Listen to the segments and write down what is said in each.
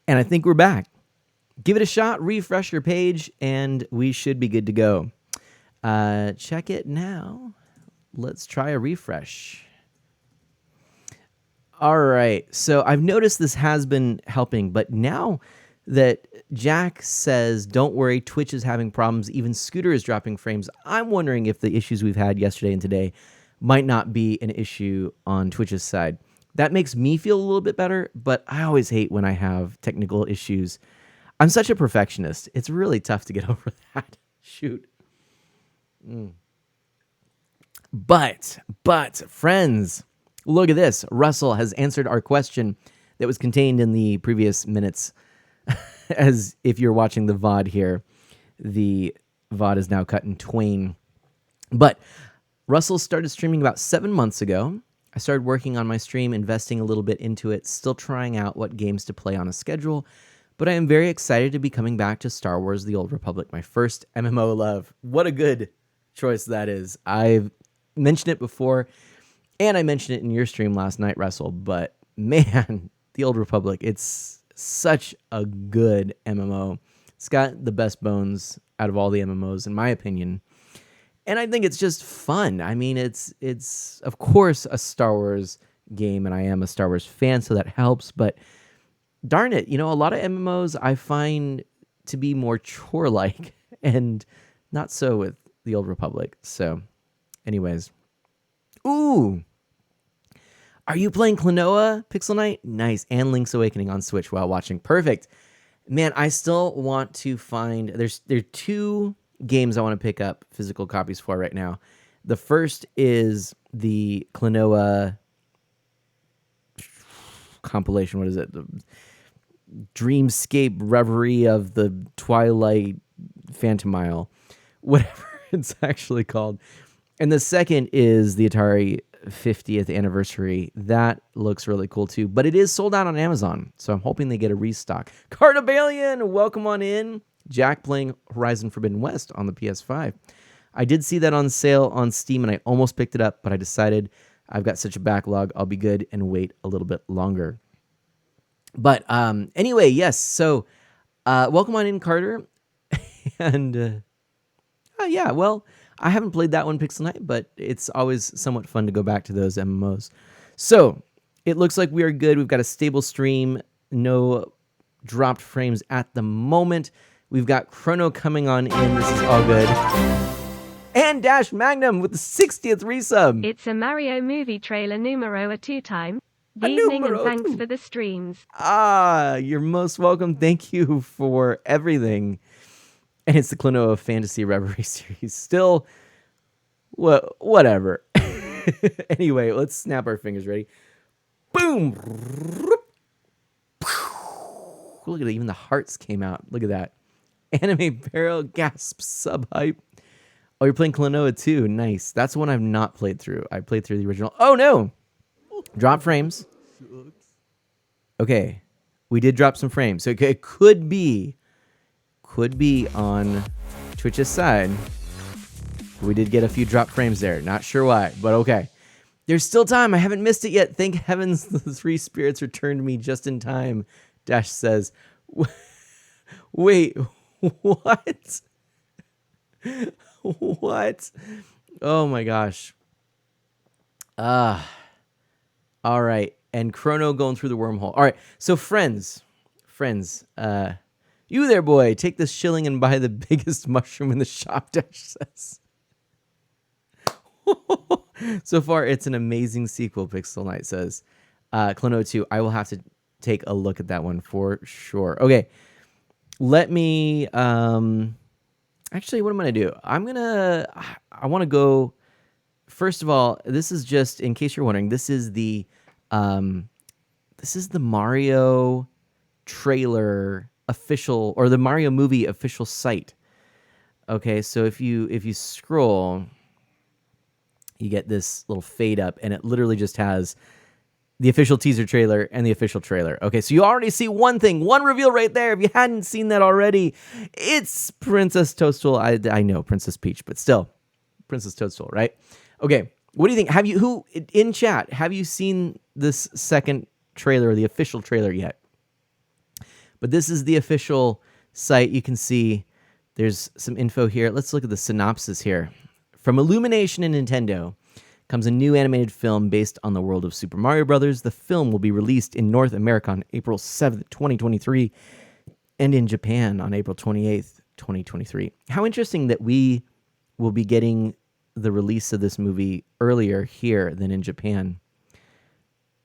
And I think we're back. Give it a shot, refresh your page, and we should be good to go. Check it now. Let's try a refresh. All right. So I've noticed this has been helping, but now that Jack says, don't worry, Twitch is having problems, even Scooter is dropping frames, I'm wondering if the issues we've had yesterday and today might not be an issue on Twitch's side. That makes me feel a little bit better, but I always hate when I have technical issues. I'm such a perfectionist. It's really tough to get over that. Shoot. But, friends, look at this. Russell has answered our question that was contained in the previous minutes. As if you're watching the VOD here, the VOD is now cut in twain. But Russell started streaming about 7 months ago. I started working on my stream, investing a little bit into it, still trying out what games to play on a schedule. But I am very excited to be coming back to Star Wars The Old Republic, my first MMO love. What a good choice that is. I've mentioned it before, and I mentioned it in your stream last night, Russell, but man, The Old Republic, it's such a good MMO. It's got the best bones out of all the MMOs, in my opinion. And I think it's just fun. I mean, it's of course a Star Wars game, and I am a Star Wars fan, so that helps. But darn it, a lot of MMOs I find to be more chore-like, and not so with The Old Republic. So, anyways. Ooh! Are you playing Klonoa, Pixel Knight? Nice. And Link's Awakening on Switch while watching. Perfect. Man, I still want to find... There are 2 games I want to pick up physical copies for right now. The first is the Klonoa compilation. What is it? The Dreamscape Reverie of the Twilight Phantom Isle. Whatever it's actually called. And the second is the Atari 50th anniversary. That looks really cool too, but it is sold out on Amazon, so I'm hoping they get a restock. Cardabalian, welcome on in. Jack playing Horizon Forbidden West on the PS5. I did see that on sale on Steam, and I almost picked it up, but I decided I've got such a backlog, I'll be good and wait a little bit longer. But anyway, yes, so welcome on in, Carter. And yeah, well, I haven't played that one, Pixel Knight, but it's always somewhat fun to go back to those MMOs. So it looks like we are good. We've got a stable stream, no dropped frames at the moment. We've got Chrono coming on in. This is all good. And Dash Magnum with the 60th resub. It's a Mario movie trailer numero a 2-time. Good evening and thanks for the streams. You're most welcome. Thank you for everything. And it's the Klonoa Fantasy Reverie series. Still, whatever. Anyway, let's snap our fingers. Ready? Boom! Look at it. Even the hearts came out. Look at that. Anime Barrel gasp sub hype. Oh, you're playing Klonoa too. Nice. That's one I've not played through. I played through the original. Oh, no! Drop frames. Okay. We did drop some frames. So it could be on Twitch's side. We did get a few drop frames there. Not sure why, but okay. There's still time. I haven't missed it yet. Thank heavens the 3 spirits returned me just in time. Dash says, wait, what? What? Oh my gosh. All right. And Chrono going through the wormhole. All right. So friends, you there, boy, take this shilling and buy the biggest mushroom in the shop, Dash says. So far, it's an amazing sequel, Pixel Knight says. Klonoa 2, I will have to take a look at that one for sure. Okay, let me... actually, what am I going to do? I want to go... First of all, this is just, in case you're wondering, this is the Mario trailer official, or the Mario movie official site. Okay, so if you scroll, you get this little fade up, and it literally just has the official teaser trailer and the official trailer. Okay, so you already see one reveal right there. If you hadn't seen that already, it's Princess Toadstool. I know Princess Peach, but still, Princess Toadstool, right? Okay, what do you think? Who in chat, have you seen this second trailer, or the official trailer yet? But this is the official site. You can see there's some info here. Let's look at the synopsis here. From Illumination and Nintendo comes a new animated film based on the world of Super Mario Brothers. The film will be released in North America on April 7th, 2023, and in Japan on April 28th, 2023. How interesting that we will be getting the release of this movie earlier here than in Japan.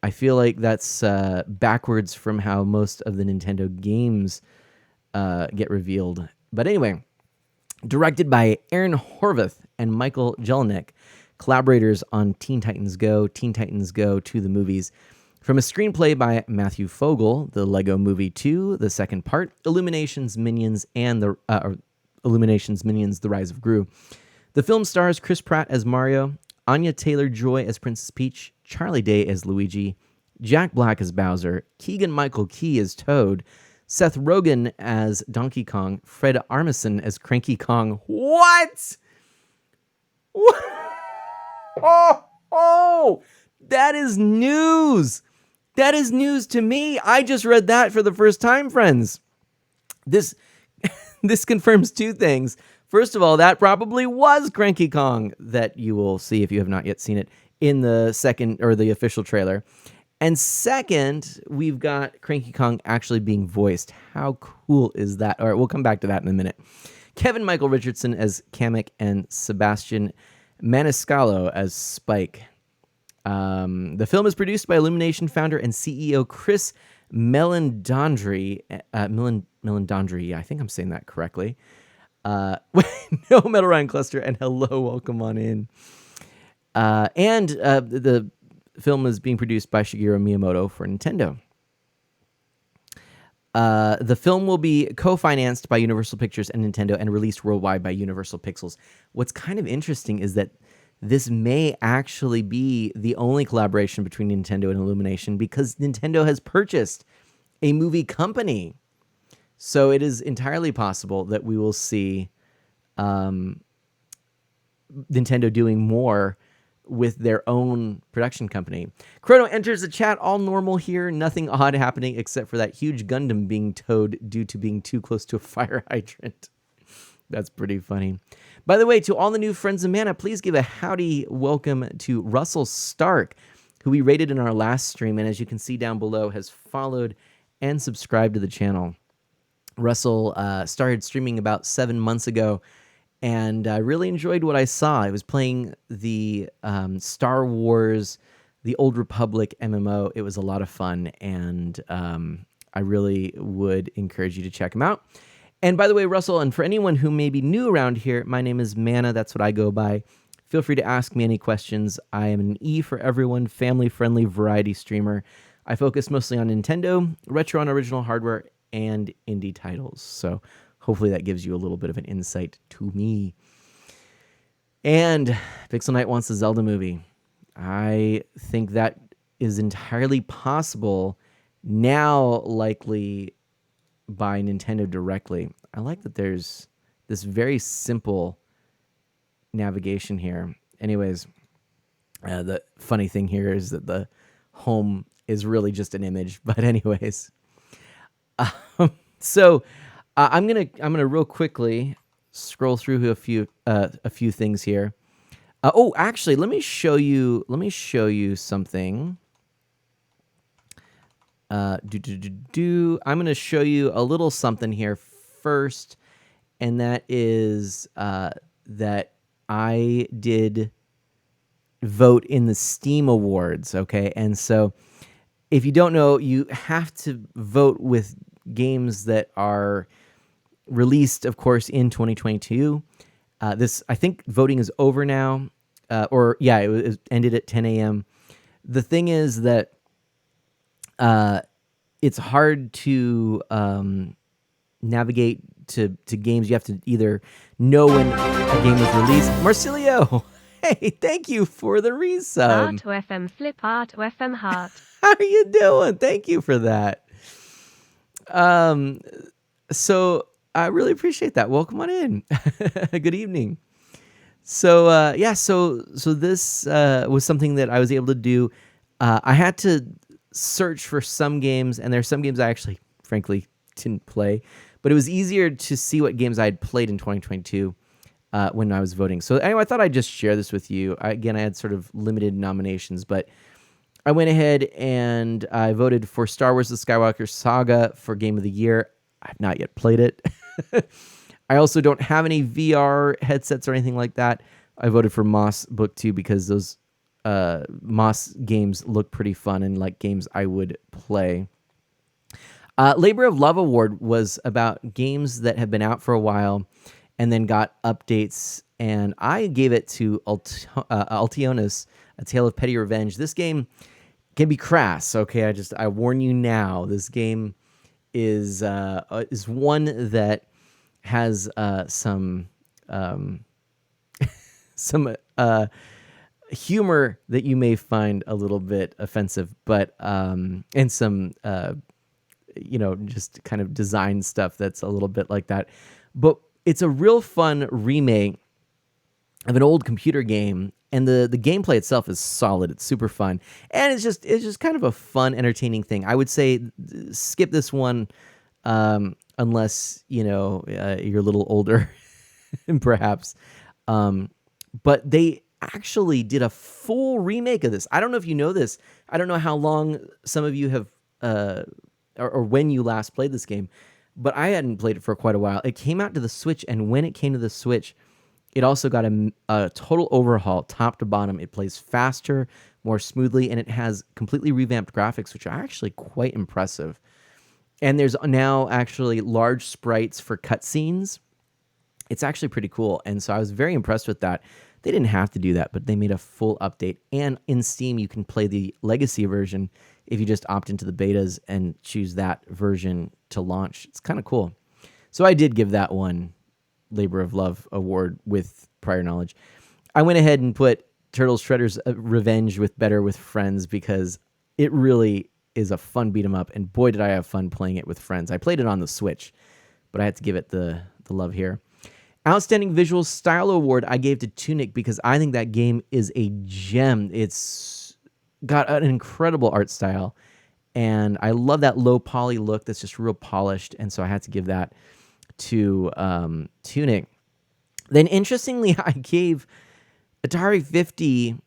I feel like that's backwards from how most of the Nintendo games get revealed. But anyway, directed by Aaron Horvath and Michael Jelinek, collaborators on Teen Titans Go 2, the movies. From a screenplay by Matthew Fogel, The Lego Movie 2, the second part, Illumination's Minions, The Rise of Gru. The film stars Chris Pratt as Mario, Anya Taylor-Joy as Princess Peach, Charlie Day as Luigi, Jack Black as Bowser, Keegan-Michael Key as Toad, Seth Rogen as Donkey Kong, Fred Armisen as Cranky Kong. What? Oh, that is news. That is news to me. I just read that for the first time, friends. This confirms two things. First of all, that probably was Cranky Kong that you will see if you have not yet seen it in the second or the official trailer. And second, we've got Cranky Kong actually being voiced. How cool is that? All right, we'll come back to that in a minute. Kevin Michael Richardson as Kamek and Sebastian Maniscalco as Spike. The film is produced by Illumination founder and CEO Chris Meledandri. Meledandri, I think I'm saying that correctly. No Metal Ryan Cluster, and hello, welcome on in. The film is being produced by Shigeru Miyamoto for Nintendo. The film will be co-financed by Universal Pictures and Nintendo and released worldwide by Universal Pixels. What's kind of interesting is that this may actually be the only collaboration between Nintendo and Illumination because Nintendo has purchased a movie company. So it is entirely possible that we will see Nintendo doing more with their own production company. Chrono enters the chat, all normal here, nothing odd happening except for that huge Gundam being towed due to being too close to a fire hydrant. That's pretty funny. By the way, to all the new friends of Mana, please give a howdy welcome to Russell Stark, who we rated in our last stream, and as you can see down below, has followed and subscribed to the channel. Russell started streaming about 7 months ago, and I really enjoyed what I saw. I was playing the Star Wars, the Old Republic MMO. It was a lot of fun, and I really would encourage you to check him out. And by the way, Russell, and for anyone who may be new around here, my name is Mana. That's what I go by. Feel free to ask me any questions. I am an E for everyone, family-friendly variety streamer. I focus mostly on Nintendo, retro and original hardware, and indie titles. So hopefully that gives you a little bit of an insight to me. And Pixel Knight wants a Zelda movie. I think that is entirely possible now, likely by Nintendo directly. I like that there's this very simple navigation here. Anyways, the funny thing here is that the home is really just an image. But anyways, so I'm gonna real quickly scroll through a few things here. Actually, let me show you something. I'm going to show you a little something here first, and that is that I did vote in the Steam Awards, okay? And so if you don't know, you have to vote with games that are released, of course, in 2022. I think voting is over now, it ended at 10 a.m. The thing is that it's hard to navigate to games. You have to either know when a game was released. Marsilio, hey, thank you for the resub. Art to FM flip, art to FM heart. How are you doing? Thank you for that. So I really appreciate that. Welcome on in. Good evening. So so this was something that I was able to do. I had to search for some games, and there's some games I actually, frankly, didn't play, but it was easier to see what games I had played in 2022 when I was voting. So anyway, I thought I'd just share this with you. I had sort of limited nominations, but I went ahead and I voted for Star Wars: The Skywalker Saga for Game of the Year. I've not yet played it. I also don't have any VR headsets or anything like that. I voted for Moss Book 2 because those Moss games look pretty fun and like games I would play. Labor of Love Award was about games that have been out for a while and then got updates, and I gave it to Altionis, A Tale of Petty Revenge. This game can be crass, okay? I warn you now. This game is one that has some humor that you may find a little bit offensive, but and some just kind of design stuff that's a little bit like that. But it's a real fun remake of an old computer game, and the gameplay itself is solid. It's super fun, and it's just kind of a fun, entertaining thing. I would say skip this one unless you're a little older, perhaps. But they actually did a full remake of this. I don't know if you know this. I don't know how long some of you have or when you last played this game, but I hadn't played it for quite a while. It came out to the Switch, and when it came to the Switch, it also got a total overhaul, top to bottom. It plays faster, more smoothly, and it has completely revamped graphics, which are actually quite impressive. And there's now actually large sprites for cutscenes. It's actually pretty cool, and so I was very impressed with that. They didn't have to do that, but they made a full update. And in Steam, you can play the legacy version if you just opt into the betas and choose that version to launch. It's kind of cool. So I did give that one Labor of Love award with prior knowledge. I went ahead and put Turtles Shredder's Revenge with Better with Friends because it really is a fun beat 'em up, and boy did I have fun playing it with friends. I played it on the Switch, but I had to give it the love here. Outstanding Visual Style Award I gave to Tunic because I think that game is a gem. It's got an incredible art style, and I love that low poly look that's just real polished, and so I had to give that to Tunic. Then interestingly, I gave Atari 50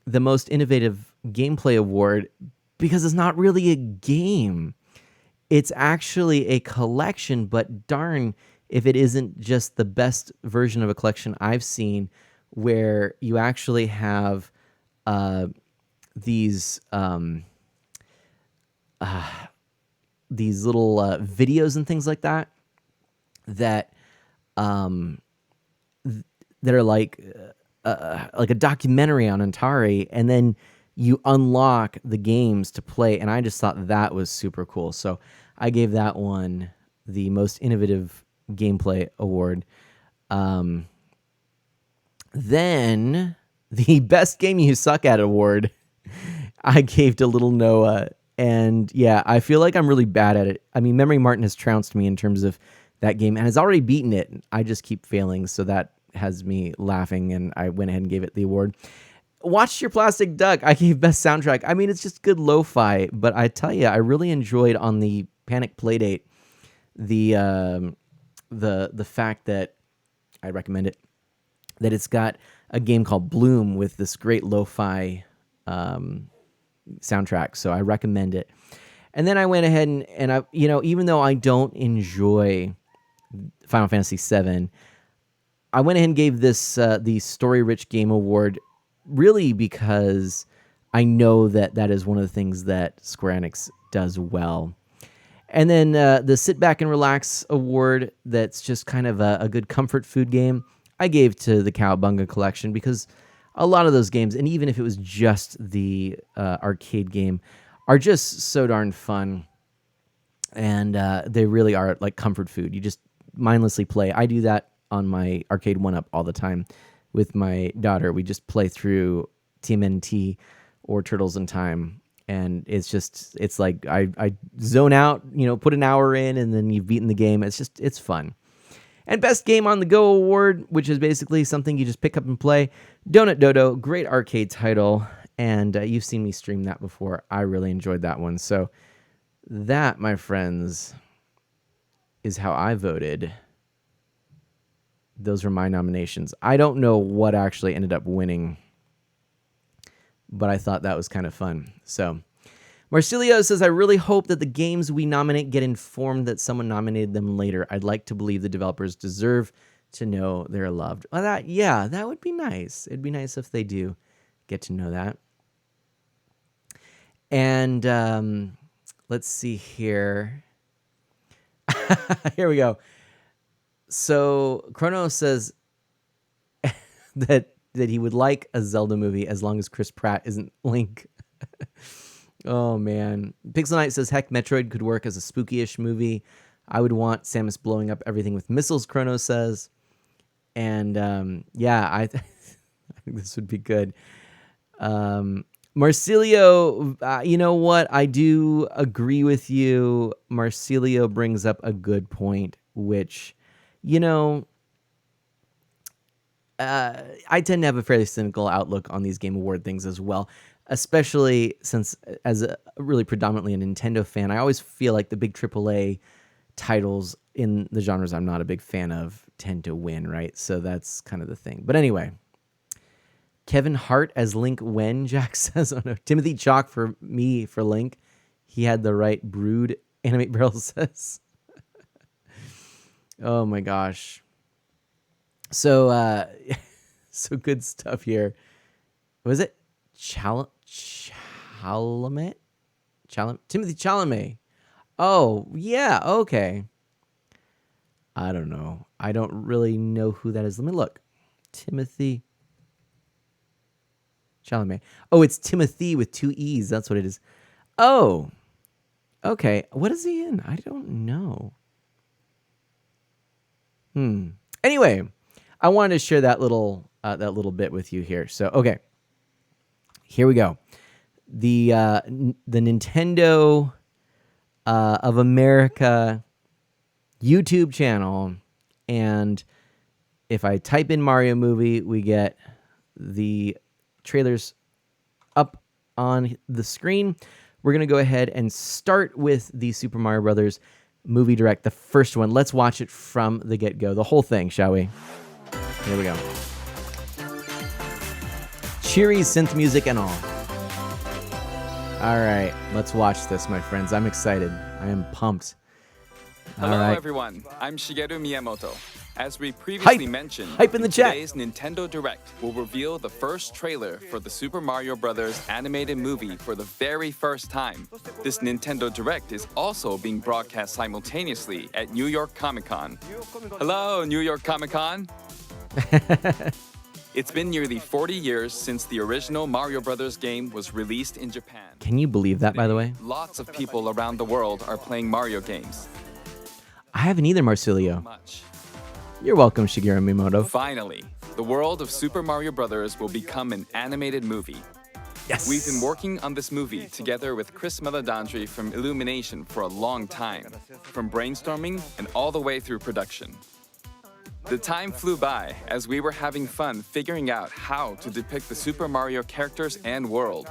the Most Innovative Gameplay Award because it's not really a game. It's actually a collection, but darn if it isn't just the best version of a collection I've seen, where you actually have these little videos and things like that that are like a documentary on Atari, and then you unlock the games to play, and I just thought that was super cool. So I gave that one the Most Innovative Gameplay Award. Then the Best Game You Suck At Award I gave to Little Noah, and yeah, I feel like I'm really bad at it. I mean, Memory Martin has trounced me in terms of that game and has already beaten it. I just keep failing, so that has me laughing, and I went ahead and gave it the award. Watch Your Plastic Duck, I gave Best Soundtrack. I mean, it's just good lo-fi, but I tell you, I really enjoyed on the Panic Playdate the fact that I recommend it, that it's got a game called Bloom with this great lo-fi soundtrack, so I recommend it. And then I went ahead and I, even though I don't enjoy Final Fantasy VII, I went ahead and gave this the Story Rich Game Award, really because I know that is one of the things that Square Enix does well. And then the Sit Back and Relax Award, that's just kind of a good comfort food game, I gave to the Cowabunga Collection, because a lot of those games, and even if it was just the arcade game, are just so darn fun. And they really are like comfort food. You just mindlessly play. I do that on my arcade 1-up all the time with my daughter. We just play through TMNT or Turtles in Time, and it's like I zone out, put an hour in, and then you've beaten the game. It's fun. And Best Game on the Go Award, which is basically something you just pick up and play, Donut Dodo, great arcade title, and you've seen me stream that before. I really enjoyed that one. So that, my friends, is how I voted. Those were my nominations. I don't know what actually ended up winning, but I thought that was kind of fun. So Marsilio says, I really hope that the games we nominate get informed that someone nominated them later. I'd like to believe the developers deserve to know they're loved. Well, that would be nice. It'd be nice if they do get to know that. And let's see here. Here we go. So Chrono says that he would like a Zelda movie as long as Chris Pratt isn't Link. Oh, man. Pixel Knight says, heck, Metroid could work as a spooky-ish movie. I would want Samus blowing up everything with missiles, Chrono says. And, yeah, I think this would be good. Marsilio, you know what? I do agree with you. Marsilio brings up a good point, which, you know, I tend to have a fairly cynical outlook on these Game Award things as well, especially since as a really predominantly a Nintendo fan, I always feel like the big AAA titles in the genres I'm not a big fan of tend to win, right? So that's kind of the thing. But anyway, Kevin Hart as Link when, Jack says. Oh no, Timothy Chalk for me for Link. He had the right brood, Animate Barrel says. Oh my gosh. So so good stuff here. Was it Chalamet? Timothy Chalamet. Oh, yeah, okay. I don't know. I don't really know who that is. Let me look. Timothy Chalamet. Oh, it's Timothy with 2 E's. That's what it is. Oh, okay. What is he in? I don't know. Anyway, I wanted to share that little bit with you here. So, okay. Here we go. The Nintendo of America YouTube channel, and if I type in Mario movie, we get the trailers up on the screen. We're going to go ahead and start with the Super Mario Brothers movie direct, the first one. Let's watch it from the get-go, the whole thing, shall we? Here we go. Cheery synth music and all. All right, let's watch this, my friends. I'm excited. I am pumped. Hello, everyone. I'm Shigeru Miyamoto. As we previously mentioned, Hype in the chat. Today's Nintendo Direct will reveal the first trailer for the Super Mario Bros. Animated movie for the very first time. This Nintendo Direct is also being broadcast simultaneously at New York Comic Con. Hello, New York Comic Con. It's been nearly 40 years since the original Mario Bros. Game was released in Japan. Can you believe that, by the way? Lots of people around the world are playing Mario games. I haven't either, Marsilio. You're welcome, Shigeru Miyamoto. Finally, the world of Super Mario Bros. Will become an animated movie. Yes. We've been working on this movie together with Chris Meledandri from Illumination for a long time, from brainstorming and all the way through production. The time flew by as we were having fun figuring out how to depict the Super Mario characters and world.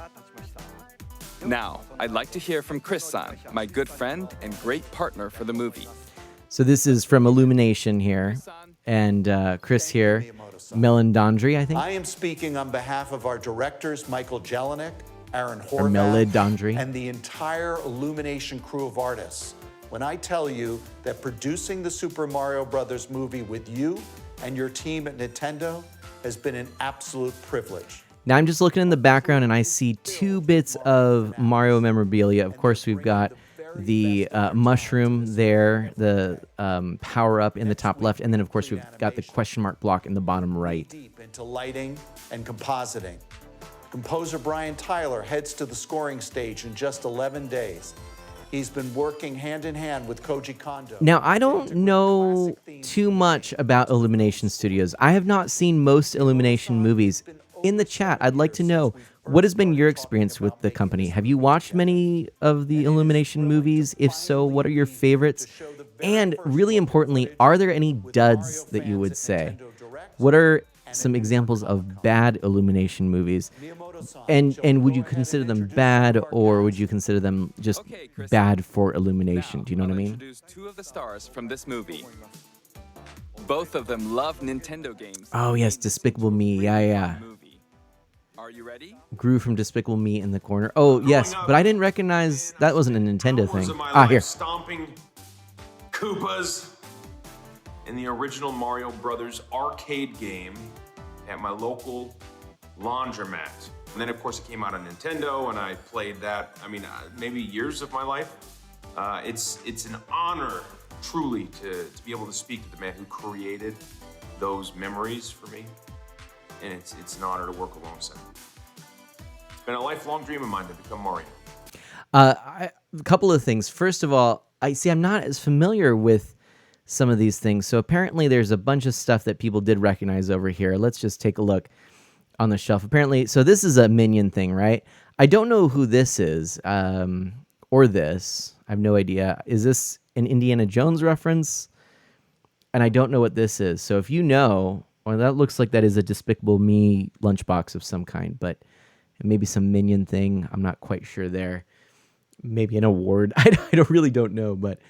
Now, I'd like to hear from Chris-san, my good friend and great partner for the movie. So this is from Illumination here, and Chris here, Meledandri, I think. I am speaking on behalf of our directors, Michael Jelinek, Aaron Or Meledandri. Horvath, and the entire Illumination crew of artists. When I tell you that producing the Super Mario Brothers movie with you and your team at Nintendo has been an absolute privilege. Now I'm just looking in the background and I see 2 bits of Mario memorabilia. Of course, we've got the mushroom there, the power-up in the top left, and then, of course, we've got the question mark block in the bottom right. Deep into lighting and compositing. Composer Brian Tyler heads to the scoring stage in just 11 days. He's been working hand-in-hand with Koji Kondo. Now, I don't know too much about Illumination Studios. I have not seen most Illumination movies. In the chat, I'd like to know, what has been your experience with the company? Have you watched many of the Illumination movies? If so, what are your favorites? And really importantly, are there any duds that you would say? What are some examples of bad Illumination movies? and would you consider them bad, or would you consider them just Okay, Chris. bad for Illumination? Now, Do you know what I I'll mean? introduce two of the stars from this movie. Both of them love Nintendo games. Oh, yes, Despicable Me. Yeah, yeah. Movie. Are you ready? Gru from Despicable Me in the corner. Oh, yes, but I didn't recognize that wasn't a Nintendo Hours thing. of my Ah, life here. stomping Koopas in the original Mario Brothers arcade game at my local laundromat. And then, of course, it came out on Nintendo, and I played that. I mean, maybe years of my life. It's an honor, truly, to be able to speak to the man who created those memories for me, and it's an honor to work alongside him. It's been a lifelong dream of mine to become Mario. A couple of things. First of all, I'm not as familiar with some of these things. So apparently there's a bunch of stuff that people did recognize over here. Let's just take a look on the shelf. Apparently, so this is a Minion thing, right? I don't know who this is, or this. I have no idea. Is this an Indiana Jones reference? And I don't know what this is. So if you know, well, that looks like that is a Despicable Me lunchbox of some kind, but maybe some Minion thing. I'm not quite sure there. Maybe an award. I really don't know, but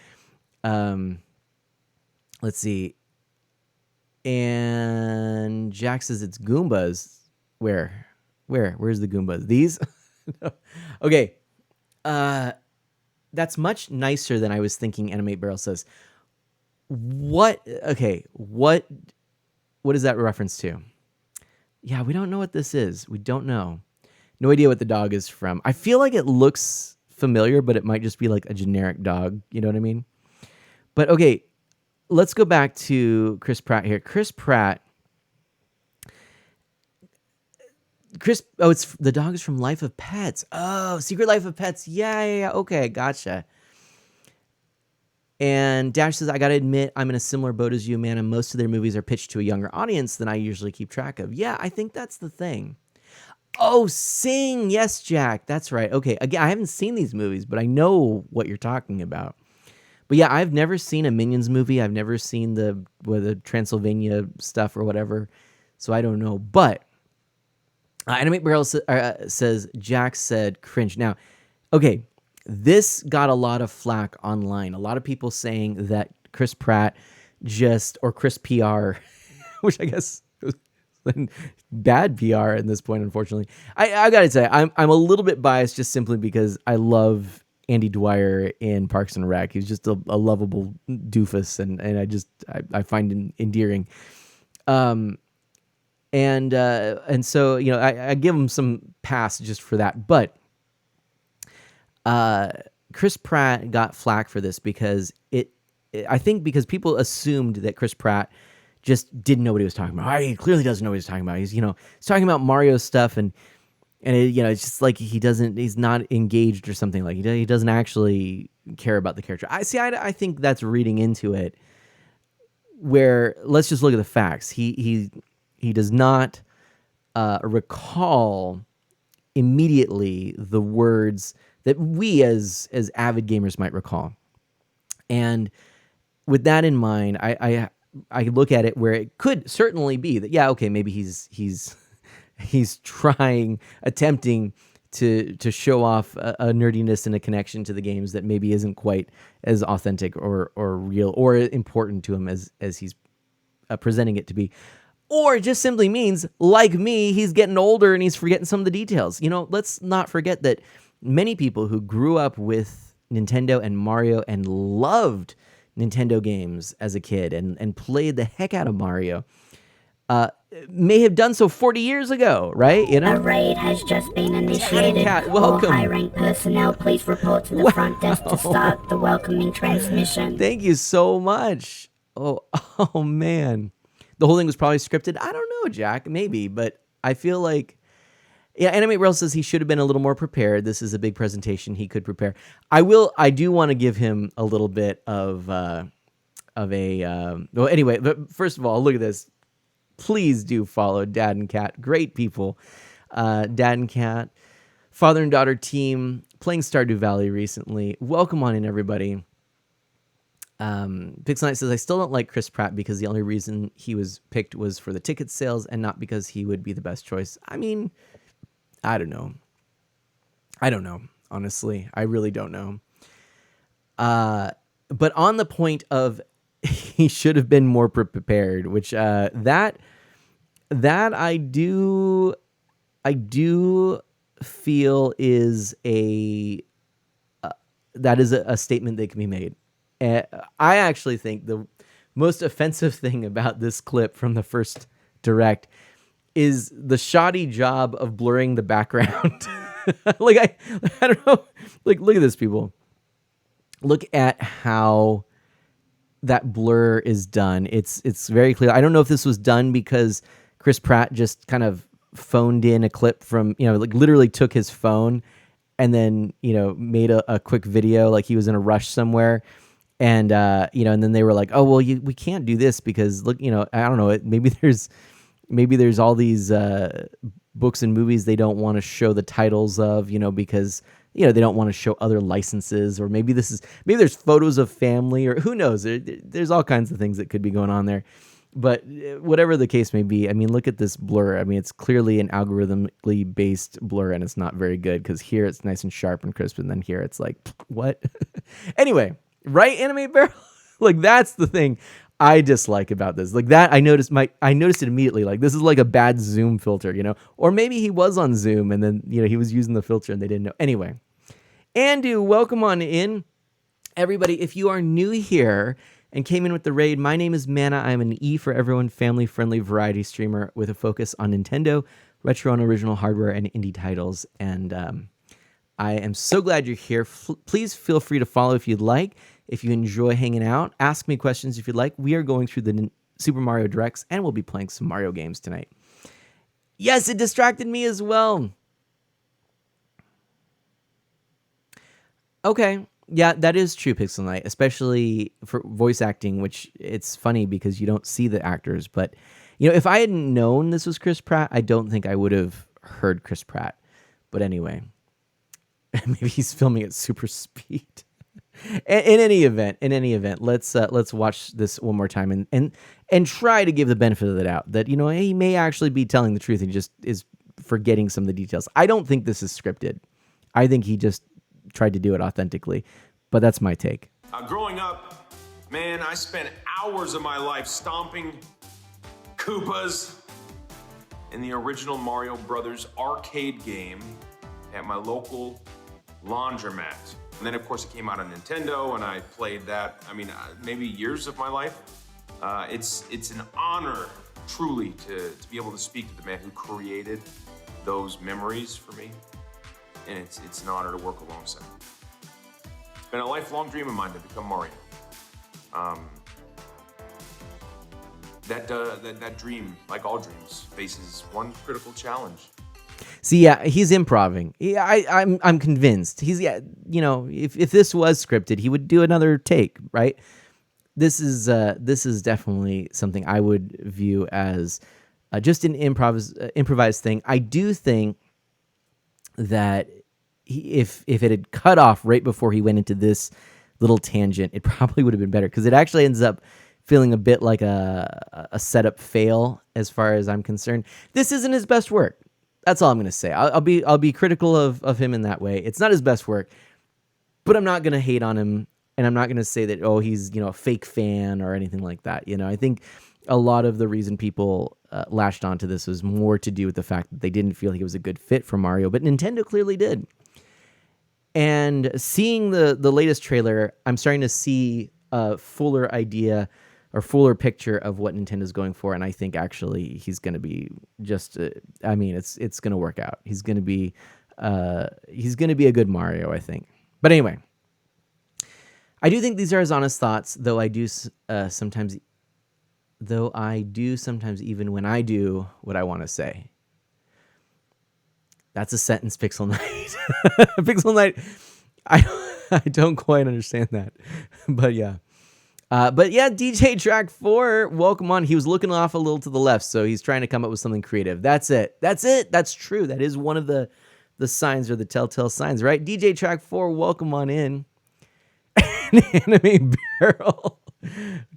let's see. And Jack says it's Goombas. Where's the Goombas? These? No. Okay. That's much nicer than I was thinking. Animate Barrel says. What is that reference to? Yeah, we don't know what this is. We don't know. No idea what the dog is from. I feel like it looks familiar, but it might just be like a generic dog. You know what I mean? But okay, let's go back to Chris Pratt here. Chris Pratt. It's the dog is from Life of Pets. Oh, Secret Life of Pets. Yeah. Okay, gotcha. And Dash says, I gotta admit, I'm in a similar boat as you, man, and most of their movies are pitched to a younger audience than I usually keep track of. Yeah, I think that's the thing. Oh, Sing. Yes, Jack. That's right. Okay, again, I haven't seen these movies, but I know what you're talking about. But yeah, I've never seen a Minions movie. I've never seen the Transylvania stuff or whatever, so I don't know. But Animate Barrel says, Jack said cringe. Now, okay, this got a lot of flack online. A lot of people saying that Chris Pratt or Chris PR, which I guess was bad PR at this point, unfortunately. I gotta say, I'm a little bit biased just simply because I love Andy Dwyer in Parks and Rec. He's just a lovable doofus, and I find him endearing. And so, you know, I give him some pass just for that. But Chris Pratt got flack for this because I think because people assumed that Chris Pratt just didn't know what he was talking about. He clearly doesn't know what he's talking about. He's talking about Mario stuff, and it's just like he's not engaged or something. Like he doesn't actually care about the character. I think that's reading into it, where let's just look at the facts. He does not recall immediately the words that we as avid gamers might recall. And with that in mind, I look at it where it could certainly be that, yeah, okay, maybe he's attempting to show off a nerdiness and a connection to the games that maybe isn't quite as authentic or real or important to him as he's presenting it to be. Or it just simply means, like me, he's getting older and he's forgetting some of the details. Let's not forget that many people who grew up with Nintendo and Mario and loved Nintendo games as a kid and played the heck out of Mario may have done so 40 years ago, right? A raid has just been initiated. Cat, welcome. All high-rank personnel, please report to the front desk to start the welcoming transmission. Thank you so much. Oh man. The whole thing was probably scripted. I don't know, Jack. Maybe, but I feel like, yeah. Animate Rail says he should have been a little more prepared. This is a big presentation. He could prepare. I do want to give him a little bit of a. Well, anyway. But first of all, look at this. Please do follow Dad and Cat. Great people. Dad and Cat, father and daughter team, playing Stardew Valley recently. Welcome on in, everybody. Pixel Knight says, I still don't like Chris Pratt because the only reason he was picked was for the ticket sales and not because he would be the best choice. I mean, I don't know. Honestly, I really don't know. But on the point of he should have been more prepared, which that I do feel is a statement that can be made. I actually think the most offensive thing about this clip from the first direct is the shoddy job of blurring the background. Like I don't know. Like, look at this, people. Look at how that blur is done. It's very clear. I don't know if this was done because Chris Pratt just kind of phoned in a clip from, like literally took his phone and then, made a quick video like he was in a rush somewhere. And, and then they were like, oh, well, we can't do this because look, I don't know. Maybe there's all these books and movies they don't want to show the titles of, because they don't want to show other licenses, or maybe there's photos of family, or who knows. There's all kinds of things that could be going on there. But whatever the case may be, I mean, look at this blur. I mean, it's clearly an algorithmically based blur, and it's not very good because here it's nice and sharp and crisp, and then here it's like, what? Anyway, right, Anime Barrel? Like, that's the thing I dislike about this. Like that, I noticed it immediately. Like, this is like a bad Zoom filter, or maybe he was on Zoom and then, he was using the filter and they didn't know. Anyway, Andu, welcome on in. Everybody, if you are new here and came in with the raid, my name is Mana. I'm an E for everyone, family-friendly variety streamer with a focus on Nintendo, retro and original hardware, and indie titles. And I am so glad you're here. Please feel free to follow if you'd like. If you enjoy hanging out, ask me questions if you'd like. We are going through the Super Mario Directs, and we'll be playing some Mario games tonight. Yes, it distracted me as well. Okay. Yeah, that is true, Pixel Knight, especially for voice acting, which it's funny because you don't see the actors. But, if I hadn't known this was Chris Pratt, I don't think I would have heard Chris Pratt. But anyway, maybe he's filming at super speed. In any event, let's watch this one more time and try to give the benefit of the doubt that, he may actually be telling the truth and just is forgetting some of the details. I don't think this is scripted. I think he just tried to do it authentically, but that's my take. Growing up, man, I spent hours of my life stomping Koopas in the original Mario Brothers arcade game at my local laundromat. And then, of course, it came out on Nintendo, and I played that, maybe years of my life. It's an honor, truly, to be able to speak to the man who created those memories for me. And it's an honor to work alongside him. It's been a lifelong dream of mine to become Mario. That dream, like all dreams, faces one critical challenge. See, yeah, he's improving. Yeah, I'm convinced. If this was scripted, he would do another take, right? This is definitely something I would view as just an improvised thing. I do think that if it had cut off right before he went into this little tangent, it probably would have been better, because it actually ends up feeling a bit like a setup fail as far as I'm concerned. This isn't his best work. That's all I'm going to say. I'll be critical of him in that way. It's not his best work, but I'm not going to hate on him, and I'm not going to say that, he's, a fake fan or anything like that. I think a lot of the reason people latched onto this was more to do with the fact that they didn't feel he was a good fit for Mario, but Nintendo clearly did. And seeing the latest trailer, I'm starting to see a fuller idea or fuller picture of what Nintendo's going for, and I think actually he's going to be just. It's going to work out. He's going to be a good Mario, I think. But anyway, I do think these are his honest thoughts, though I do sometimes even when I do what I want to say. That's a sentence, Pixel Knight. Pixel Knight, I don't quite understand that, but yeah. DJ Track 4, welcome on. He was looking off a little to the left, so he's trying to come up with something creative. That's it. That's true. That is one of the signs, or the telltale signs, right? DJ Track 4, welcome on in. Anime Barrel.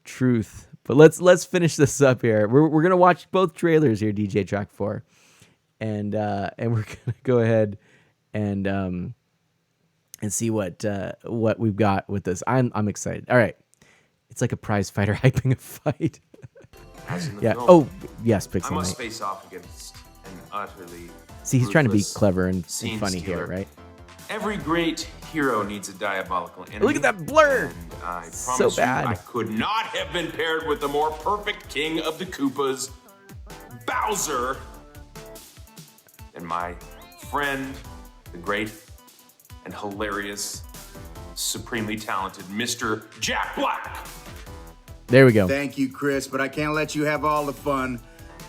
Truth. But let's finish this up here. We're gonna watch both trailers here, DJ Track 4. and we're gonna go ahead and see what we've got with this. I'm excited. All right, it's like a prize fighter hyping a fight. As in the Yeah. film, Oh yes, I Pixel must Knight. face off against an utterly See, he's trying to be ruthless clever and scene funny stealer. here, right? Every great hero needs a diabolical enemy. Look at that blur. And I So promise bad. you, I could not have been paired with the more perfect king of the Koopas, Bowser, and my friend, the great and hilarious, supremely talented Mr. Jack Black. There we go. Thank you, Chris, but I can't let you have all the fun.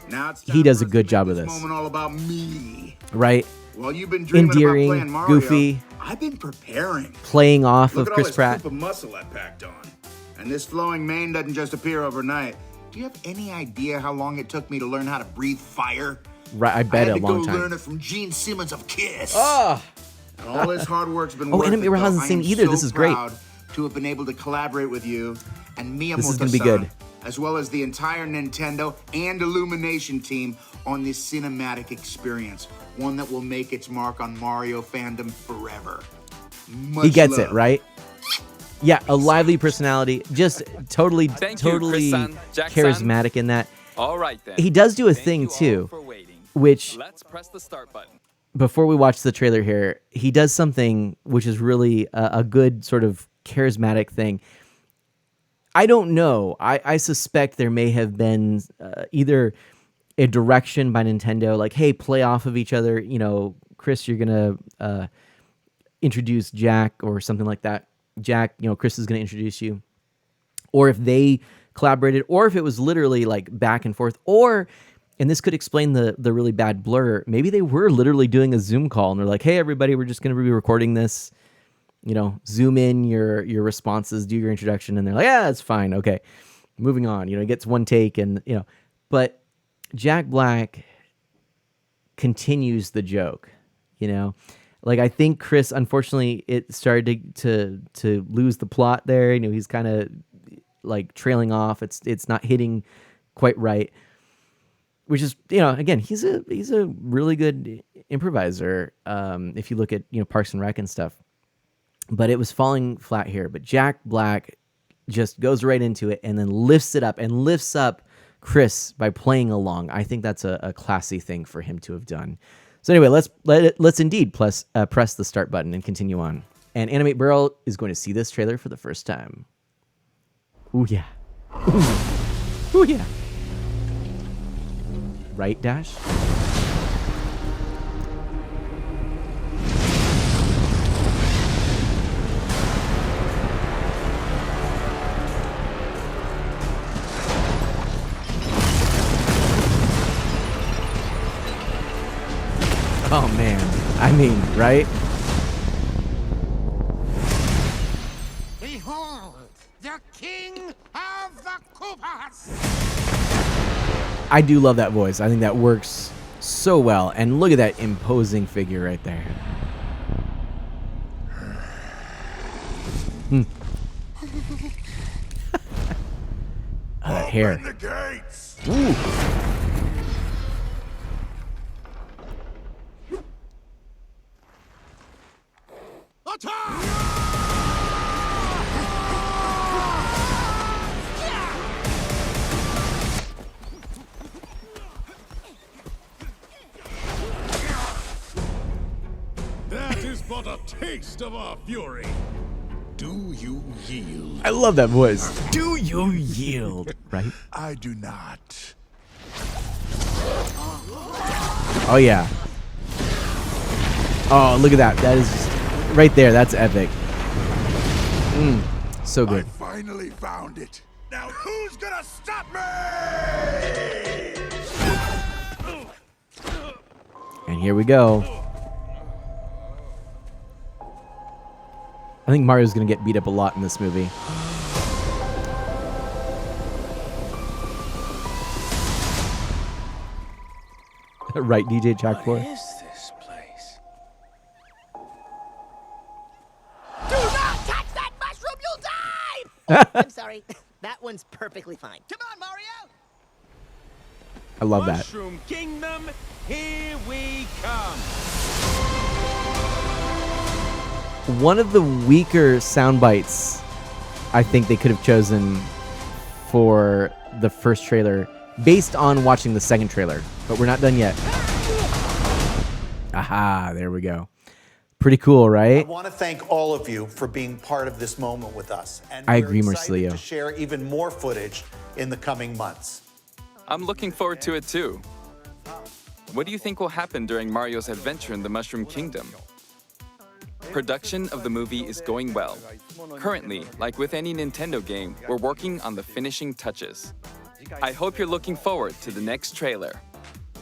Now it's time He does for a us good to job make of this this. moment all about me. Right? While you've been dreaming Endearing, about playing Mario, goofy. I've been preparing. Playing off Look of at Chris all this Pratt. Koopa muscle I packed on. And this flowing mane doesn't just appear overnight. Do you have any idea how long it took me to learn how to breathe fire? Right, I bet I a had to long go learn time. it from Gene Simmons of Kiss. Oh, And all this hard work's been Oh, worth Enemy it, though. hasn't I seen am either. so This is great. proud to have been able to collaborate with you and Miyamoto-san, This is gonna be good. as well as the entire Nintendo and Illumination team on this cinematic experience, one that will make its mark on Mario fandom forever. Much he gets love. it, right? Yeah, a lively personality, just totally, Thank you, totally Chris-san, Jack-san. charismatic in that. All right then. He does do a Thank thing you all too, for waiting. which Let's press the start button. before we watch the trailer here, he does something which is really a good sort of charismatic thing. I don't know. I suspect there may have been either a direction by Nintendo, like, hey, play off of each other. You know, Chris, you're going to introduce Jack or something like that. Jack, you know, Chris is going to introduce you. Or if they collaborated, or if it was literally like back and forth, or, and this could explain the really bad blur, maybe they were literally doing a Zoom call and they're like, hey, everybody, we're just going to be recording this. You know, zoom in your responses, do your introduction, and they're like, yeah, that's fine. Okay, moving on. You know, he gets one take, and you know, but Jack Black continues the joke. You know, like I think Chris, unfortunately, it started to lose the plot there. You know, he's kind of like trailing off. It's not hitting quite right. Which is, you know, again, he's a really good improviser. If you look at, you know, Parks and Rec and stuff. But it was falling flat here. But Jack Black just goes right into it and then lifts it up and lifts up Chris by playing along. I think that's a classy thing for him to have done. So anyway, let's indeed press the start button and continue on. And Animate Burl is going to see this trailer for the first time. Ooh yeah. Ooh yeah. Right, Dash? Oh man, I mean, right? Behold, the king of the Koopas! I do love that voice. I think that works so well. And look at that imposing figure right there. That hair. The gates! Ooh. That is but a taste of our fury. Do you yield? I love that voice. Do you yield? Right? I do not. Oh, yeah. Oh, look at that. That is just right there. That's epic. So I good. finally found it. Now who's gonna stop me? And here we go. I think Mario's going to get beat up a lot in this movie. Right, DJ Jack Floor? What is this place? Do not touch that mushroom, you'll die! I'm sorry. That one's perfectly fine. Come on, Mario! I love that. Mushroom Kingdom, here we come. One of the weaker sound bites I think they could have chosen for the first trailer based on watching the second trailer, but we're not done yet. Aha, there we go. Pretty cool, I right? want to thank all of you for being part of this moment with us. And I we're agree, excited Marcelio. to share even more footage in the coming months. I'm looking forward to it too. What do you think will happen during Mario's adventure in the Mushroom Kingdom? Production of the movie is going well. Currently, like with any Nintendo game, we're working on the finishing touches. I hope you're looking forward to the next trailer.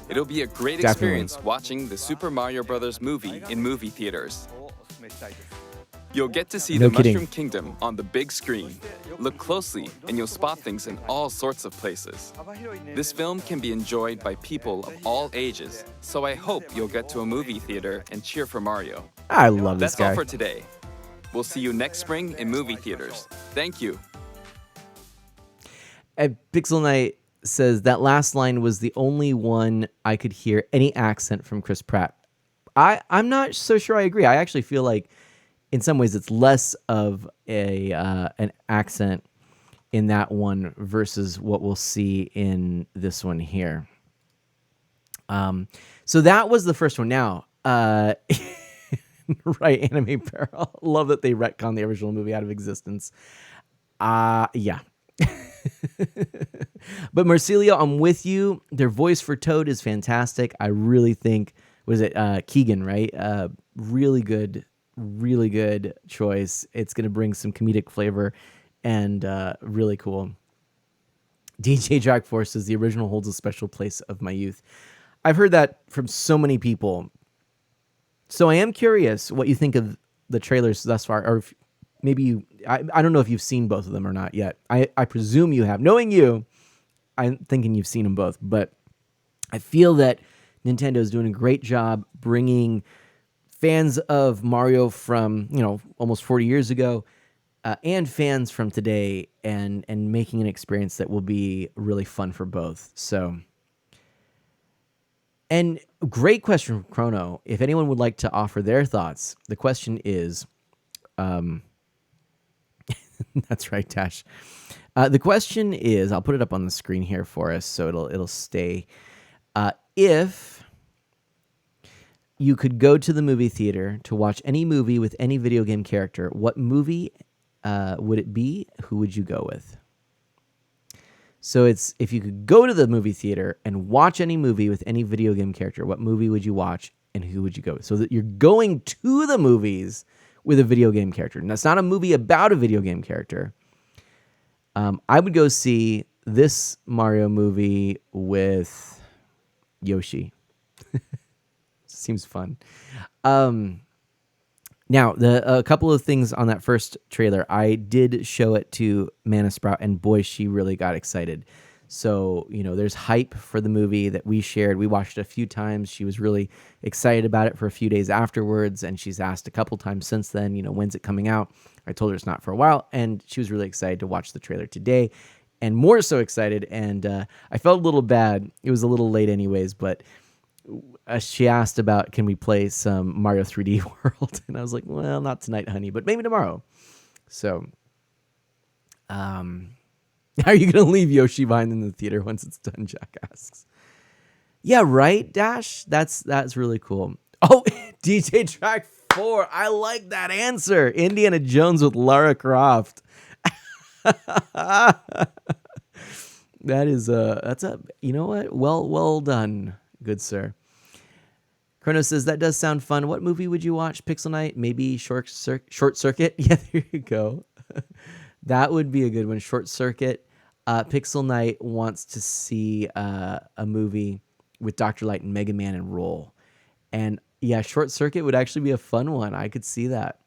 It'll be a great Definitely. experience watching the Super Mario Bros. Movie in movie theaters. You'll get to see No the kidding. Mushroom Kingdom on the big screen. Look closely and you'll spot things in all sorts of places. This film can be enjoyed by people of all ages, so I hope you'll get to a movie theater and cheer for Mario. I love this That's all guy. for today. We'll see you next spring in movie theaters. Thank you. And Pixel Knight says that last line was the only one I could hear any accent from Chris Pratt. I'm not so sure I agree. I actually feel like in some ways it's less of a an accent in that one versus what we'll see in this one here. So that was the first one. Now, right, Anime Peril. Love that they retconned the original movie out of existence. Yeah. But Marcelio, I'm with you. Their voice for Toad is fantastic. I really think, what is it, Keegan, right? Really good choice. It's going to bring some comedic flavor and really cool. DJ Jack Force says the original holds a special place of my youth. I've heard that from so many people. So I am curious what you think of the trailers thus far, or if maybe you, I don't know if you've seen both of them or not yet. I presume you have. Knowing you, I'm thinking you've seen them both, but I feel that Nintendo is doing a great job bringing fans of Mario from, almost 40 years ago and fans from today and making an experience that will be really fun for both. So, and great question from Chrono. If anyone would like to offer their thoughts, the question is, that's right, Tash. The question is, I'll put it up on the screen here for us so it'll stay. If you could go to the movie theater to watch any movie with any video game character, what movie would it be? Who would you go with? So it's, if you could go to the movie theater and watch any movie with any video game character, what movie would you watch and who would you go with? So that you're going to the movies with a video game character. And that's not a movie about a video game character. I would go see this Mario movie with Yoshi. Seems fun. Now, a couple of things on that first trailer. I did show it to Mana Sprout, and boy, she really got excited. So, there's hype for the movie that we shared. We watched it a few times. She was really excited about it for a few days afterwards, and she's asked a couple times since then, when's it coming out? I told her it's not for a while, and she was really excited to watch the trailer today, and more so excited, and I felt a little bad. It was a little late anyways, but she asked about, can we play some Mario 3D World? And I was like, well, not tonight, honey, but maybe tomorrow. So, how are you going to leave Yoshi behind in the theater once it's done, Jack asks. Yeah, right, Dash? That's really cool. Oh, DJ Track 4. I like that answer. Indiana Jones with Lara Croft. That's a, you know what? Well done, good sir. Chrono says, that does sound fun. What movie would you watch? Pixel Night? Maybe Short Circuit? Yeah, there you go. That would be a good one. Short Circuit. Pixel Night wants to see a movie with Dr. Light and Mega Man and Roll. And yeah, Short Circuit would actually be a fun one. I could see that.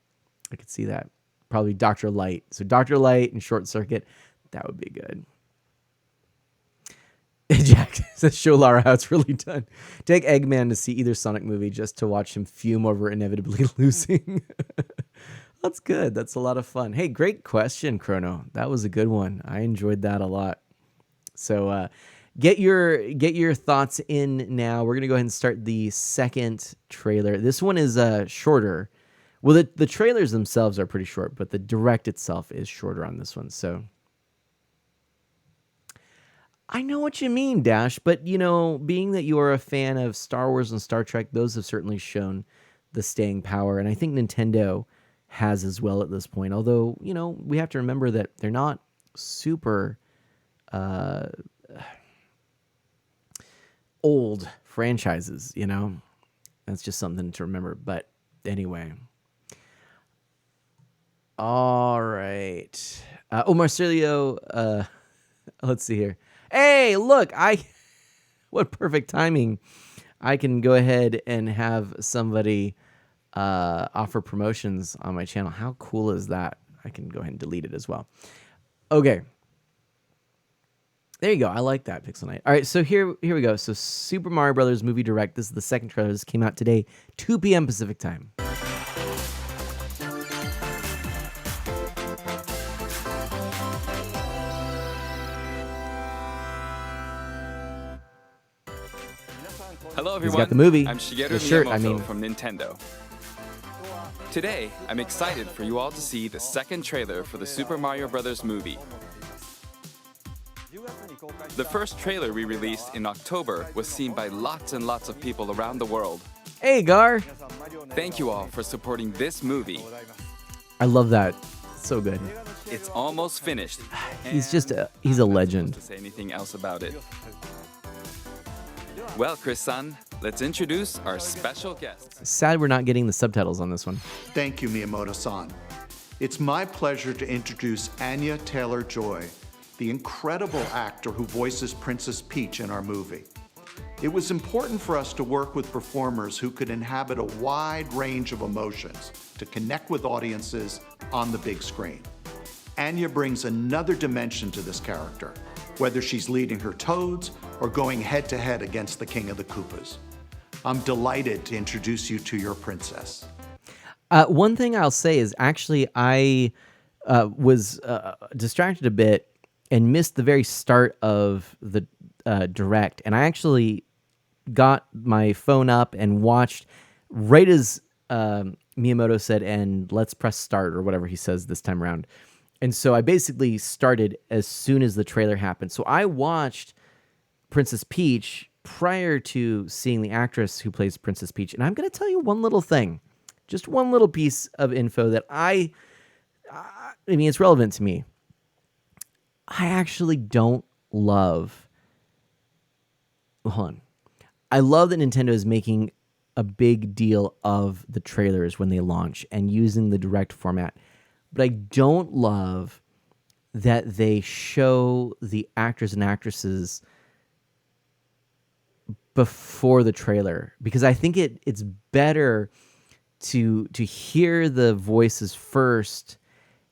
Probably Dr. Light. So Dr. Light and Short Circuit, that would be good. Jack says, show Lara how it's really done. Take Eggman to see either Sonic movie just to watch him fume over inevitably losing. That's good. That's a lot of fun. Hey, great question, Chrono. That was a good one. I enjoyed that a lot. So Get your thoughts in now. We're gonna go ahead and start the second trailer. This one is shorter. Well, the trailers themselves are pretty short, but the direct itself is shorter on this one. So I know what you mean, Dash, but being that you are a fan of Star Wars and Star Trek, those have certainly shown the staying power, and I think Nintendo has as well at this point. Although, we have to remember that they're not super old franchises, That's just something to remember. But anyway. All right. Marcelio, let's see here. Hey, look, what perfect timing. I can go ahead and have somebody offer promotions on my channel. How cool is that? I can go ahead and delete it as well. Okay. There you go. I like that, Pixel Knight. All right, so here we go. So Super Mario Brothers Movie Direct. This is the second trailer. This came out today, 2 p.m. Pacific time. Hello, everyone. He's got the movie. I'm Shigeru The shirt, Miyamoto from Nintendo. Today, I'm excited for you all to see the second trailer for the Super Mario Bros. Movie. The first trailer we released in October was seen by lots and lots of people around the world. Hey, Gar. Thank you all for supporting this movie. I love that. So good. It's almost finished. He's a legend. To say anything else about it. Well, Chris-san, let's introduce our special guests. Sad we're not getting the subtitles on this one. Thank you, Miyamoto-san. It's my pleasure to introduce Anya Taylor-Joy, the incredible actor who voices Princess Peach in our movie. It was important for us to work with performers who could inhabit a wide range of emotions to connect with audiences on the big screen. Anya brings another dimension to this character, whether she's leading her Toads or going head-to-head against the King of the Koopas. I'm delighted to introduce you to your princess. One thing I'll say is actually I was distracted a bit and missed the very start of the Direct, and I actually got my phone up and watched right as Miyamoto said, and let's press start, or whatever he says this time around. And so I basically started as soon as the trailer happened. So I watched Princess Peach prior to seeing the actress who plays Princess Peach. And I'm going to tell you one little thing, just one little piece of info that I mean, it's relevant to me. I actually don't love... Hold on. I love that Nintendo is making a big deal of the trailers when they launch and using the direct format. But I don't love that they show the actors and actresses before the trailer, because I think it's better to hear the voices first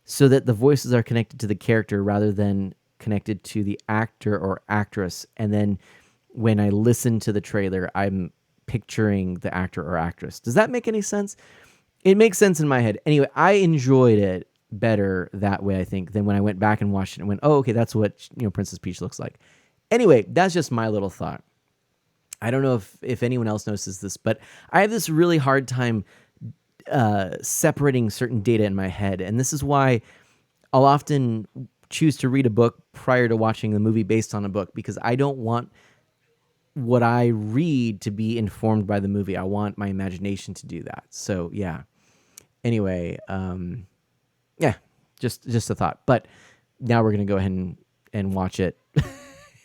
so that the voices are connected to the character rather than connected to the actor or actress. And then when I listen to the trailer, I'm picturing the actor or actress. Does that make any sense? It makes sense in my head. Anyway, I enjoyed it better that way, I think, than when I went back and watched it and went, oh, okay, that's what Princess Peach looks like. Anyway, that's just my little thought. I don't know if anyone else notices this, but I have this really hard time separating certain data in my head, and this is why I'll often choose to read a book prior to watching the movie based on a book, because I don't want what I read to be informed by the movie. I want my imagination to do that. So yeah. Anyway, yeah, just a thought. But now we're gonna go ahead and watch it.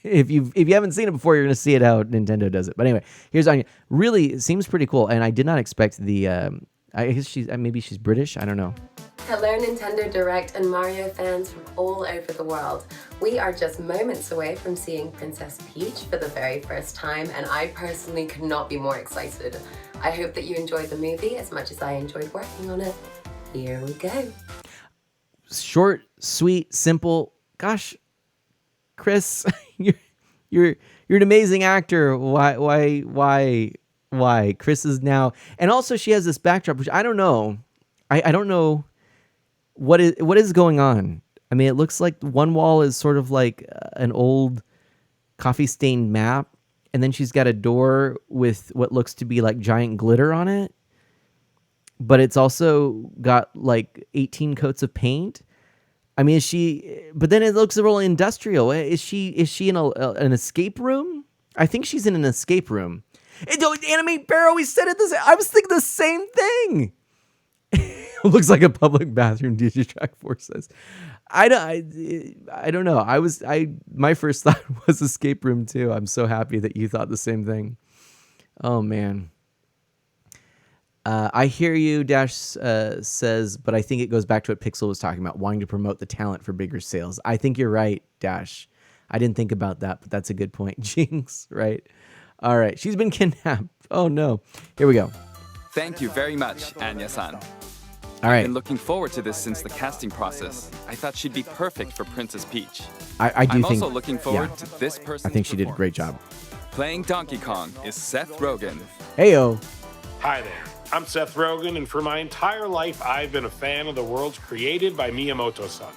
If you haven't seen it before, you're gonna see it how Nintendo does it. But anyway, here's Anya. Really, it seems pretty cool, and I did not expect the. I guess maybe she's British. I don't know. Hello Nintendo Direct and Mario fans from all over the world. We are just moments away from seeing Princess Peach for the very first time, and I personally could not be more excited. I hope that you enjoyed the movie as much as I enjoyed working on it. Here we go. Short, sweet, simple. Gosh, Chris, you're an amazing actor. Why? Chris is now, and also she has this backdrop, which I don't know. I don't know what is going on. I mean, it looks like one wall is sort of like an old coffee stained map, and then she's got a door with what looks to be like giant glitter on it, but it's also got like 18 coats of paint. I mean, but then it looks a little industrial. Is she in an escape room? I think she's in an escape room. Anime Barrow, we said it I was thinking the same thing. It looks like a public bathroom, DJ Track 4 says. I don't know. My first thought was escape room too. I'm so happy that you thought the same thing. Oh man. I hear you, Dash says, but I think it goes back to what Pixel was talking about, wanting to promote the talent for bigger sales. I think you're right, Dash. I didn't think about that, but that's a good point. Jinx, right? All right. She's been kidnapped. Oh no. Here we go. Thank you very much, Anya-san. All right. I've been looking forward to this since the casting process. I thought she'd be perfect for Princess Peach. I'm also looking forward to this person's I think she did a great job. Playing Donkey Kong is Seth Rogen. Heyo. Hi there. I'm Seth Rogen, and for my entire life, I've been a fan of the worlds created by Miyamoto-san.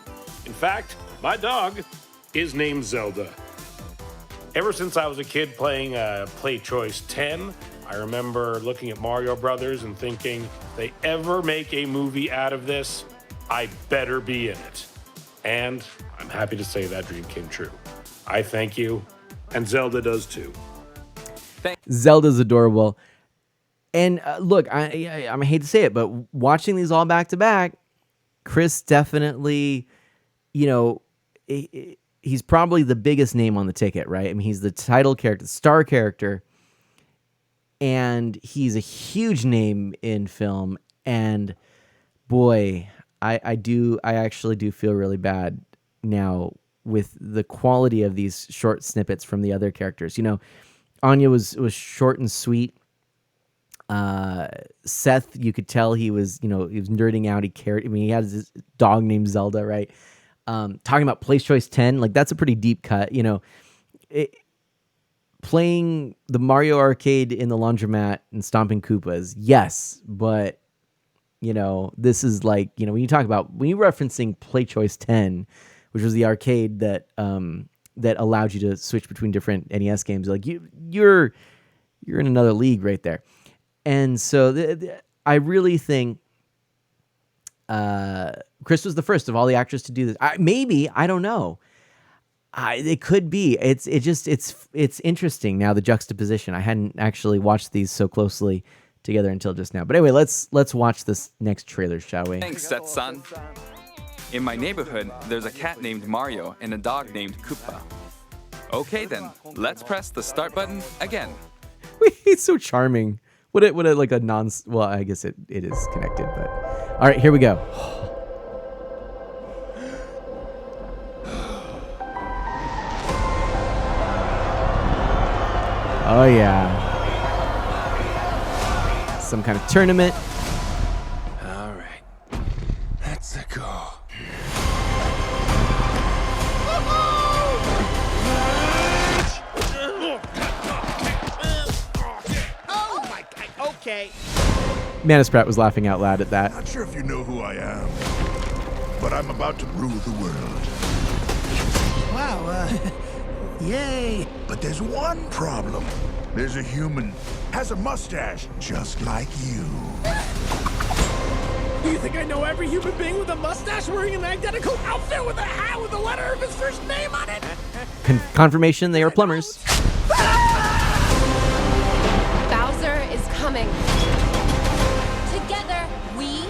In fact, my dog is named Zelda. Ever since I was a kid playing Play Choice 10, I remember looking at Mario Brothers and thinking, if they ever make a movie out of this, I better be in it. And I'm happy to say that dream came true. I thank you, and Zelda does too. Zelda's adorable. And look, I hate to say it, but watching these all back to back, Chris definitely, he's probably the biggest name on the ticket, right? I mean, he's the title character, star character, and he's a huge name in film. And boy, I actually do feel really bad now with the quality of these short snippets from the other characters. Anya was short and sweet. Seth, you could tell he was nerding out. He cared. I mean, he has this dog named Zelda, right? Talking about Place Choice 10, like that's a pretty deep cut. Playing the Mario arcade in the laundromat and stomping Koopas, yes, but this is like, when you referencing Play Choice 10, which was the arcade that allowed you to switch between different NES games, like you're in another league right there. And so I really think Chris was the first of all the actors to do this. I don't know. It could be. It's interesting now, the juxtaposition. I hadn't actually watched these so closely together until just now. But anyway, let's watch this next trailer, shall we? Thanks, Seth-san. In my neighborhood, there's a cat named Mario and a dog named Koopa. Okay then, let's press the start button again. He's so charming. What like a well, I guess it is connected, but all right, here we go. Oh yeah. Some kind of tournament. All right. Let's go. Oh my God. Okay. Manisprat was laughing out loud at that. Not sure if you know who I am, but I'm about to rule the world. Wow, yay. But there's one problem. There's a human, has a mustache, just like you. You think I know every human being with a mustache wearing an identical outfit with a hat with the letter of his first name on it? Confirmation they are plumbers. Bowser is coming. Together, we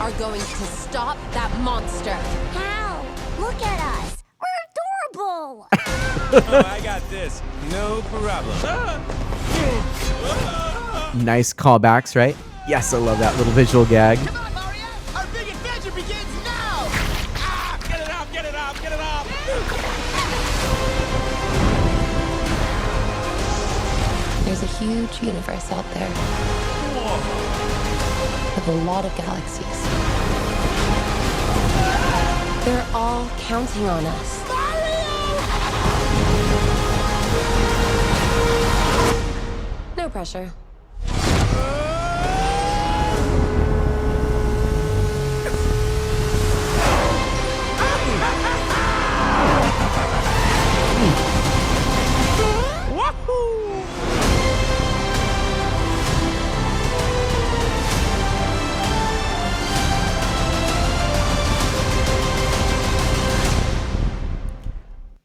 are going to stop that monster. How? Look at us. We're adorable. Oh, I got this. No problem. Nice callbacks, right? Yes, I love that little visual gag. Come on, Mario! Our big adventure begins now! Ah! Get it off! Get it off! Get it off! There's a huge universe out there. Whoa. With a lot of galaxies. They're all counting on us. No pressure.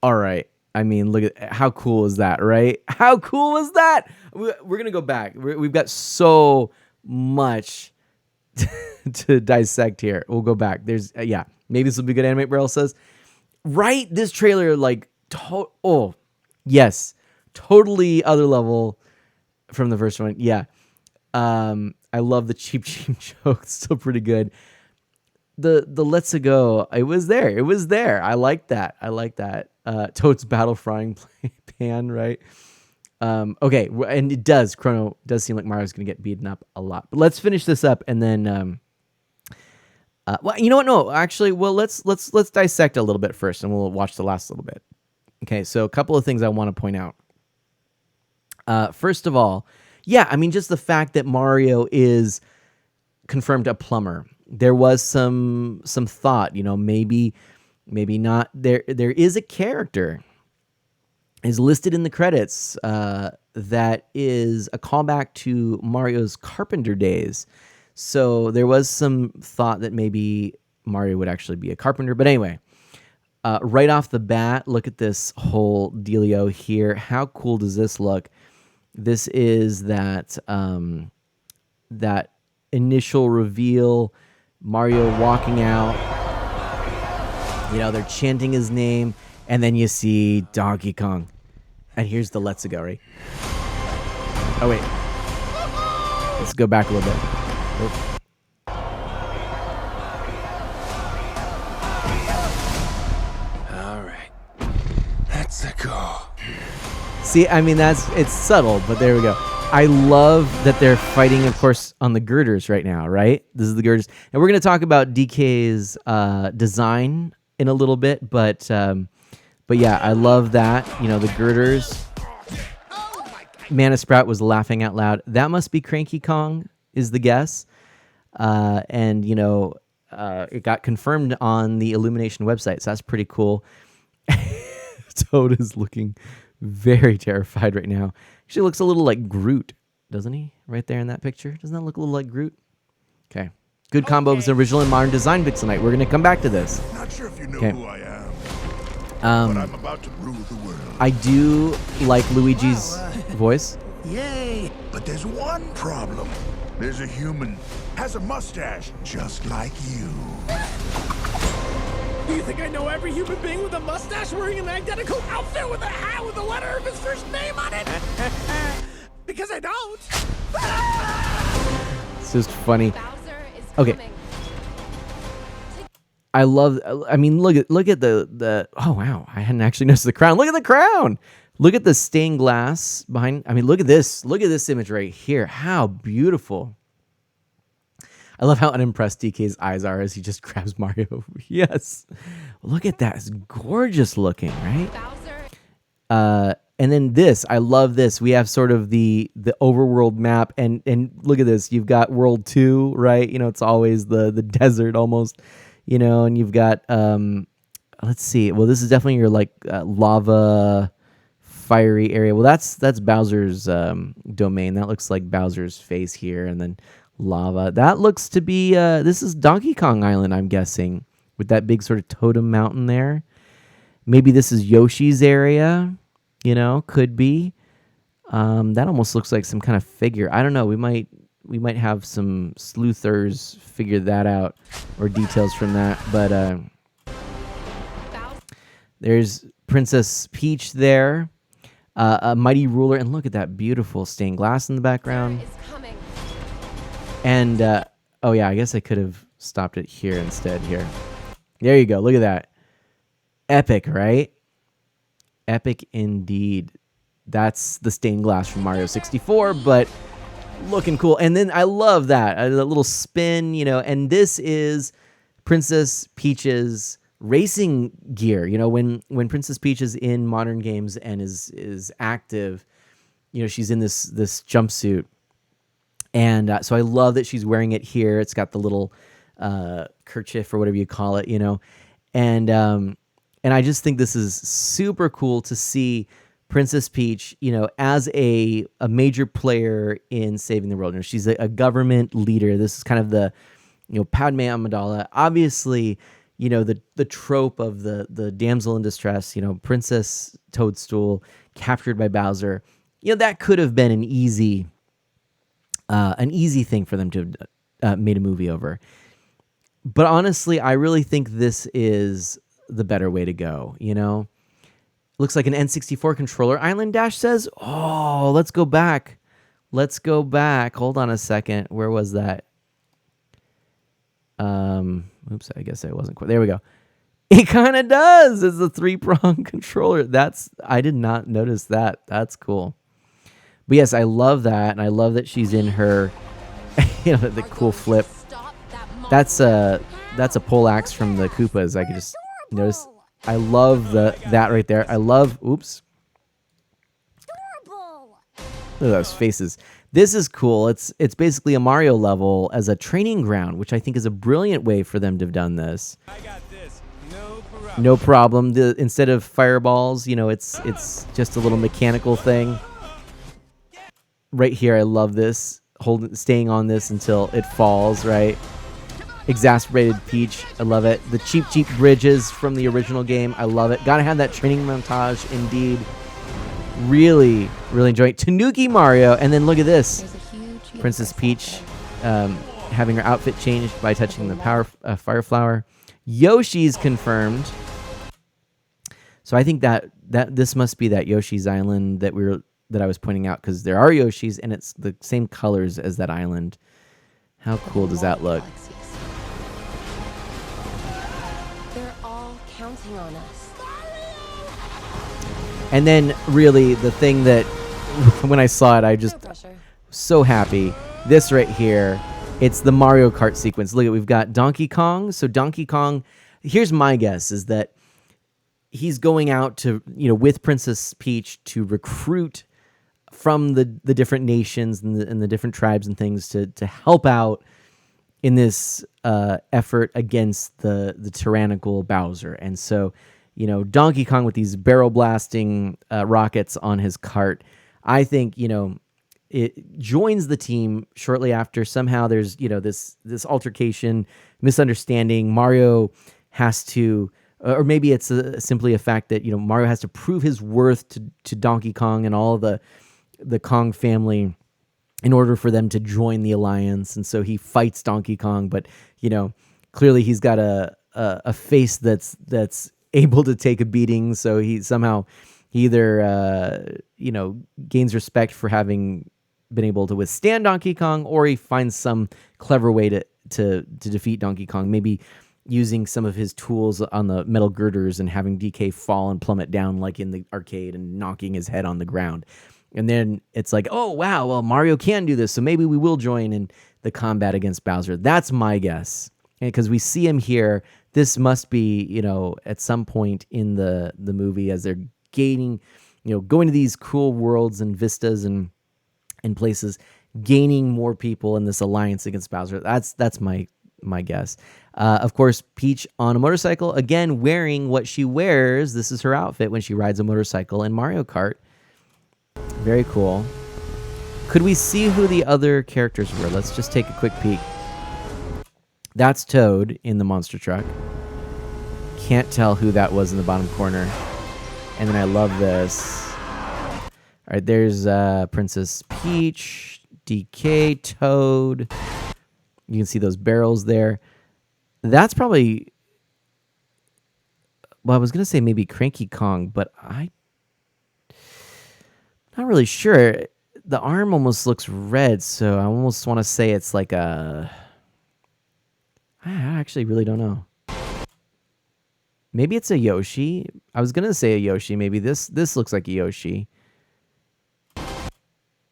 All right. I mean, look at how cool is that, right? How cool is that? We're going to go back. We've got so much to dissect here. We'll go back. There's, yeah, maybe this will be good. Animate Barrel says, right? This trailer, like, oh, yes, totally other level from the first one. Yeah. I love the cheap joke. It's still pretty good. The Let's Go, it was there. I like that. Toad's battle frying pan, right? Okay, and it does. Chrono does seem like Mario's gonna get beaten up a lot. But let's finish this up, and then, well, you know what? No, actually, well, let's dissect a little bit first, and we'll watch the last little bit. Okay, so a couple of things I want to point out. First of all, yeah, I mean, just the fact that Mario is confirmed a plumber. There was some thought, maybe not. There is a character is listed in the credits that is a callback to Mario's carpenter days. So there was some thought that maybe Mario would actually be a carpenter. But anyway, right off the bat, look at this whole dealio here. How cool does this look? This is that initial reveal, Mario walking out. They're chanting his name, and then you see Donkey Kong. And here's the Let's Go, right? Oh, wait. Let's go back a little bit. Oop. All right. Let's go. See, I mean, it's subtle, but there we go. I love that they're fighting, of course, on the girders right now, right? This is the girders. And we're going to talk about DK's design in a little bit, but yeah, I love that. The girders. Mana Sprout was laughing out loud. That must be Cranky Kong, is the guess. And, it got confirmed on the Illumination website, so that's pretty cool. Toad is looking very terrified right now. Actually looks a little like Groot, doesn't he? Right there in that picture. Doesn't that look a little like Groot? Okay. Good combo of original and modern design Pixel Night. We're going to come back to this. Not sure if you know who I am, but I'm about to rule the world. I do like Luigi's voice. Yay! But there's one problem. There's a human, has a mustache, just like you. Do you think I know every human being with a mustache wearing an identical outfit with a hat with the letter of his first name on it? Because I don't. It's just funny. Okay. I love. I mean, look at the. Oh wow! I hadn't actually noticed the crown. Look at the crown. Look at the stained glass behind. I mean, look at this. Look at this image right here. How beautiful. I love how unimpressed DK's eyes are as he just grabs Mario. Yes. Look at that. It's gorgeous looking, right? And then this, I love this. We have sort of the overworld map, and look at this. You've got World 2, right? It's always the desert almost, and you've got, let's see. Well, this is definitely your lava fiery area. Well, that's Bowser's domain. That looks like Bowser's face here, and then lava. That looks to be, this is Donkey Kong Island, I'm guessing, with that big sort of totem mountain there. Maybe this is Yoshi's area, could be. That almost looks like some kind of figure. I don't know. We might have some sleuthers figure that out, or details from that. But there's Princess Peach there, a mighty ruler, and look at that beautiful stained glass in the background. And, oh yeah, I guess I could have stopped it here instead here. There you go. Look at that. Epic, right? Epic indeed. That's the stained glass from Mario 64, but looking cool. And then I love that. The little spin, and this is Princess Peach's racing gear. When Princess Peach is in modern games and is active, she's in this jumpsuit. And so I love that she's wearing it here. It's got the little kerchief or whatever you call it, And I just think this is super cool to see Princess Peach, as a major player in saving the world. She's a government leader. This is kind of the, Padme Amidala. Obviously, you know, the trope of the damsel in distress, you know, Princess Toadstool captured by Bowser. You know, that could have been an easy thing for them to have made a movie over. But honestly, I really think this is the better way to go, you know? Looks like an N64 controller. Island Dash says, oh, let's go back. Let's go back. Hold on a second. Where was that? Oops, I guess I wasn't quite. There we go. It kind of does. It's a 3-prong controller. I did not notice that. That's cool. But yes, I love that. And I love that she's in her, you know, the cool flip. That's a poleaxe from the Koopas. I could just notice. I love that right there. I love, oops. Look at those faces. This is cool. It's basically a Mario level as a training ground, which I think is a brilliant way for them to have done this. I got this. No problem. Instead of fireballs, you know, it's just a little mechanical thing. Right here, I love this. Staying on this until it falls, right? Exasperated Peach, I love it. The cheap bridges from the original game, I love it. Gotta have that training montage, indeed. Really enjoy it. Tanuki Mario, and then look at this. Princess Peach having her outfit changed by touching the fire flower. Yoshi's confirmed. So I think that this must be that Yoshi's Island that I was pointing out, because there are Yoshis and it's the same colors as that island. How cool does that look? They're all counting on us. And then really the thing that when I saw it, I just so happy. This right here, it's the Mario Kart sequence. Look at, we've got Donkey Kong. So Donkey Kong, here's my guess, is that he's going out to, you know, with Princess Peach to recruit from the different nations and the different tribes and things to help out in this effort against the tyrannical Bowser. And so, you know, Donkey Kong with these barrel blasting rockets on his cart, I think, you know, it joins the team shortly after. Somehow there's, you know, this altercation, misunderstanding. Mario has to, or maybe it's simply a fact that, you know, Mario has to prove his worth to Donkey Kong and all the Kong family in order for them to join the alliance. And so he fights Donkey Kong, but, you know, clearly he's got a face that's able to take a beating. So he somehow either, you know, gains respect for having been able to withstand Donkey Kong, or he finds some clever way to defeat Donkey Kong, maybe using some of his tools on the metal girders and having DK fall and plummet down like in the arcade and knocking his head on the ground. And then it's like, oh, wow, well, Mario can do this, so maybe we will join in the combat against Bowser. That's my guess. Because we see him here. This must be, you know, at some point in the movie as they're gaining, you know, going to these cool worlds and vistas and places, gaining more people in this alliance against Bowser. That's my guess. Of course, Peach on a motorcycle, again, wearing what she wears. This is her outfit when she rides a motorcycle in Mario Kart. Very cool. Could we see who the other characters were? Let's just take a quick peek. That's Toad in the monster truck. Can't tell who that was in the bottom corner. And then I love this. All right, there's Princess Peach, DK, Toad. You can see those barrels there. That's probably... Well, I was going to say maybe Cranky Kong, but I'm not really sure. The arm almost looks red, so I almost want to say it's like a... I actually really don't know. Maybe it's a Yoshi. I was going to say a Yoshi. Maybe this looks like a Yoshi.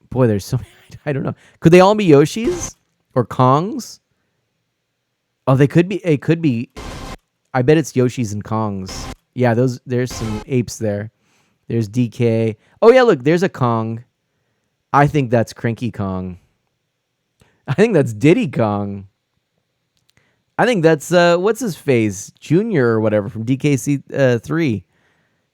Boy, there's so many. I don't know. Could they all be Yoshis? Or Kongs? Oh, they could be. It could be. I bet it's Yoshis and Kongs. Yeah, there's some apes there. There's DK. Oh, yeah, look, there's a Kong. I think that's Cranky Kong. I think that's Diddy Kong. I think that's, what's his face? Junior or whatever from DKC 3.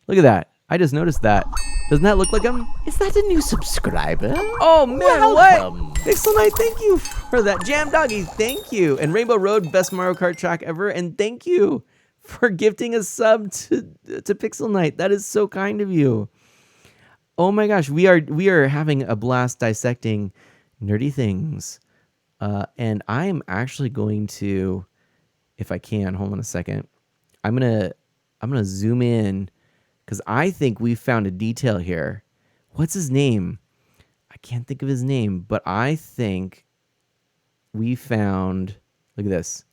Look at that. I just noticed that. Doesn't that look like him? Is that a new subscriber? Oh, man, what? Pixel Knight, thank you for that. Jam Doggy, thank you. And Rainbow Road, best Mario Kart track ever. And thank you for gifting a sub to Pixel Knight. That is so kind of you. Oh my gosh, we are having a blast dissecting nerdy things. And I am actually going to, if I can, hold on a second. I'm gonna zoom in because I think we found a detail here. What's his name? I can't think of his name, but I think we found, look at this.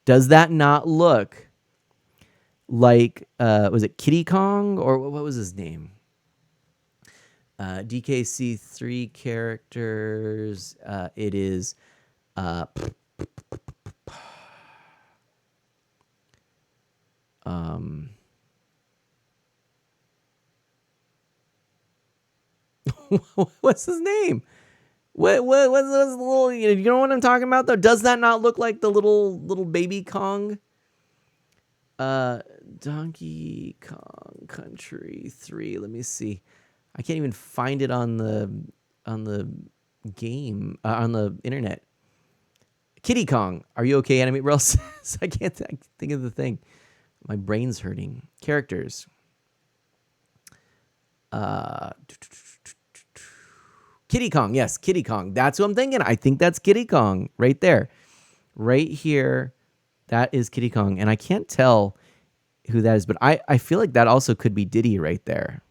Does that not look like, was it Kitty Kong or what was his name? DKC 3 characters. It is, what's his name? What's the little? You know what I'm talking about though? Does that not look like the little baby Kong? Donkey Kong Country 3. Let me see. I can't even find it on the game on the internet. Kitty Kong. Are you okay, Animate Bro? I can't think of the thing. My brain's hurting. Characters. Kitty Kong. Yes, Kitty Kong. That's what I'm thinking. I think that's Kitty Kong right there. Right here. That is Kitty Kong. And I can't tell who that is, but I feel like that also could be Diddy right there.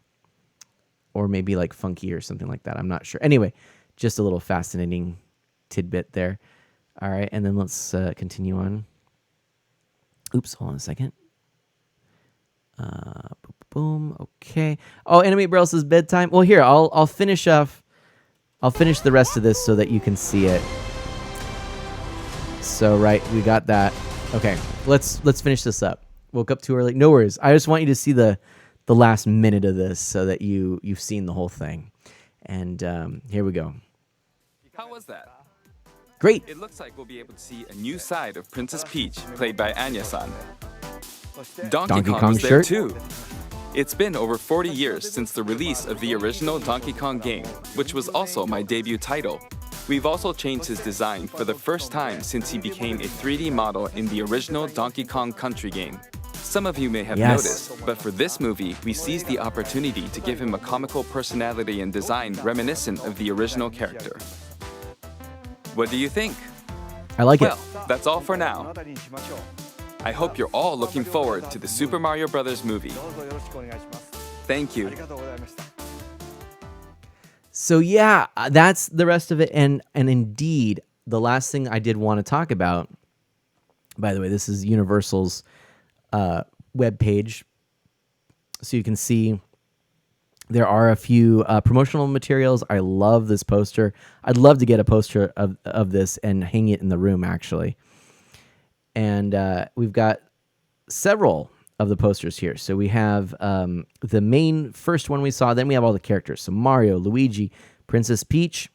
Or maybe like Funky or something like that. I'm not sure. Anyway, just a little fascinating tidbit there. All right, and then let's continue on. Oops, hold on a second. Boom. Okay. Oh, Animate Braille says bedtime. Well, here I'll finish off. I'll finish the rest of this so that you can see it. So right, we got that. Okay, let's finish this up. Woke up too early. No worries. I just want you to see the last minute of this so that you've seen the whole thing. And here we go. How was that? Great. It looks like we'll be able to see a new side of Princess Peach, played by Anya-san. Donkey Kong was there too. It's been over 40 years since the release of the original Donkey Kong game, which was also my debut title. We've also changed his design for the first time since he became a 3D model in the original Donkey Kong Country game. Some of you may have noticed, but for this movie, we seized the opportunity to give him a comical personality and design reminiscent of the original character. What do you think? I like it. Well, that's all for now. I hope you're all looking forward to the Super Mario Bros. Movie. Thank you. So yeah, that's the rest of it. And indeed, the last thing I did want to talk about, by the way, this is Universal's webpage. So you can see there are a few promotional materials. I love this poster. I'd love to get a poster of this and hang it in the room, actually. And we've got several of the posters here. So we have the main first one we saw. Then we have all the characters. So Mario, Luigi, Princess Peach,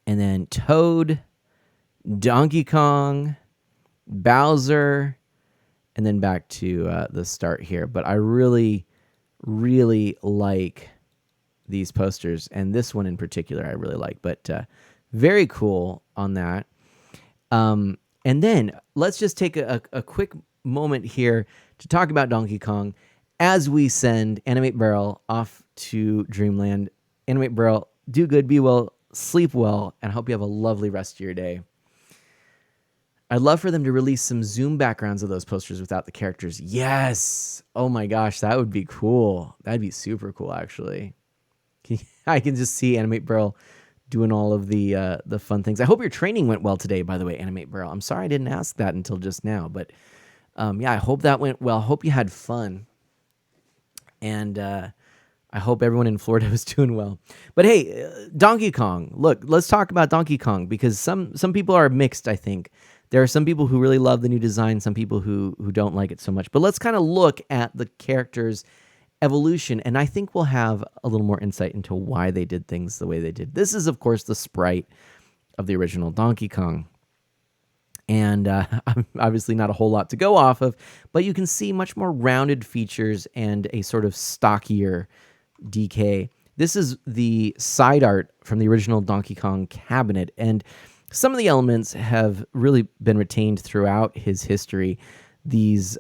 and then Toad, Donkey Kong, Bowser, and then back to the start here. But I really, really like these posters. And this one in particular I really like. But very cool on that. And then let's just take a quick moment here to talk about Donkey Kong as we send Animate Barrel off to Dreamland. Animate Barrel, do good, be well, sleep well, and I hope you have a lovely rest of your day. I'd love for them to release some zoom backgrounds of those posters without the characters. Yes! Oh my gosh, that would be cool. That'd be super cool, actually. I can just see Animate Barrel doing all of the fun things. I hope your training went well today, by the way, Animate Barrel. I'm sorry I didn't ask that until just now, but yeah, I hope that went well. I hope you had fun. And I hope everyone in Florida was doing well. But hey, Donkey Kong. Look, let's talk about Donkey Kong because some people are mixed, I think. There are some people who really love the new design, some people who don't like it so much. But let's kind of look at the characters' evolution, and I think we'll have a little more insight into why they did things the way they did. This is, of course, the sprite of the original Donkey Kong. And obviously not a whole lot to go off of, but you can see much more rounded features and a sort of stockier DK. This is the side art from the original Donkey Kong cabinet, and some of the elements have really been retained throughout his history. these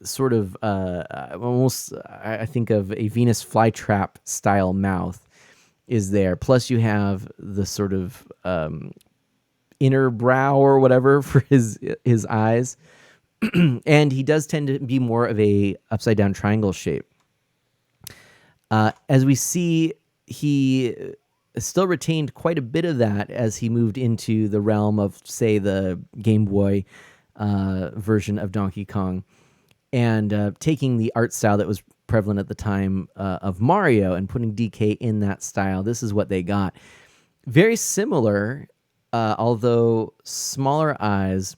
sort of almost, I think of a Venus flytrap style mouth is there. Plus you have the sort of inner brow or whatever for his eyes. And he does tend to be more of a upside down triangle shape. As we see, he still retained quite a bit of that as he moved into the realm of, say, the Game Boy version of Donkey Kong, and taking the art style that was prevalent at the time of Mario and putting DK in that style. This is what they got. Very similar, although smaller eyes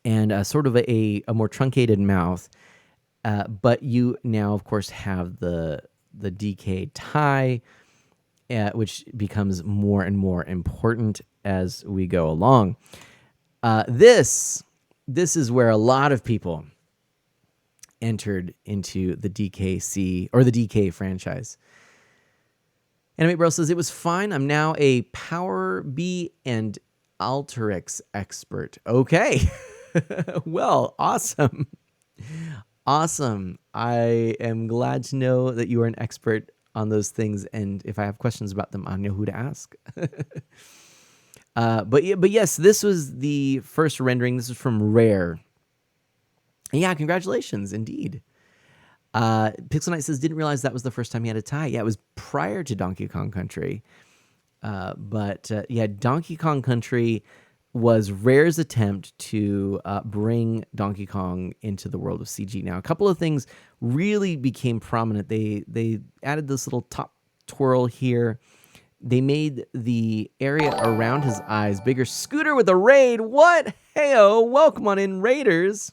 and sort of a more truncated mouth. But you now, of course, have the DK tie, which becomes more and more important as we go along. This is where a lot of people entered into the DKC or the DK franchise. Anime Bro says, it was fine. I'm now a Power B and Alteryx expert. Okay. Well, awesome. Awesome. I am glad to know that you are an expert on those things. And if I have questions about them, I know who to ask. But yes, this was the first rendering. This is from Rare. And yeah, congratulations, indeed. Pixel Knight says, didn't realize that was the first time he had a tie. Yeah, it was prior to Donkey Kong Country. But Donkey Kong Country was Rare's attempt to bring Donkey Kong into the world of CG. Now, a couple of things really became prominent. They added this little top twirl here. They made the area around his eyes bigger. Scooter with a raid. What? Heyo, welcome on in, Raiders.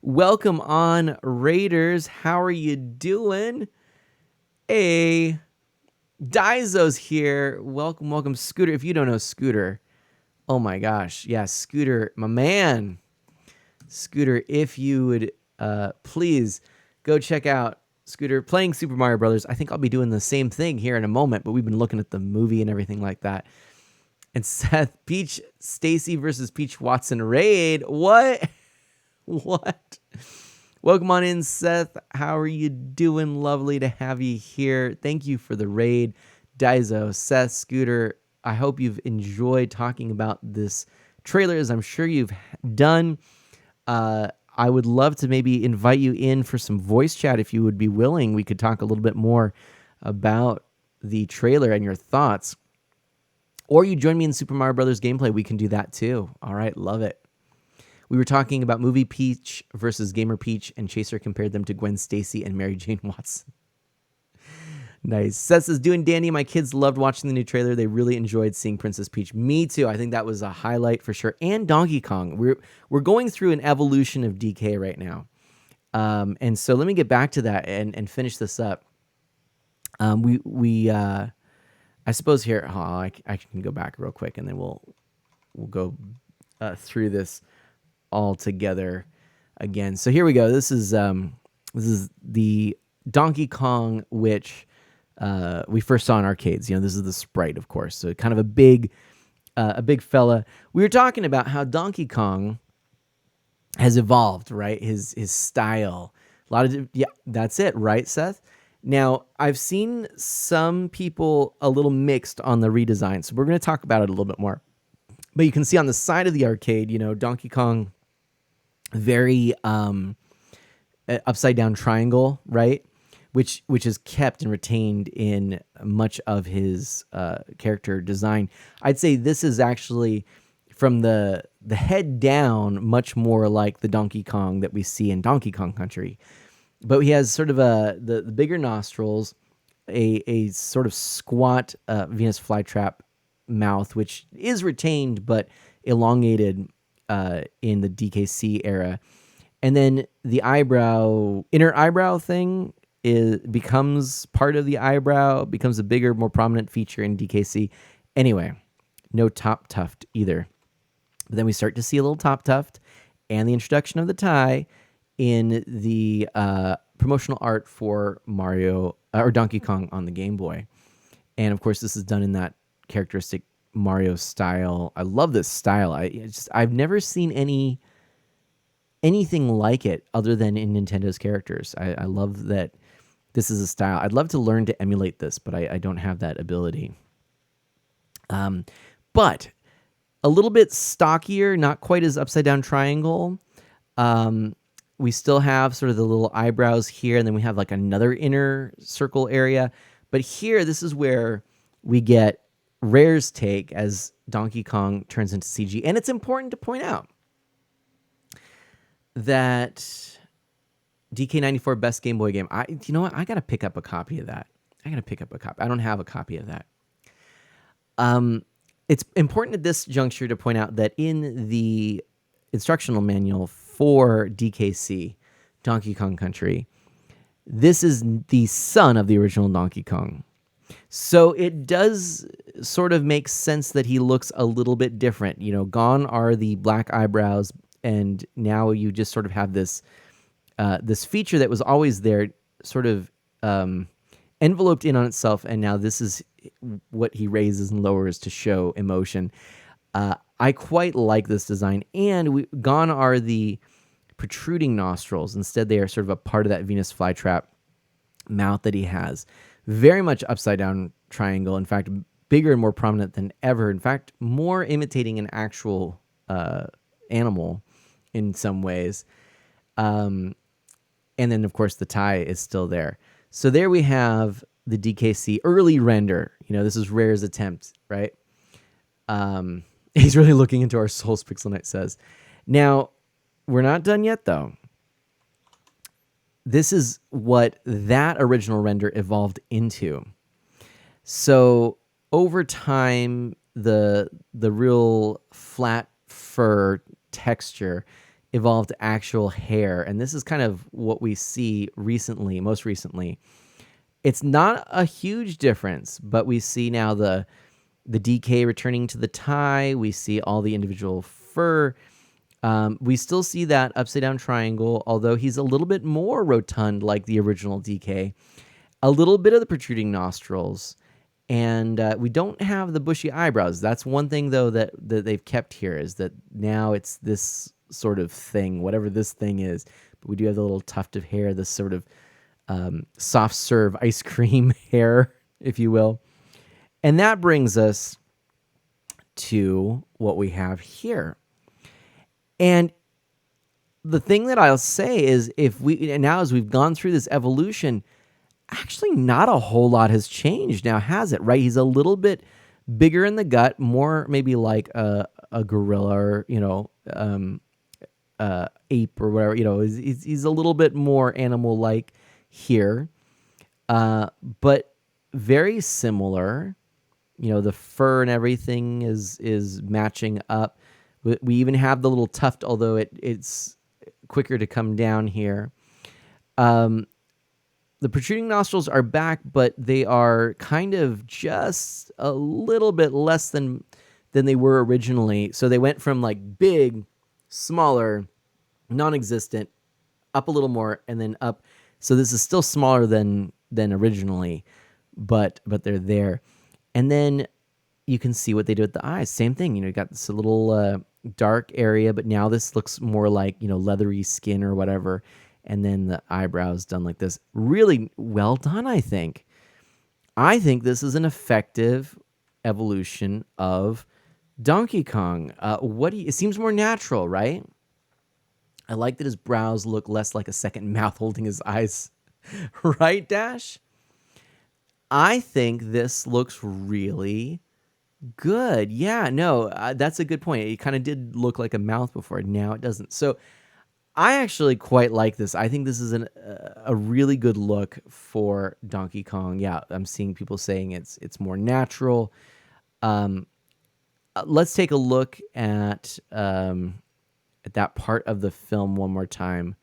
Welcome on, Raiders. How are you doing? Hey, Daizo's here. Welcome, Scooter. If you don't know Scooter, oh my gosh. Yeah, Scooter, my man. Scooter, if you would please go check out Scooter playing Super Mario Brothers. I think I'll be doing the same thing here in a moment, but we've been looking at the movie and everything like that. And Seth, Peach, Stacy versus Peach Watson raid. What? What? Welcome on in, Seth. How are you doing? Lovely to have you here. Thank you for the raid. Daizo, Seth, Scooter, I hope you've enjoyed talking about this trailer, as I'm sure you've done. I would love to maybe invite you in for some voice chat if you would be willing. We could talk a little bit more about the trailer and your thoughts. Or you join me in Super Mario Brothers gameplay. We can do that too. All right, love it. We were talking about movie Peach versus Gamer Peach, and Chaser compared them to Gwen Stacy and Mary Jane Watson. Nice. Seth says, doing dandy. My kids loved watching the new trailer. They really enjoyed seeing Princess Peach. Me too. I think that was a highlight for sure. And Donkey Kong. We're going through an evolution of DK right now. And so let me get back to that and finish this up. I suppose here, I can go back real quick and then we'll go through this all together again. So here we go. This is the Donkey Kong, which we first saw in arcades. You know, this is the sprite, of course. So kind of a big fella. We were talking about how Donkey Kong has evolved, right? His style. A lot of that's it, right, Seth? Now, I've seen some people a little mixed on the redesign, so we're going to talk about it a little bit more. But you can see on the side of the arcade, you know, Donkey Kong, very upside down triangle, right? Which is kept and retained in much of his character design. I'd say this is actually from the head down much more like the Donkey Kong that we see in Donkey Kong Country. But he has sort of the bigger nostrils, a sort of squat Venus flytrap mouth, which is retained but elongated in the DKC era. And then the inner eyebrow thing becomes part of the eyebrow, becomes a bigger, more prominent feature in DKC. Anyway, no top tuft either. But then we start to see a little top tuft and the introduction of the tie in the promotional art for Mario or Donkey Kong on the Game Boy. And of course, this is done in that characteristic Mario style. I love this style. I've never seen any anything like it other than in Nintendo's characters. I love that this is a style. I'd love to learn to emulate this, but I don't have that ability. But a little bit stockier, not quite as upside down triangle. We still have sort of the little eyebrows here, and then we have like another inner circle area. But here, this is where we get Rare's take as Donkey Kong turns into CG. And it's important to point out that DK94 Best Game Boy Game. You know what? I got to pick up a copy of that. I don't have a copy of that. It's important at this juncture to point out that in the instructional manual for DKC, Donkey Kong Country, this is the son of the original Donkey Kong. So it does sort of make sense that he looks a little bit different. You know, gone are the black eyebrows, and now you just sort of have this this feature that was always there, sort of enveloped in on itself, and now this is what he raises and lowers to show emotion. I quite like this design, and gone are the protruding nostrils. Instead, they are sort of a part of that Venus flytrap mouth that he has. Very much upside down triangle. In fact, bigger and more prominent than ever. In fact, more imitating an actual animal in some ways. And then, of course, the tie is still there. So there we have the DKC early render. You know, this is Rare's attempt, right? He's really looking into our souls, Pixel Knight says. Now, we're not done yet, though. This is what that original render evolved into. So over time, the real flat fur texture evolved to actual hair. And this is kind of what we see recently, most recently. It's not a huge difference, but we see now the DK returning to the tie. We see all the individual fur. We still see that upside down triangle, although he's a little bit more rotund like the original DK. A little bit of the protruding nostrils. And we don't have the bushy eyebrows. That's one thing, though, that they've kept here, is that now it's this sort of thing, whatever this thing is. But we do have the little tuft of hair, this sort of soft serve ice cream hair, if you will. And that brings us to what we have here. And the thing that I'll say is, as we've gone through this evolution, actually not a whole lot has changed now, has it? Right? He's a little bit bigger in the gut, more maybe like a gorilla, or ape or whatever. You know, he's a little bit more animal-like here, but very similar. You know, the fur and everything is matching up. We even have the little tuft, although it's quicker to come down here. The protruding nostrils are back, but they are kind of just a little bit less than they were originally. So they went from like big, smaller, non-existent, up a little more, and then up. So this is still smaller than originally, but they're there. And then you can see what they do with the eyes. Same thing. You know, you got this little dark area, but now this looks more like, you know, leathery skin or whatever. And then the eyebrows done like this. Really well done, I think. I think this is an effective evolution of Donkey Kong. It seems more natural, right? I like that his brows look less like a second mouth holding his eyes. Right, Dash? I think this looks really good. Yeah, no, that's a good point. It kind of did look like a mouth before. Now it doesn't. So I actually quite like this. I think this is a really good look for Donkey Kong. Yeah, I'm seeing people saying it's more natural. Let's take a look at that part of the film one more time,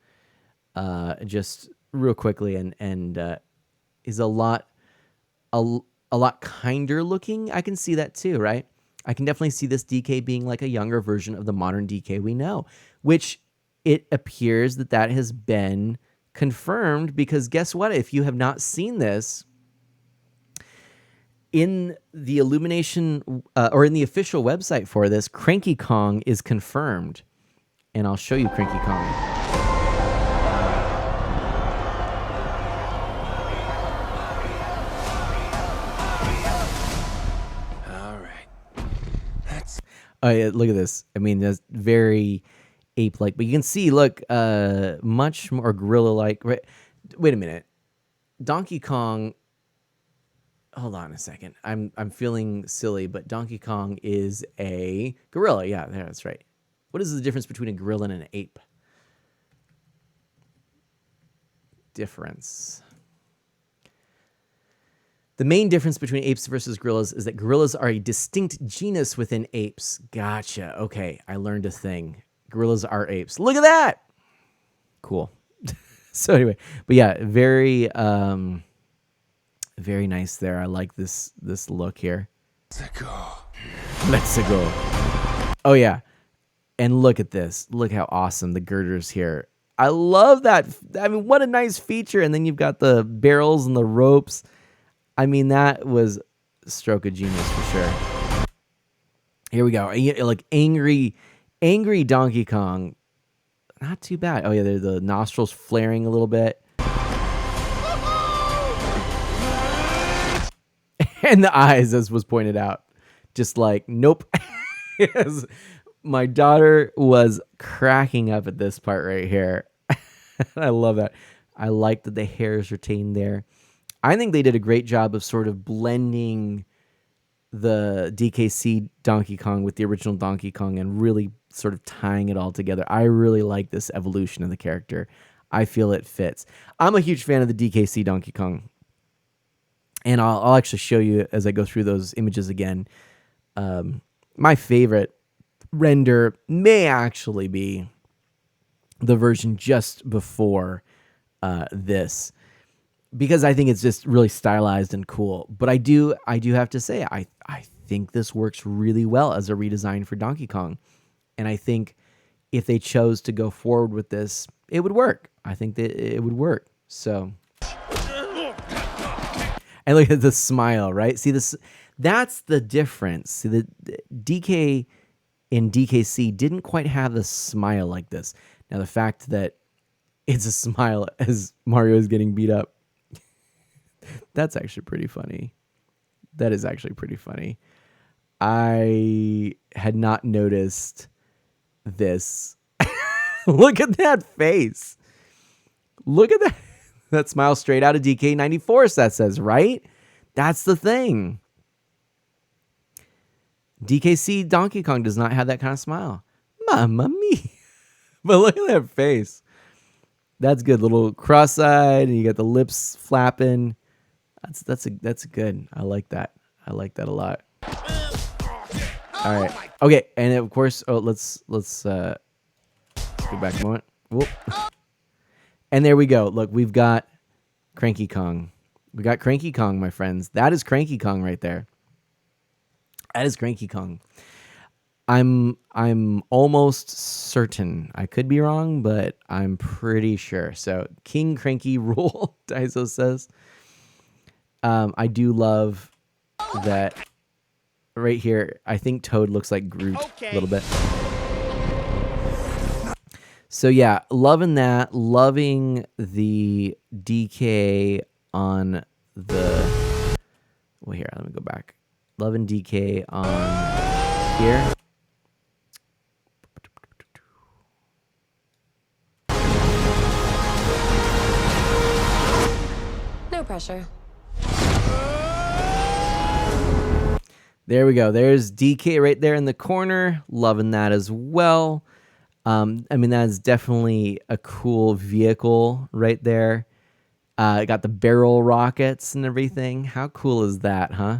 just real quickly, and is a lot kinder looking. I can see that too, right? I can definitely see this DK being like a younger version of the modern DK we know, which it appears that has been confirmed, because guess what? If you have not seen this, in the Illumination or in the official website for this, Cranky Kong is confirmed. And I'll show you Cranky Kong. Oh yeah, look at this. I mean, that's very ape-like, but you can see, look, much more gorilla-like. Right? Wait a minute, Donkey Kong. Hold on a second. I'm feeling silly, but Donkey Kong is a gorilla. Yeah, that's right. What is the difference between a gorilla and an ape? Difference. The main difference between apes versus gorillas is that gorillas are a distinct genus within apes. Gotcha. Okay, I learned a thing. Gorillas are apes. Look at that. Cool. So anyway, but yeah, very very nice there. I like this look here. Let's go. Oh yeah. And look at this. Look how awesome the girders here. I love that. I mean, what a nice feature. And then you've got the barrels and the ropes. I mean, that was a stroke of genius for sure. Here we go. Like angry Donkey Kong. Not too bad. Oh yeah, the nostrils flaring a little bit. And the eyes, as was pointed out. Just like, nope. Yes. My daughter was cracking up at this part right here. I love that. I like that the hair is retained there. I think they did a great job of sort of blending the DKC Donkey Kong with the original Donkey Kong and really sort of tying it all together. I really like this evolution of the character. I feel it fits. I'm a huge fan of the DKC Donkey Kong. And I'll actually show you as I go through those images again. My favorite render may actually be the version just before this, because I think it's just really stylized and cool. But I do have to say, I think this works really well as a redesign for Donkey Kong. And I think if they chose to go forward with this, it would work. I think that it would work. So, and look at the smile, right? See this, that's the difference. See, the DK in DKC didn't quite have the smile like this. Now the fact that it's a smile as Mario is getting beat up, that's actually pretty funny. That is actually pretty funny. I had not noticed this. Look at that face. Look at that. That smile straight out of DK94, that says, right? That's the thing. DKC Donkey Kong does not have that kind of smile. Mamma mia. But look at that face. That's good. Little cross-eyed, and you got the lips flapping. That's good. I like that. I like that a lot. All right. Okay, and of course, let's go back a moment. Whoop. And there we go. Look, we've got Cranky Kong. We got Cranky Kong, my friends. That is Cranky Kong right there. That is Cranky Kong. I'm almost certain. I could be wrong, but I'm pretty sure. So King Cranky rule, Daiso says. I do love that right here. I think Toad looks like Groot a little bit. So yeah, loving that. Loving the DK on the... Well, here, let me go back. Loving DK on here. No pressure. There we go. There's DK right there in the corner. Loving that as well. I mean, that's definitely a cool vehicle right there. Got the barrel rockets and everything. How cool is that, huh?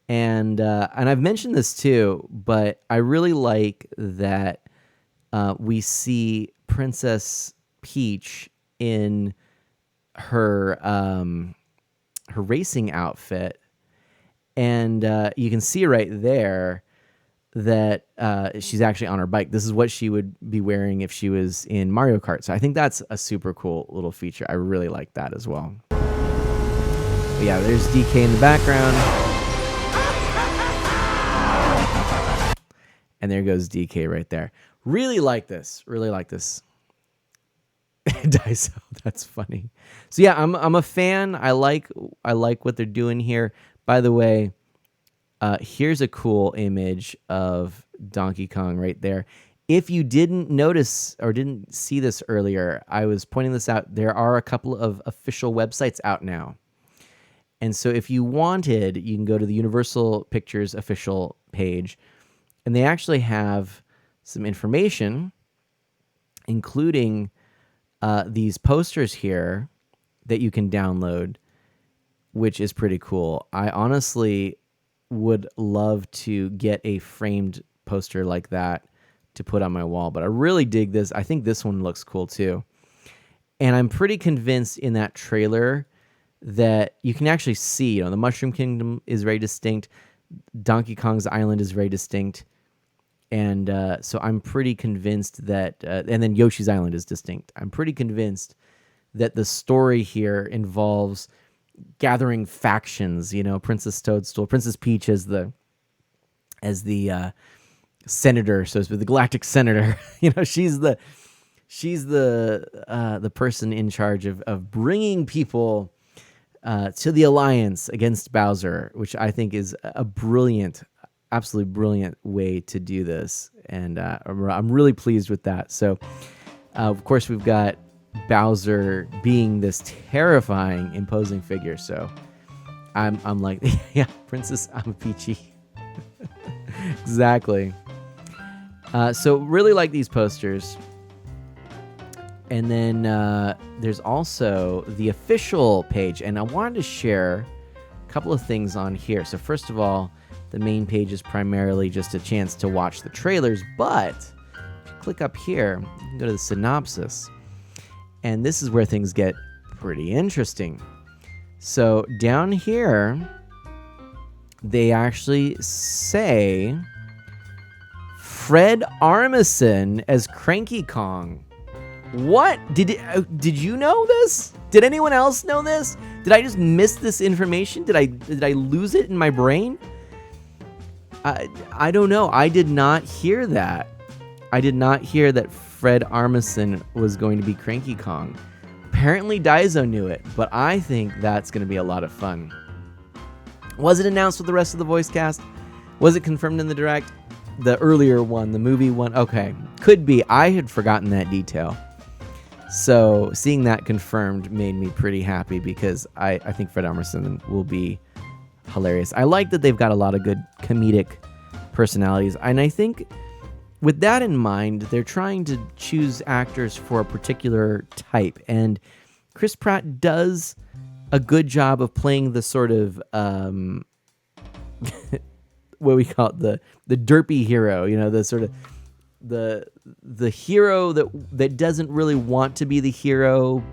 And I've mentioned this too, but I really like that we see Princess Peach in her her racing outfit, and you can see right there that she's actually on her bike. This is what she would be wearing if she was in Mario Kart. So I think that's a super cool little feature. I really like that as well. But yeah, there's DK in the background. And there goes DK right there. Really like this. Really like this. Daiso, that's funny. So yeah, I'm a fan. I like what they're doing here. By the way, Here's a cool image of Donkey Kong right there. If you didn't notice or didn't see this earlier, I was pointing this out. There are a couple of official websites out now. And so if you wanted, you can go to the Universal Pictures official page, and they actually have some information, including these posters here that you can download, which is pretty cool. I honestly would love to get a framed poster like that to put on my wall, but I really dig this. I think this one looks cool too. And I'm pretty convinced in that trailer that you can actually see, the Mushroom Kingdom is very distinct. Donkey Kong's island is very distinct. And so I'm pretty convinced that, and then Yoshi's Island is distinct. I'm pretty convinced that the story here involves gathering factions, Princess Toadstool, Princess Peach as the senator, so to speak, the galactic senator. She's the person in charge of bringing people to the alliance against Bowser, which I think is a brilliant, absolutely brilliant way to do this, and I'm really pleased with that. So, of course, we've got Bowser being this terrifying, imposing figure. So, I'm like, yeah, Princess, I'm a Peachy. Exactly. So really like these posters. And then there's also the official page, and I wanted to share a couple of things on here. So first of all, the main page is primarily just a chance to watch the trailers, but if you click up here, you can go to the synopsis, and this is where things get pretty interesting. So down here, they actually say Fred Armisen as Cranky Kong. What? Did you know this? Did anyone else know this? Did I just miss this information? Did I lose it in my brain? I don't know. I did not hear that. I did not hear that Fred Armisen was going to be Cranky Kong. Apparently Daizo knew it, but I think that's going to be a lot of fun. Was it announced with the rest of the voice cast? Was it confirmed in the direct? The earlier one, the movie one? Okay, could be. I had forgotten that detail. So seeing that confirmed made me pretty happy because I think Fred Armisen will be hilarious. I like that they've got a lot of good comedic personalities. And I think with that in mind, they're trying to choose actors for a particular type. And Chris Pratt does a good job of playing the sort of, what we call it, the derpy hero, the sort of, the hero that doesn't really want to be the hero,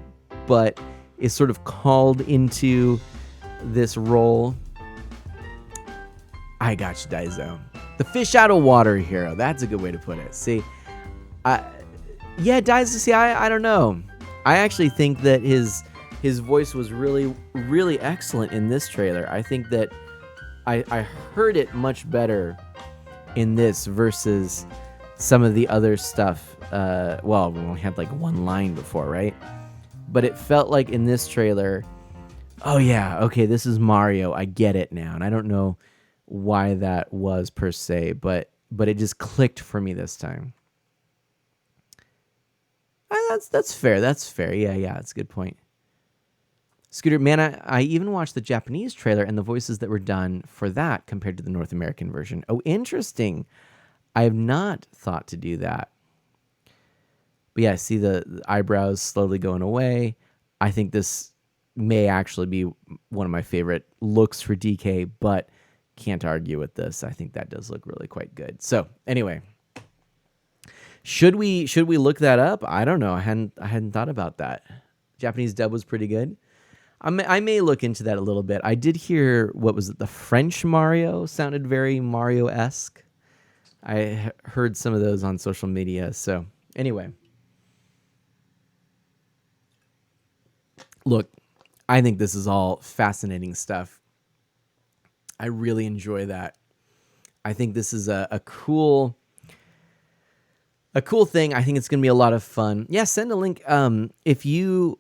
but is sort of called into this role. I got you, Daizo. The fish out of water hero. That's a good way to put it. See, Daizo. See, I don't know. I actually think that his voice was really, really excellent in this trailer. I think that I heard it much better in this versus some of the other stuff. Well, we only had like one line before, right? But it felt like in this trailer, oh yeah, okay, this is Mario. I get it now. And I don't know why that was per se, but it just clicked for me this time. That's fair. That's fair. Yeah, that's a good point. Scooter, man, I even watched the Japanese trailer and the voices that were done for that compared to the North American version. Oh, interesting. I have not thought to do that. But yeah, I see the eyebrows slowly going away. I think this may actually be one of my favorite looks for DK, but can't argue with this. I think that does look really quite good. So anyway, should we look that up? I don't know. I hadn't thought about that. Japanese dub was pretty good. I may look into that a little bit. I did hear, what was it? The French Mario sounded very Mario-esque. I heard some of those on social media. So anyway, look, I think this is all fascinating stuff. I really enjoy that. I think this is a cool thing. I think it's going to be a lot of fun. Yeah, send a link. If you,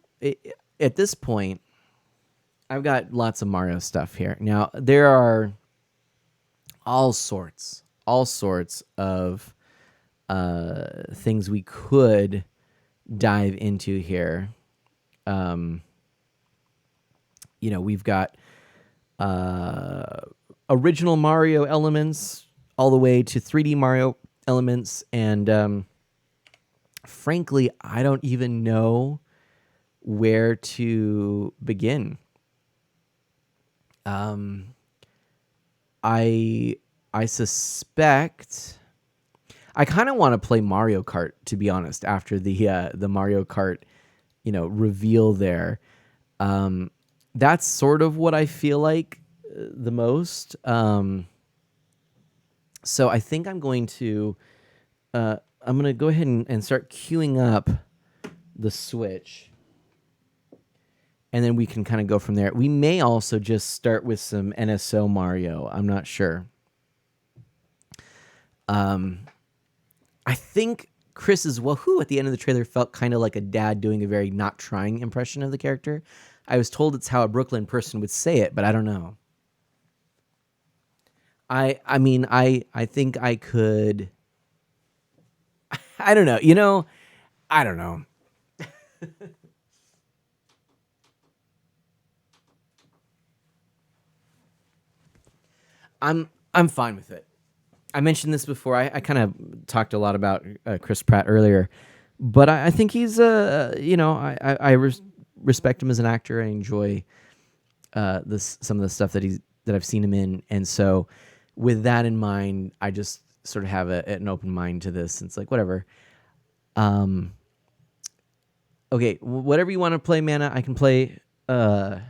at this point, I've got lots of Mario stuff here. Now, there are all sorts of things we could dive into here. We've got original Mario elements all the way to 3D Mario elements, and frankly, I don't even know where to begin. I suspect I kind of want to play Mario Kart, to be honest, after the Mario Kart, reveal there. That's sort of what I feel like the most. So I think I'm going to go ahead and start queuing up the Switch, and then we can kind of go from there. We may also just start with some NSO Mario. I'm not sure. I think Chris's wahoo at the end of the trailer felt kind of like a dad doing a very not trying impression of the character. I was told it's how a Brooklyn person would say it, but I don't know. I think I could. I don't know. I don't know. I'm fine with it. I mentioned this before. I kind of talked a lot about Chris Pratt earlier, but I think he's I respect him as an actor. I enjoy some of the stuff that I've seen him in, and so with that in mind, I just sort of have an open mind to this. It's like whatever. Okay, whatever you want to play, Mana, I can play. I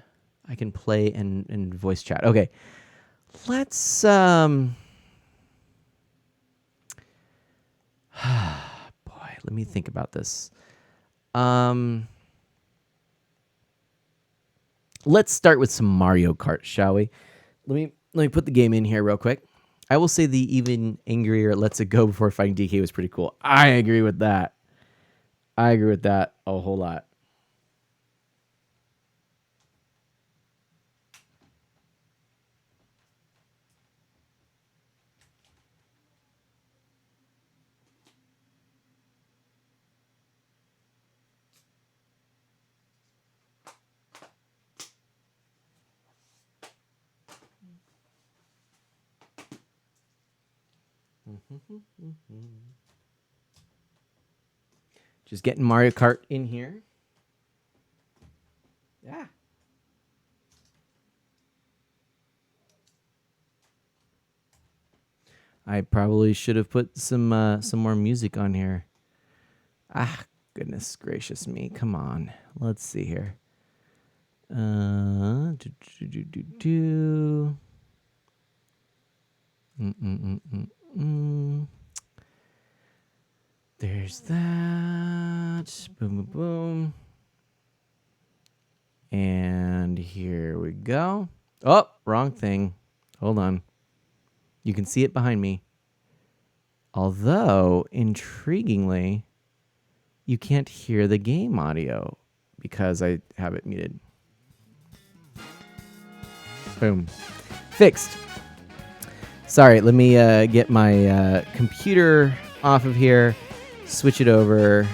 can play and voice chat. Okay, let's boy, let me think about this. Let's start with some Mario Kart, shall we? Let me put the game in here real quick. I will say the even angrier Let's It Go before fighting DK was pretty cool. I agree with that. a whole lot. Just getting Mario Kart in here. Yeah. I probably should have put some more music on here. Ah, goodness gracious me. Come on. Let's see here. There's that. Boom, boom, boom. And here we go. Oh, wrong thing. Hold on. You can see it behind me. Although, intriguingly, you can't hear the game audio because I have it muted. Boom. Fixed. Sorry, let me get my computer off of here. Switch it over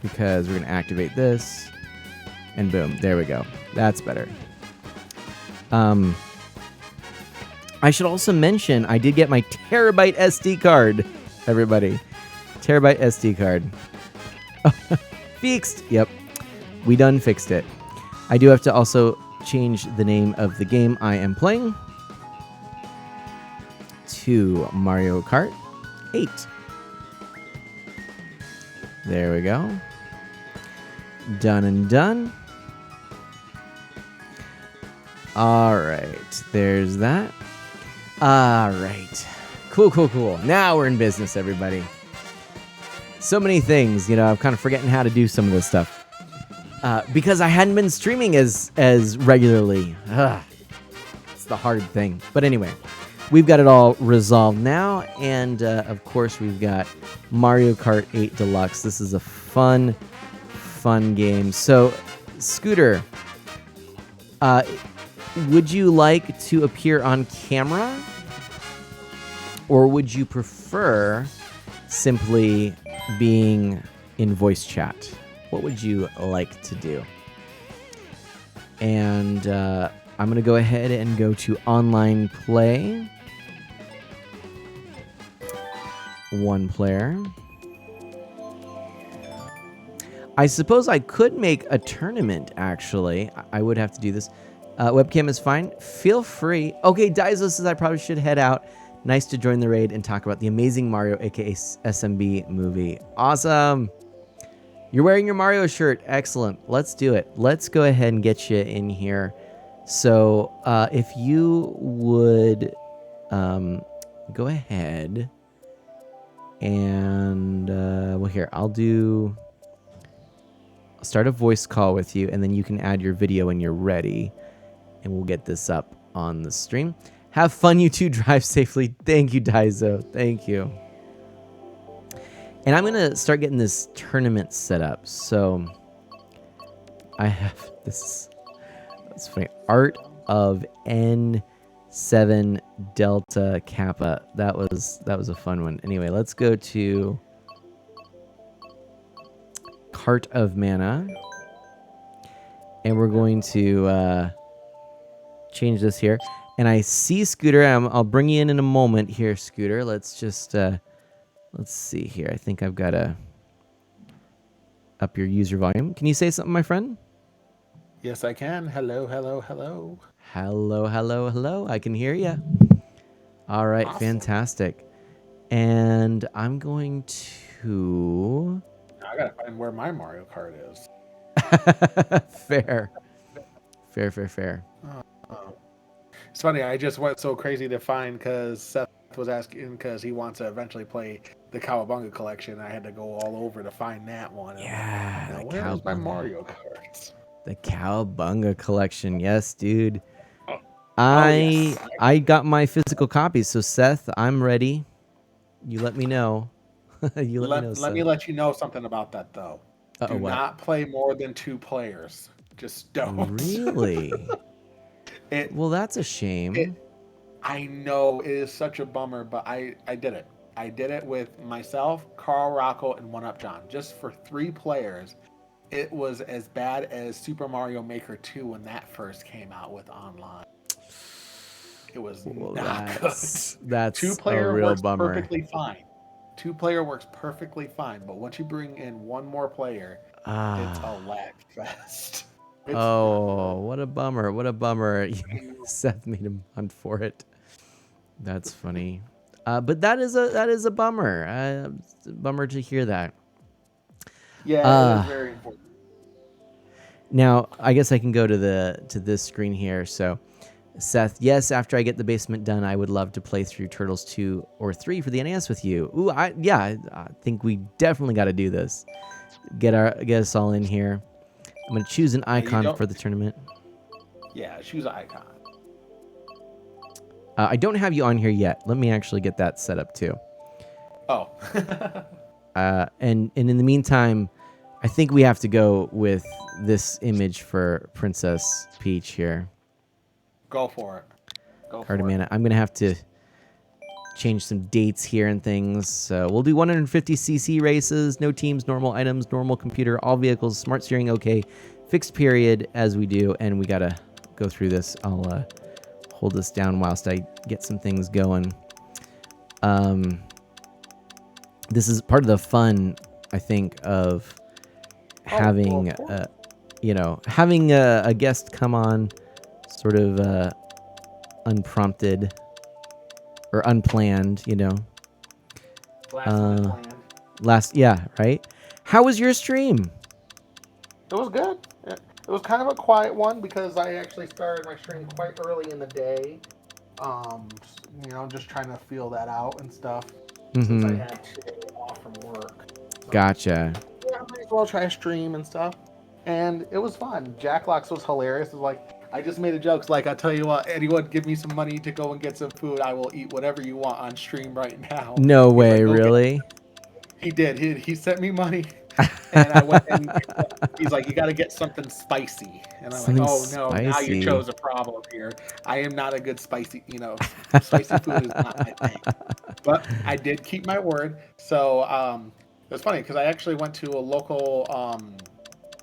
because we're going to activate this. And boom, there we go. That's better. I should also mention I did get my terabyte SD card, everybody. Terabyte SD card. Fixed. Yep. We done fixed it. I do have to also change the name of the game I am playing to Mario Kart 8. There we go. Done and done. All right. There's that. All right. Cool. Now we're in business, everybody. So many things, I'm kind of forgetting how to do some of this stuff. Because I hadn't been streaming as regularly. It's the hard thing. But anyway, we've got it all resolved now. And, of course, we've got Mario Kart 8 Deluxe. This is a fun game. So, Scooter, would you like to appear on camera Or would you prefer simply being in voice chat? What would you like to do? And I'm going to go ahead and go to online play. 1 player. I suppose I could make a tournament, actually. I would have to do this. Webcam is fine. Feel free. Okay, Daiso says I probably should head out. Nice to join the raid and talk about the Amazing Mario, aka SMB movie. Awesome. You're wearing your Mario shirt. Excellent. Let's do it. Let's go ahead and get you in here. So if you would go ahead and, well, here, I'll start a voice call with you, and then you can add your video when you're ready, and we'll get this up on the stream. Have fun, you two. Drive safely. Thank you, Daiso. Thank you. And I'm going to start getting this tournament set up. So I have this. That's funny. Art of N7 Delta Kappa. That was a fun one. Anyway, let's go to Cart of Mana. And we're going to change this here. And I see Scooter. I'll bring you in a moment here, Scooter. Let's just, let's see here. I think I've got to up your user volume. Can you say something, my friend? Yes, I can. Hello, hello, hello. Hello, hello, hello. I can hear you. All right, awesome. Fantastic. And I'm going to... I got to find where my Mario Kart is. Fair. Fair, fair, fair. It's funny, I just went so crazy to find because Seth was asking because he wants to eventually play the Cowabunga collection. I had to go all over to find that one. Yeah, now, where is my Mario Karts? The Cowabunga collection. Yes, dude. Oh. I got my physical copies, so Seth, I'm ready. You let me know. Let me let you know something about that, though. Do not play more than 2 players. Just don't. Really? Well, that's a shame. I know it is such a bummer, but I did it. I did it with myself, Carl Rocco, and 1UP John. Just for 3 players. It was as bad as Super Mario Maker 2 when that first came out with online. It was not good. That's 2-player a real works bummer. perfectly fine. 2-player works perfectly fine, but once you bring in 1 more player, it's a lag fest. What a bummer. What a bummer. Seth made him hunt for it. That's funny. But that is a bummer. Bummer to hear that. Yeah, it was very important. Now, I guess I can go to this screen here. So, Seth, yes, after I get the basement done, I would love to play through Turtles 2 or 3 for the NES with you. Ooh, I think we definitely got to do this. Get us all in here. I'm going to choose an icon for the tournament. Yeah, choose an icon. I don't have you on here yet. Let me actually get that set up too. Oh. And in the meantime, I think we have to go with this image for Princess Peach here. Go for it. Cart of Mana. I'm going to have to change some dates here and things. So we'll do 150cc races, no teams, normal items, normal computer, all vehicles, smart steering, okay, fixed period as we do, and we got to go through this. I'll hold this down whilst I get some things going. This is part of the fun, I think, of having, having a guest come on sort of unprompted or unplanned, right? How was your stream? It was good. It was kind of a quiet one because I actually started my stream quite early in the day. Just trying to feel that out and stuff. Since I had 2 days off from work. So, Gotcha. Yeah, I might as well try a stream and stuff. And it was fun. Jacklocks was hilarious. It was like, I just made a joke. It's like, I tell you what, anyone give me some money to go and get some food. I will eat whatever you want on stream right now. No way, really? He did. He sent me money. And I went and he's like, you got to get something spicy. And I'm Something like, oh no, now you spicy. chose a problem here. I am not a good spicy, spicy food is not my thing. But I did keep my word. So it was funny because I actually went to a local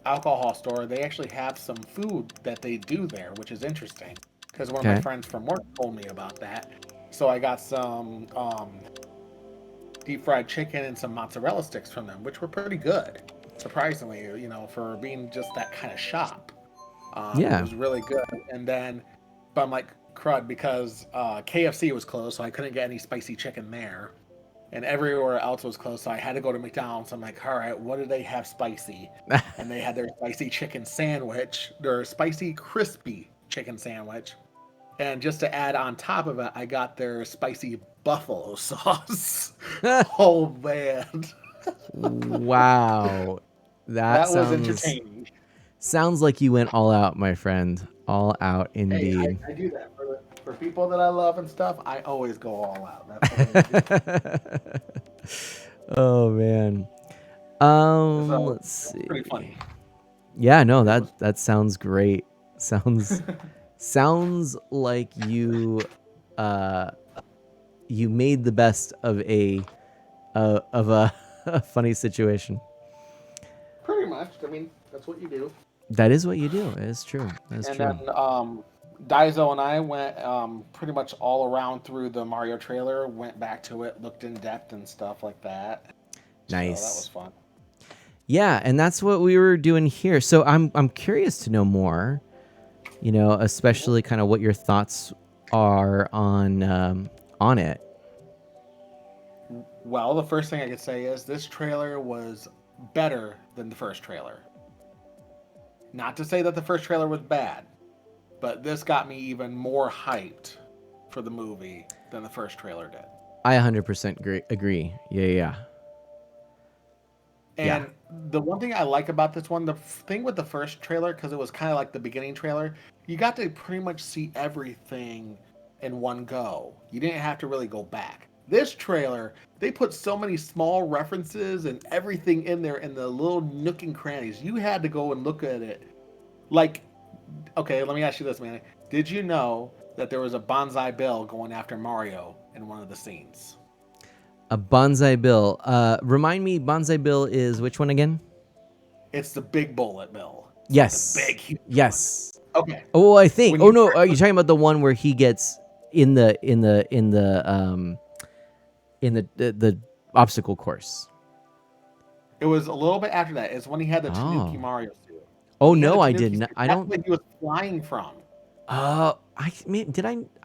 alcohol store. They actually have some food that they do there, which is interesting because one of my Okay. friends from work told me about that. So I got some deep fried chicken and some mozzarella sticks from them, which were pretty good. Surprisingly, for being just that kind of shop. Yeah. It was really good. And then, but I'm like, crud, because KFC was closed, so I couldn't get any spicy chicken there. And everywhere else was closed, so I had to go to McDonald's. I'm like, all right, what do they have spicy? And they had their spicy chicken sandwich, their spicy crispy chicken sandwich. And just to add on top of it, I got their spicy buffalo sauce. Oh, man. Wow. That was entertaining. Sounds like you went all out, my friend. All out indeed. Hey, I do that for people that I love and stuff. I always go all out. That's what I do. Oh man. So, Let's see. Pretty funny. Yeah, no, that sounds great. Sounds like you you made the best of a funny situation. Pretty much. I mean, that's what you do. That is what you do. It is true. That is true. And then Daiso and I went pretty much all around through the Mario trailer, went back to it, looked in depth and stuff like that. Nice. So that was fun. Yeah, and that's what we were doing here. So I'm curious to know more, especially kind of what your thoughts are on it. Well, the first thing I could say is this trailer was better than the first trailer. Not to say that the first trailer was bad, but this got me even more hyped for the movie than the first trailer did. I 100% agree. Yeah. And the one thing I like about this one, the thing with the first trailer, because it was kind of like the beginning trailer, you got to pretty much see everything in one go. You didn't have to really go back. This trailer, they put so many small references and everything in there in the little nook and crannies. You had to go and look at it. Like, okay, let me ask you this, man. Did you know that there was a Banzai Bill going after Mario in one of the scenes? A Banzai Bill. Remind me, Banzai Bill is which one again? It's the big bullet bill. Yes. The big, huge yes. One. Okay. Oh, I think. When Oh no, are you talking about the one where he gets in the obstacle course? It was a little bit after that. It's when he had the Tanuki Mario suit. Oh no, I didn't. I don't. That's where he was flying from. I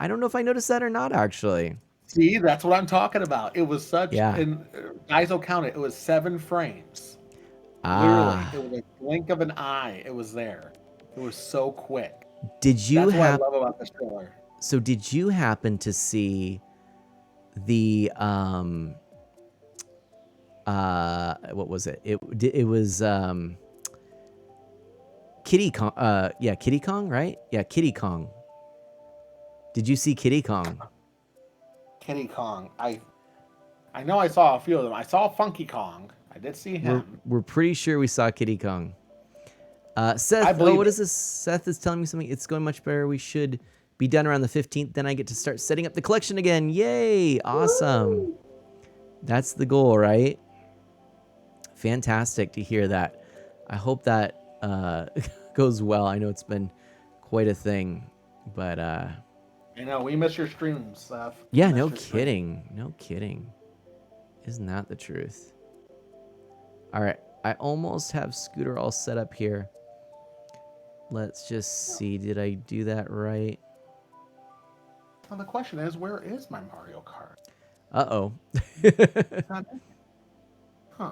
don't know if I noticed that or not. Actually. See, that's what I'm talking about. It was such. Yeah. And Daiso counted. It was 7 frames. Ah. Literally, it was a blink of an eye. It was there. It was so quick. Did you That's what I love about this trailer. So did you happen to see the what was it? It was Kitty Kong. Kitty Kong, right? Yeah, Kitty Kong. Did you see Kitty Kong? Kitty Kong. I know I saw a few of them. I saw Funky Kong. I did see him. We're pretty sure we saw Kitty Kong. Seth, what is this? Seth is telling me something. It's going much better. We should be done around the 15th. Then I get to start setting up the collection again. Yay! Awesome. Woo! That's the goal, right? Fantastic to hear that. I hope that goes well. I know it's been quite a thing, but I know we miss your streams, Seth. Yeah, no kidding. No kidding. Isn't that the truth? All right, I almost have Scooter all set up here. Let's just see. Did I do that right? Well, the question is, where is my Mario Kart? Uh-oh. Huh.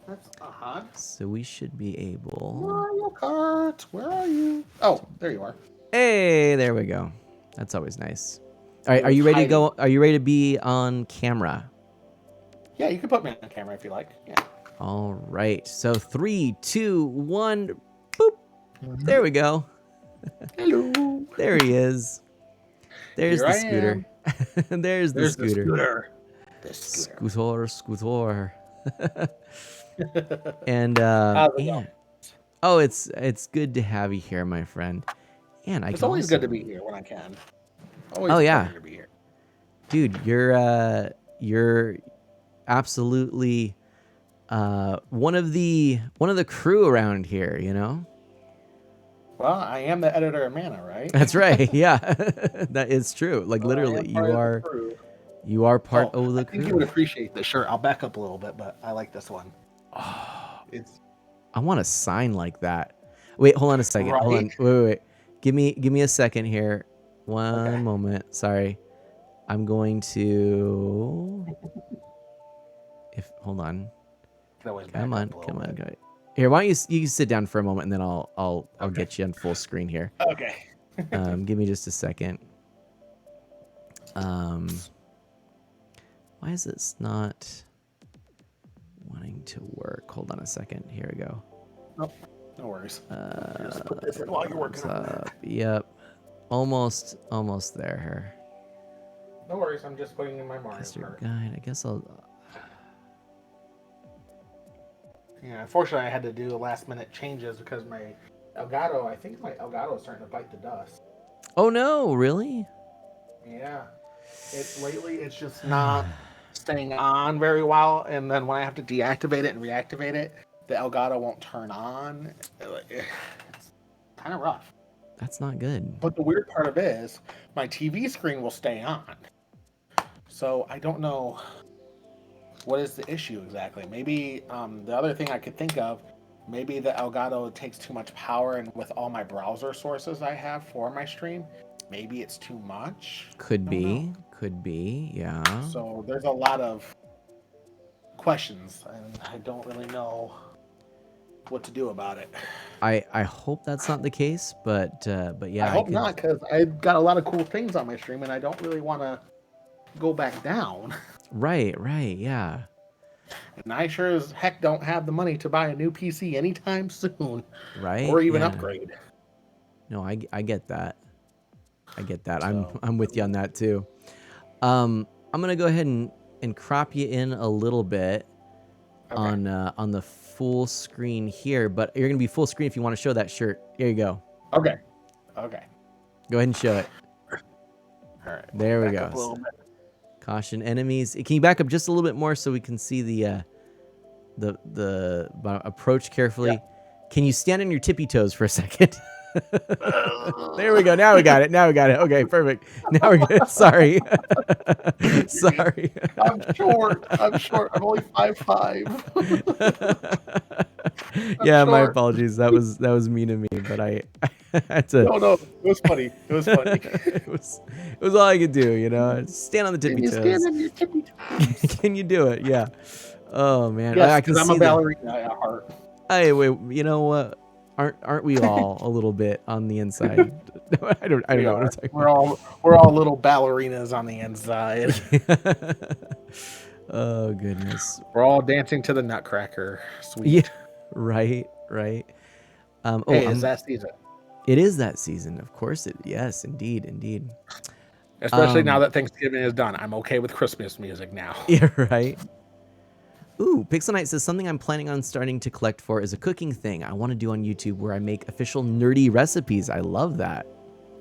That's odd. So we should be able... Mario Kart, where are you? Oh, there you are. Hey, there we go. That's always nice. All right, are you ready to go? Are you ready to be on camera? Yeah, you can put me on camera if you like. Yeah. All right. So 3, 2, 1, boop. There we go. Hello. There he is. There's Here the scooter. There's the scooter. The scooter. Scooter. And How's it and going? oh, it's good to have you here, my friend. And I It's can always also good to be here when I can. Always oh a yeah, pleasure to be here. dude, you're absolutely one of the crew around here. You know. Well, I am the editor of Mana, right? That's right. Yeah, that is true. Like So I am literally, part of the crew. you are part Oh, of the I think you crew. would appreciate this shirt. I'll back up a little bit, but I like this one. It's I want a sign like that. Wait, hold on a second. Hold on. Right? Wait. Give me a second here. One moment. Sorry. I'm going to hold on. Can always back Come on. up a little bit. Come on. Here, why don't you sit down for a moment and then I'll get you on full screen here. Okay. Give me just a second. Why is this not wanting to work? Hold on a second. Here we go. Nope. No worries. Just put this in while you're working on that. Yep. Almost there here. No worries. I'm just putting in my Mario Master Kart. guide. I guess I'll. Yeah, unfortunately, I had to do last minute changes because my Elgato, I think my Elgato is starting to bite the dust. Oh no! Really? Yeah. Lately it's just not staying on very well, and then when I have to deactivate it and reactivate it, the Elgato won't turn on. It's kind of rough. That's not good. But the weird part of it is my TV screen will stay on. So I don't know what is the issue exactly. Maybe the other thing I could think of, maybe the Elgato takes too much power, and with all my browser sources I have for my stream, maybe it's too much. Could be. Yeah. So there's a lot of questions, and I don't really know what to do about it. I hope that's not the case, but yeah. I hope not, because I've got a lot of cool things on my stream, and I don't really want to go back down. Right, yeah. And I sure as heck don't have the money to buy a new PC anytime soon. Right. Or even yeah. upgrade. No, I get that. So, I'm with you on that too. I'm gonna go ahead and crop you in a little bit on the full screen here, but you're gonna be full screen if you want to show that shirt. Here you go. Okay. Go ahead and show it. All right. There we go. Caution enemies. Can you back up just a little bit more so we can see the approach carefully? Yeah. Can you stand on your tippy toes for a second? There we go. Now we got it. Okay, perfect. Now we're good. Sorry. I'm short. I'm only 5'5". Yeah, my apologies. That was mean of me, but I had to. No, it was funny. It was all I could do, you know. Stand on the tippy toes. Stand on your tippy toes. Can you do it? Yeah. Oh man. Yes, I can I'm see a ballerina at heart. Hey, wait. You know what? Aren't we all a little bit on the inside? I don't know what I'm talking about. We're all little ballerinas on the inside. Oh goodness. We're all dancing to the Nutcracker. Sweet. Yeah. Right. Is that season? It is that season, of course. Yes, indeed. Especially now that Thanksgiving is done, I'm okay with Christmas music now. Yeah, right. Ooh, Pixel Knight says something I'm planning on starting to collect for is a cooking thing I want to do on YouTube where I make official nerdy recipes. I love that.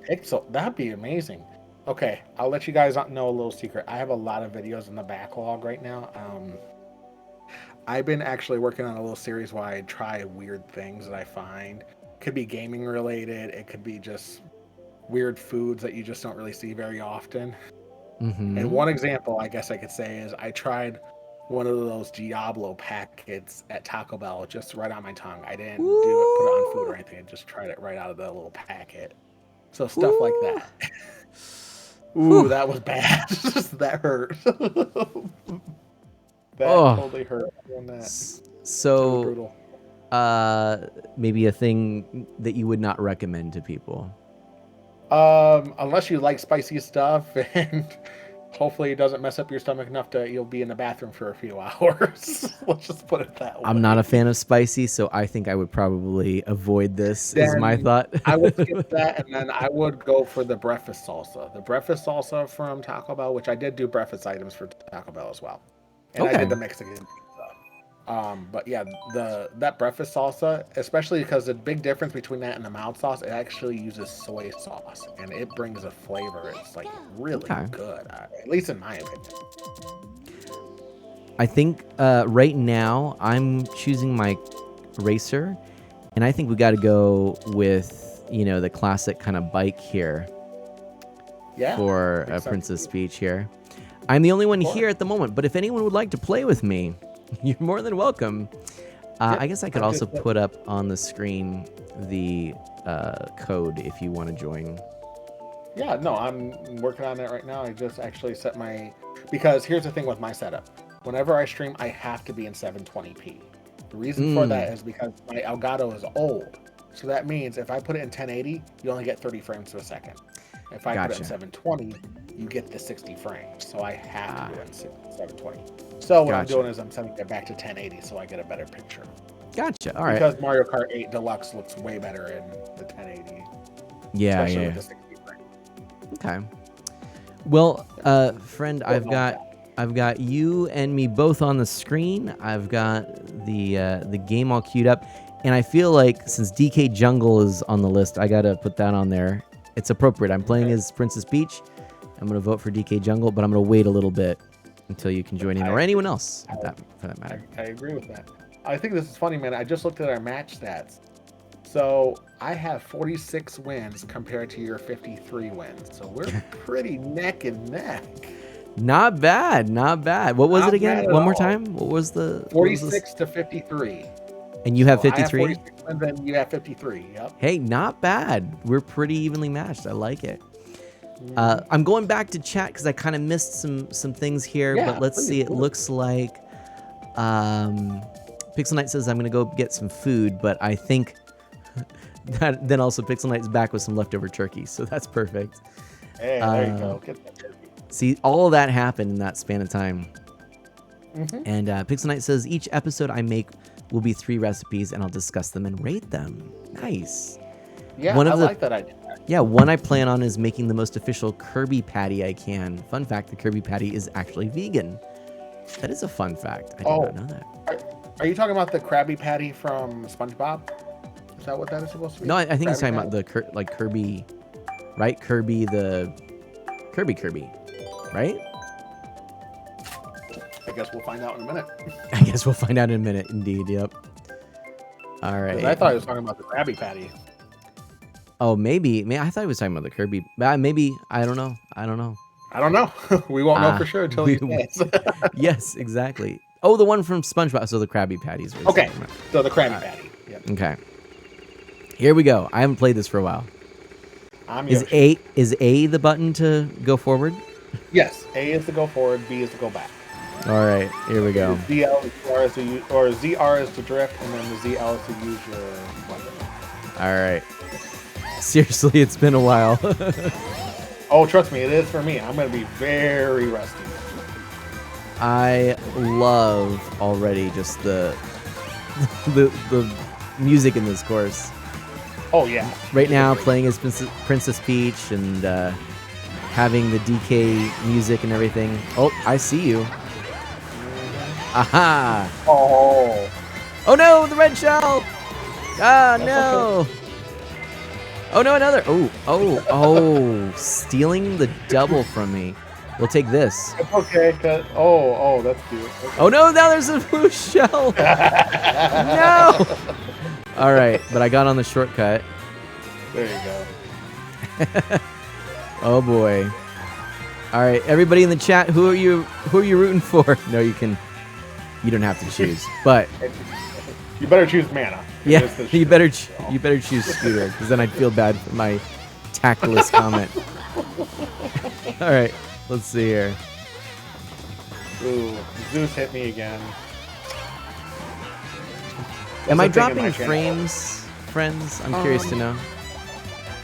Pixel, that'd be amazing. Okay, I'll let you guys know a little secret. I have a lot of videos in the backlog right now. I've been actually working on a little series where I try weird things that I find. Could be gaming related. It could be just weird foods that you just don't really see very often. Mm-hmm. And one example, I guess I could say, is I tried one of those Diablo packets at Taco Bell just right on my tongue. I didn't put it on food or anything. I just tried it right out of the little packet. So stuff like that. Ooh, that was bad. That hurt. That totally hurt. So, maybe a thing that you would not recommend to people. Unless you like spicy stuff, and hopefully it doesn't mess up your stomach enough that you'll be in the bathroom for a few hours. Let's just put it that way. I'm not a fan of spicy, so I think I would probably avoid this. Is my thought. I would skip that, and then I would go for the breakfast salsa. The breakfast salsa from Taco Bell, which I did do breakfast items for Taco Bell as well. And I did the Mexican pizza. But yeah, that breakfast salsa, especially because the big difference between that and the mild sauce, it actually uses soy sauce, and it brings a flavor. It's like really good, at least in my opinion. I think right now I'm choosing my racer, and I think we got to go with the classic kind of bike here. Yeah. For Princess Peach here. I'm the only one here at the moment, but if anyone would like to play with me, you're more than welcome. I guess I could also put up on the screen the code if you want to join. Yeah, no, I'm working on that right now. I just actually set because here's the thing with my setup. Whenever I stream, I have to be in 720p. The reason for that is because my Elgato is old. So that means if I put it in 1080, you only get 30 frames per second. If I put it in 720, you get the 60 frames. So I have to do it in 720. So what I'm doing is I'm setting it back to 1080 so I get a better picture. Gotcha. All right. Because Mario Kart 8 Deluxe looks way better in the 1080. Yeah, especially yeah. With the 60 frames. Okay. Well, friend, I've got you and me both on the screen. I've got the game all queued up, and I feel like since DK Jungle is on the list, I gotta put that on there. It's appropriate. I'm playing as Princess Peach. I'm gonna vote for DK Jungle, but I'm gonna wait a little bit until you can join in, or anyone else for that matter. I agree with that. I think this is funny, man. I just looked at our match stats. So I have 46 wins compared to your 53 wins. So we're pretty neck and neck. Not bad, not bad. What was it again? One more time. What was the 46 to 53? And you have 53? I have 46, and then you have 53. Yep. Hey, not bad. We're pretty evenly matched. I like it. I'm going back to chat because I kind of missed some things here, but let's see. It looks like Pixel Knight says I'm going to go get some food, but I think that then also Pixel Knight's back with some leftover turkey, so that's perfect. Hey, there you go. Get that turkey. See, all of that happened in that span of time. Mm-hmm. And Pixel Knight says each episode I make will be 3 recipes, and I'll discuss them and rate them. Nice. Yeah, I like that idea. Yeah, one I plan on is making the most official Kirby patty I can. Fun fact, the Kirby patty is actually vegan. That is a fun fact. I did not know that. Are you talking about the Krabby Patty from SpongeBob? Is that what that is supposed to be? No, I think he's talking about the Kirby, right? Kirby, the Kirby, right? I guess we'll find out in a minute. I guess we'll find out in a minute, indeed, yep. All right. I thought he was talking about the Krabby Patty. Oh, maybe. I thought he was talking about the Kirby. Maybe. I don't know. I don't know. We won't know for sure until he says. Yes, exactly. Oh, the one from SpongeBob. So the Krabby Patties. Okay. So the Krabby Patty. Yep. Okay. Here we go. I haven't played this for a while. Is A the button to go forward? Yes. A is to go forward. B is to go back. All right. Here we go. ZL is to use, or ZR is to drift, and then the ZL is to use your weapon. All right. Seriously, it's been a while. Oh, trust me, it is for me. I'm going to be very rusty. I love already just the music in this course. Oh, yeah. Right now, playing as Princess Peach and having the DK music and everything. Oh, I see you. Aha! Oh. Oh no, the red shell! Ah, no! Okay. Oh no, another! Oh! Stealing the double from me. We'll take this. It's okay, cause that's cute. Okay. Oh no, now there's a blue shell! No! Alright, but I got on the shortcut. There you go. Oh boy. Alright, everybody in the chat, who are you rooting for? No, you don't have to choose, but you better choose Mana. Yeah, you better choose Scooter, because then I'd feel bad for my tactless comment. All right, let's see here. Ooh, Zeus hit me again. Am I dropping frames, friends? I'm curious to know.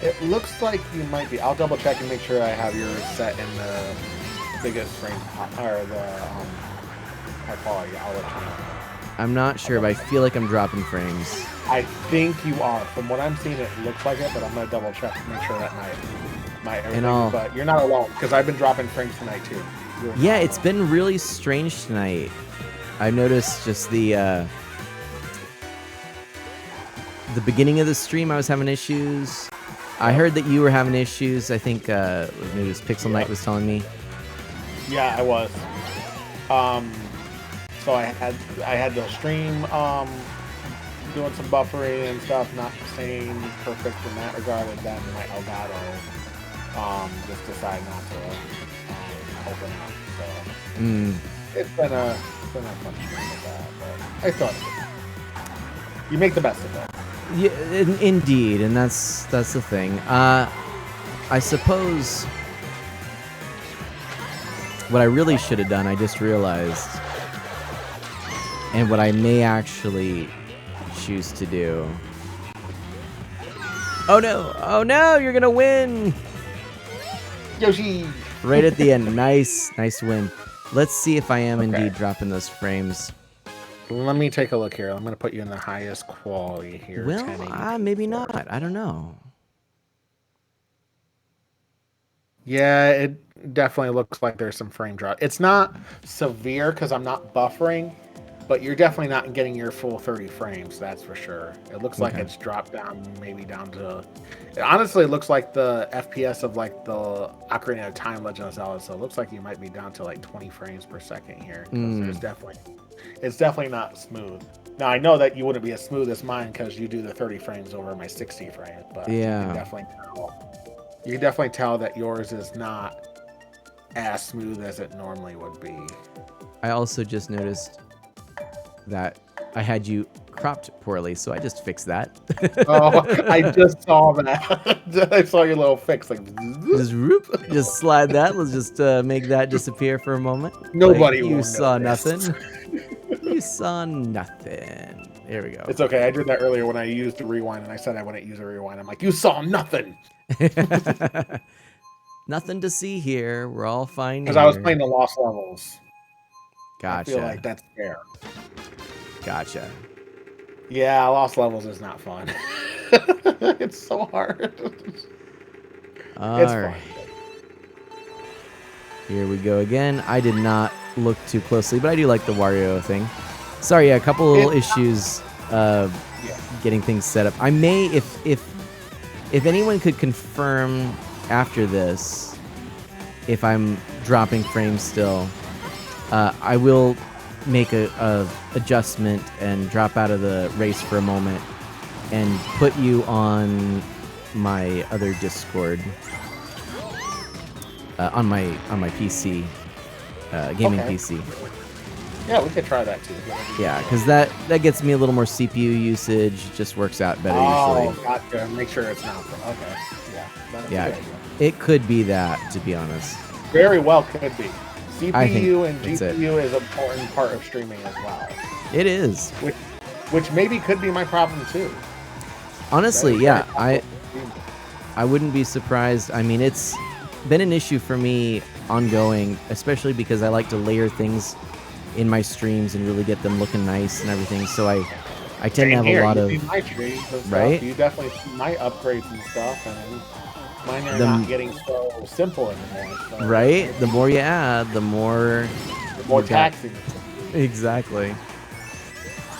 It looks like you might be. I'll double check and make sure I have yours set in the biggest frame or the high quality. I'll let you know. I'm not sure, but I feel like I'm dropping frames. I think you are. From what I'm seeing, it looks like it, but I'm gonna double check to make sure that my everything. But you're not alone, because I've been dropping frames tonight too. Yeah, it's been really strange tonight. I noticed just the beginning of the stream, I was having issues. I heard that you were having issues. I think maybe it was Pixel Knight was telling me. Yeah, I was. So I had the stream doing some buffering and stuff, not staying perfect in that regard, and then my Elgato just decided not to open up. So it's been a fun stream with that, but I thought you make the best of it. Yeah, indeed, and that's the thing. I suppose what I really should have done, I just realized, and what I may actually choose to do. Oh no, you're gonna win! Yoshi! Right at the end, nice win. Let's see if I am indeed dropping those frames. Let me take a look here. I'm going to put you in the highest quality here. Well, maybe not. I don't know. Yeah, it definitely looks like there's some frame drop. It's not severe because I'm not buffering, but you're definitely not getting your full 30 frames, that's for sure. It looks like it's dropped down, maybe down to... It honestly looks like the FPS of like the Ocarina of Time Legend of Zelda, so it looks like you might be down to like 20 frames per second here. There's it's definitely not smooth. Now, I know that you wouldn't be as smooth as mine because you do the 30 frames over my 60 frames, but you can definitely tell that yours is not as smooth as it normally would be. I also just noticed that I had you cropped poorly, so I just fixed that. Oh, I just saw that. I saw your little fix. Like, just slide that. Let's just make that disappear for a moment. Nobody like, will you saw notice. nothing. You saw nothing. There we go. It's okay. I did that earlier when I used the rewind, and I said I wouldn't use a rewind. I'm like, you saw nothing. Nothing to see here. We're all fine. Because I was playing the Lost Levels. Gotcha. I feel like that's fair. Gotcha. Yeah, Lost Levels is not fun. It's so hard. All right. Here we go again. I did not look too closely, but I do like the Wario thing. Sorry, a couple little issues getting things set up. I may, if anyone could confirm after this, if I'm dropping frames still, I will make a adjustment and drop out of the race for a moment and put you on my other Discord on my PC, gaming PC. Yeah, we could try that too. Yeah, because that gets me a little more CPU usage. Just works out better usually. Oh, gotcha. Make sure it's not. Okay. Yeah. Yeah, it could be that, to be honest. Very well could be. CPU and that's GPU is an important part of streaming as well. It is. Which maybe could be my problem too. Honestly, yeah, I wouldn't be surprised. I mean, it's been an issue for me ongoing, especially because I like to layer things in my streams and really get them looking nice and everything. So I tend to have a lot of my streams and stuff. right. You definitely see my upgrades and stuff, and mine are not getting so simple anymore. So right. The more you add, the more taxing. Exactly.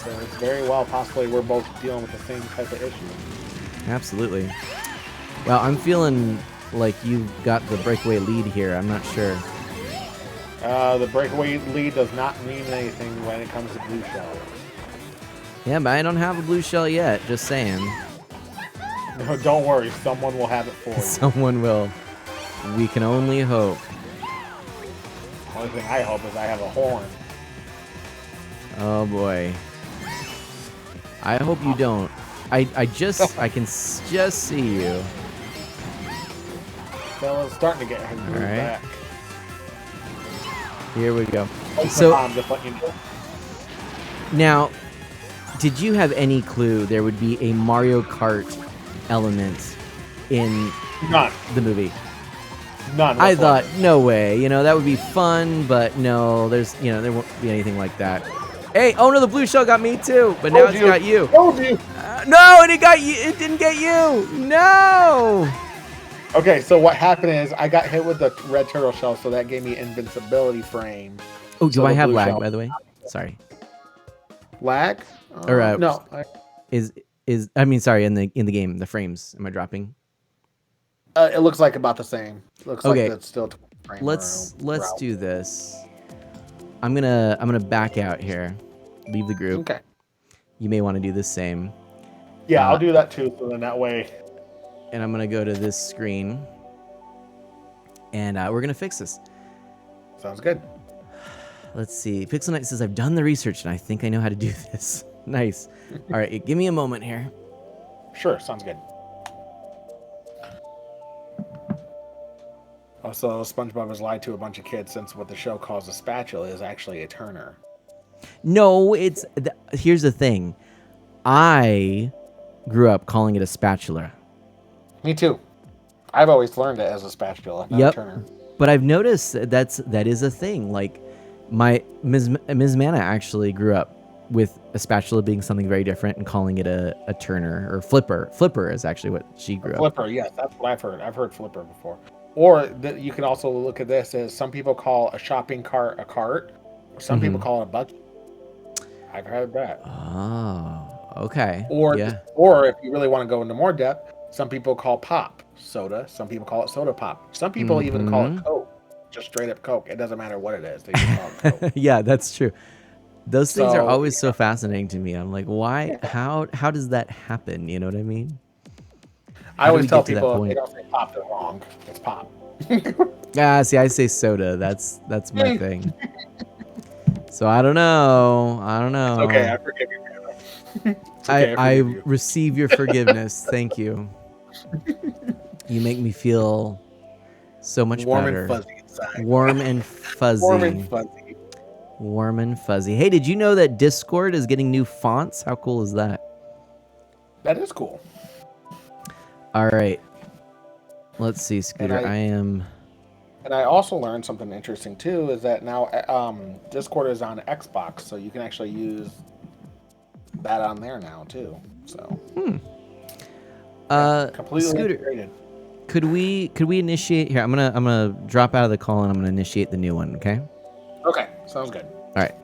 So it's very well possibly we're both dealing with the same type of issue. Absolutely. Well, I'm feeling like you got the breakaway lead here. I'm not sure. The breakaway lead does not mean anything when it comes to blue shell. Yeah, but I don't have a blue shell yet. Just saying. No, don't worry. Someone will have it for you. Someone will. We can only hope. The only thing I hope is I have a horn. Oh boy. I hope you don't. I can just see you. So it's starting to get him All right. back. Here we go. So now, did you have any clue there would be a Mario Kart element in the movie? None. I thought, no way. You know, that would be fun, but no, there won't be anything like that. Hey, oh no, the blue shell got me too, but now it's got you. Told you. No, and it got you. It didn't get you. No. Okay, so what happened is I got hit with the red turtle shell, so that gave me invincibility frame. Oh, do So I the have blue lag, shell- by the way? Sorry. Lag? Or no. Is I mean, sorry, in the game, the frames. Am I dropping? It looks like about the same. Looks like Okay. that's still. Let's do this. I'm gonna back out here. Leave the group. Okay. You may want to do the same. Yeah, I'll do that too. So then that way. And I'm gonna go to this screen, and we're gonna fix this. Sounds good. Let's see. Pixel Knight says I've done the research and I think I know how to do this. Nice. All right, give me a moment here. Sure, sounds good. Also, SpongeBob has lied to a bunch of kids since what the show calls a spatula is actually a turner. No, here's the thing. I grew up calling it a spatula. Me too. I've always learned it as a spatula, not a turner. But I've noticed that is a thing. Like my Ms. Manna actually grew up with a spatula being something very different and calling it a turner or flipper. Flipper is actually what she grew up. Flipper, yes, that's what I've heard. I've heard flipper before. Or you can also look at this as some people call a shopping cart a cart. Or some people call it a bucket. I've heard that. Oh, okay. Or if you really want to go into more depth, some people call pop soda. Some people call it soda pop. Some people even call it Coke. Just straight up Coke. It doesn't matter what it is. They just call it Coke. Yeah, that's true. Those things are always so fascinating to me. I'm like, why? How does that happen? You know what I mean? I always tell people if they don't say pop, they're wrong. It's pop. See, I say soda. That's my thing. So I don't know. Okay, I forgive you. I receive your forgiveness. Thank you. You make me feel so much better. And fuzzy inside. Warm and fuzzy. Warm and fuzzy. Warm and fuzzy. Hey, did you know that Discord is getting new fonts? How cool is that? That is cool. All right. Let's see, Scooter. And I also learned something interesting too, is that now Discord is on Xbox, so you can actually use that on there now too. So completely Scooter, integrated. Could we initiate here? I'm gonna drop out of the call and I'm gonna initiate the new one, okay? Okay, sounds good. All right.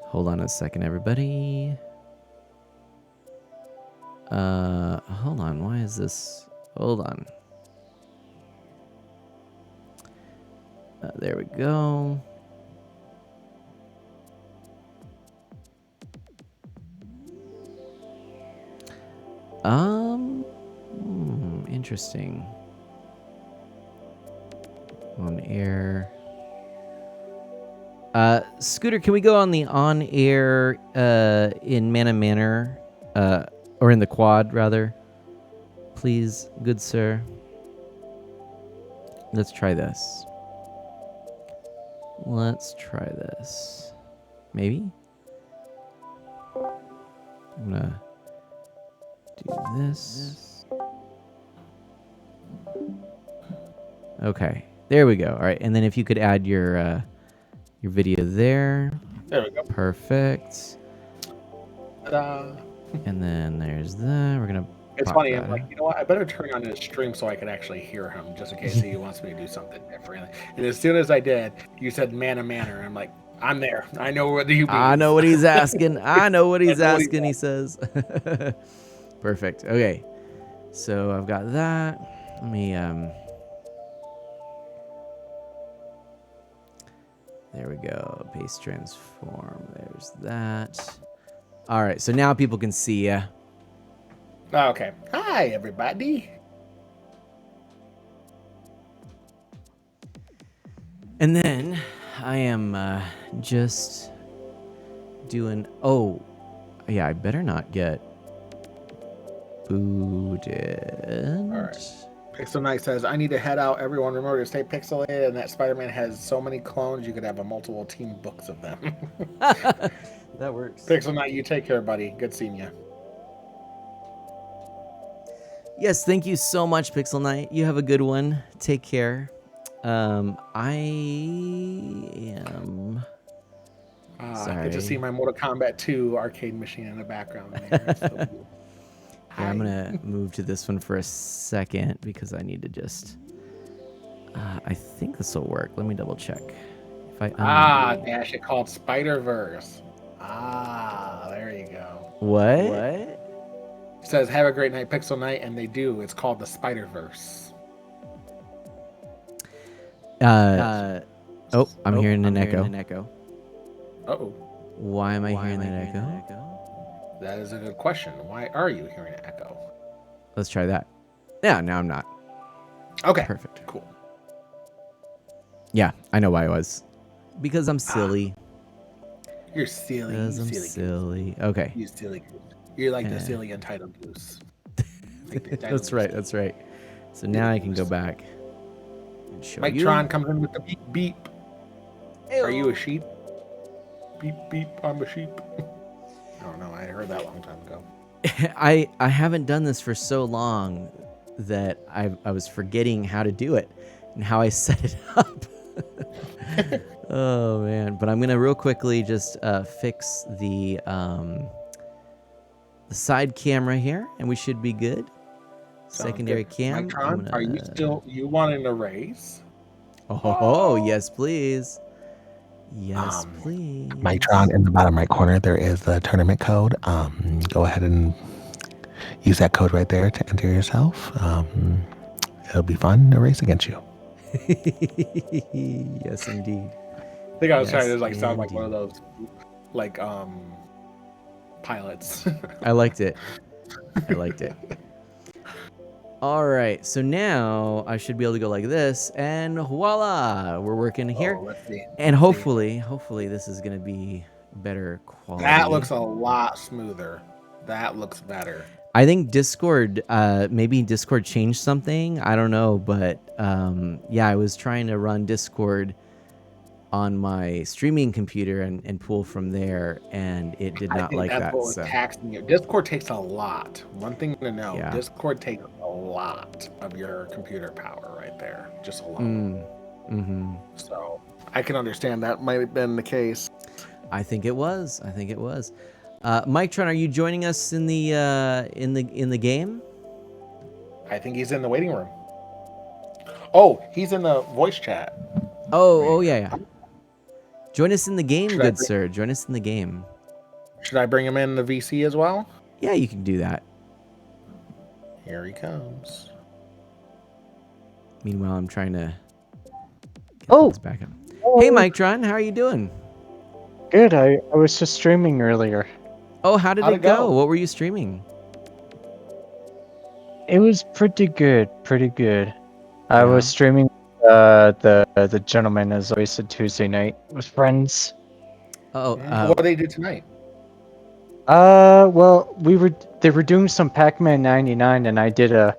Hold on a second, everybody. Hold on. Why is this? Hold on. There we go. Interesting. On air. Scooter, can we go on the on-air in Mana Manor, or in the quad, rather? Please, good sir. Let's try this. Let's try this. Maybe? I'm gonna do this. Okay, there we go. All right, and then if you could add your video there. There we go. Perfect. Ta-da. And then there's that. We're gonna. It's funny. I'm like, you know what? I better turn on his stream so I can actually hear him, just in case he wants me to do something different. And as soon as I did, you said Mana Manor. I'm like, I'm there. I know what you mean. I know what he's asking. I know what he's asking. He says. Perfect. Okay. So I've got that. Let me. There we go. Paste transform. There's that. All right. So now people can see ya. Okay. Hi, everybody. And then I am just doing. Oh, yeah. I better not get booted. All right. Pixel Knight says, I need to head out. Everyone remember to stay pixelated, and that Spider-Man has so many clones, you could have a multiple team books of them. That works. Pixel Knight, you take care, buddy. Good seeing you. Yes, thank you so much, Pixel Knight. You have a good one. Take care. I'm I could just see my Mortal Kombat 2 arcade machine in the background there. It's so beautiful. Yeah, I'm gonna move to this one for a second because I need to just. I think this will work. Let me double check. If I dash it called Spider-Verse. There you go. What? It says have a great night, Pixel Night, and they do. It's called the Spider-Verse. I'm hearing an echo. Uh-oh. Why am I hearing that echo? That is a good question. Why are you hearing an echo? Let's try that. Yeah, now I'm not. Okay. Perfect. Cool. Yeah, I know why I was. Because I'm silly. You're silly. Because I'm silly. Okay. You silly goose. You're like the silly entitled goose. That's right. That's right. So now I can go back and show Mike you. Tron comes in with the beep beep. Are you a sheep? Beep beep. I'm a sheep. I don't know. I heard that a long time ago. I haven't done this for so long that I was forgetting how to do it and how I set it up. Oh man! But I'm gonna real quickly just fix the side camera here, and we should be good. Secondary cam. Mike Tron, are you still wanting to race? Oh yes, please. Yes, please. Mitron, in the bottom right corner, there is the tournament code. Go ahead and use that code right there to enter yourself. It'll be fun to race against you. Yes, indeed. I think I was trying to sound like one of those pilots. I liked it. All right, so now I should be able to go like this, and voila, we're working here. Let's see. And hopefully this is going to be better quality. That looks a lot smoother. That looks better. I think Discord, maybe Discord changed something. I don't know, but yeah, I was trying to run Discord on my streaming computer and pull from there, and it did not like that. What was taxing you. Discord takes a lot. One thing to know, Yeah. Discord takes a lot of your computer power right there, just a lot. Mm-hmm. So I can understand that might have been the case. I think it was. Mike Tron, are you joining us in the game? I think he's in the waiting room. Oh, he's in the voice chat. Oh yeah. Join us in the game, good sir. Join us in the game. Should I bring him in the VC as well? Yeah, you can do that. Here he comes. Meanwhile, I'm trying to get things back up. Hey, Mike Tron, how are you doing? Good. I was just streaming earlier. Oh, how did it go? What were you streaming? It was pretty good. I was streaming the gentleman, as always, said Tuesday night with friends. What did they do tonight? Well, they were doing some Pac-Man 99, and I did a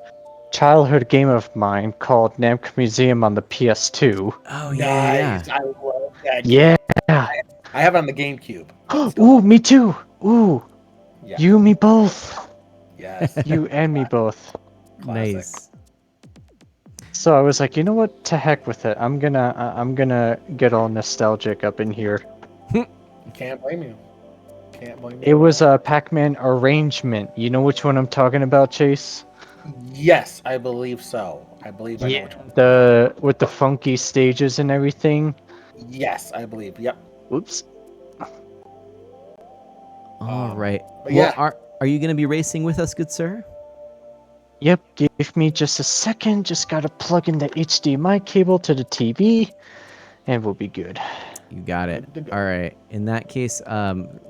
childhood game of mine called Namco Museum on the PS2. Oh yeah. Nice. I love that game. Yeah. I have it on the GameCube. Ooh, me too. Ooh. Yeah. You, me both. Yes. You and me both. Classic. Nice. So I was like, you know what? To heck with it. I'm gonna get all nostalgic up in here. Can't blame you. It was a Pac-Man arrangement. You know which one I'm talking about, Chase? Yes, I believe so. I know which one. With the funky stages and everything. Yes, I believe. Yep. Whoops. All right. but yeah. Are you going to be racing with us, good sir? Yep. Give me just a second. Just gotta plug in the HDMI cable to the TV, and we'll be good. You got it. All right. In that case,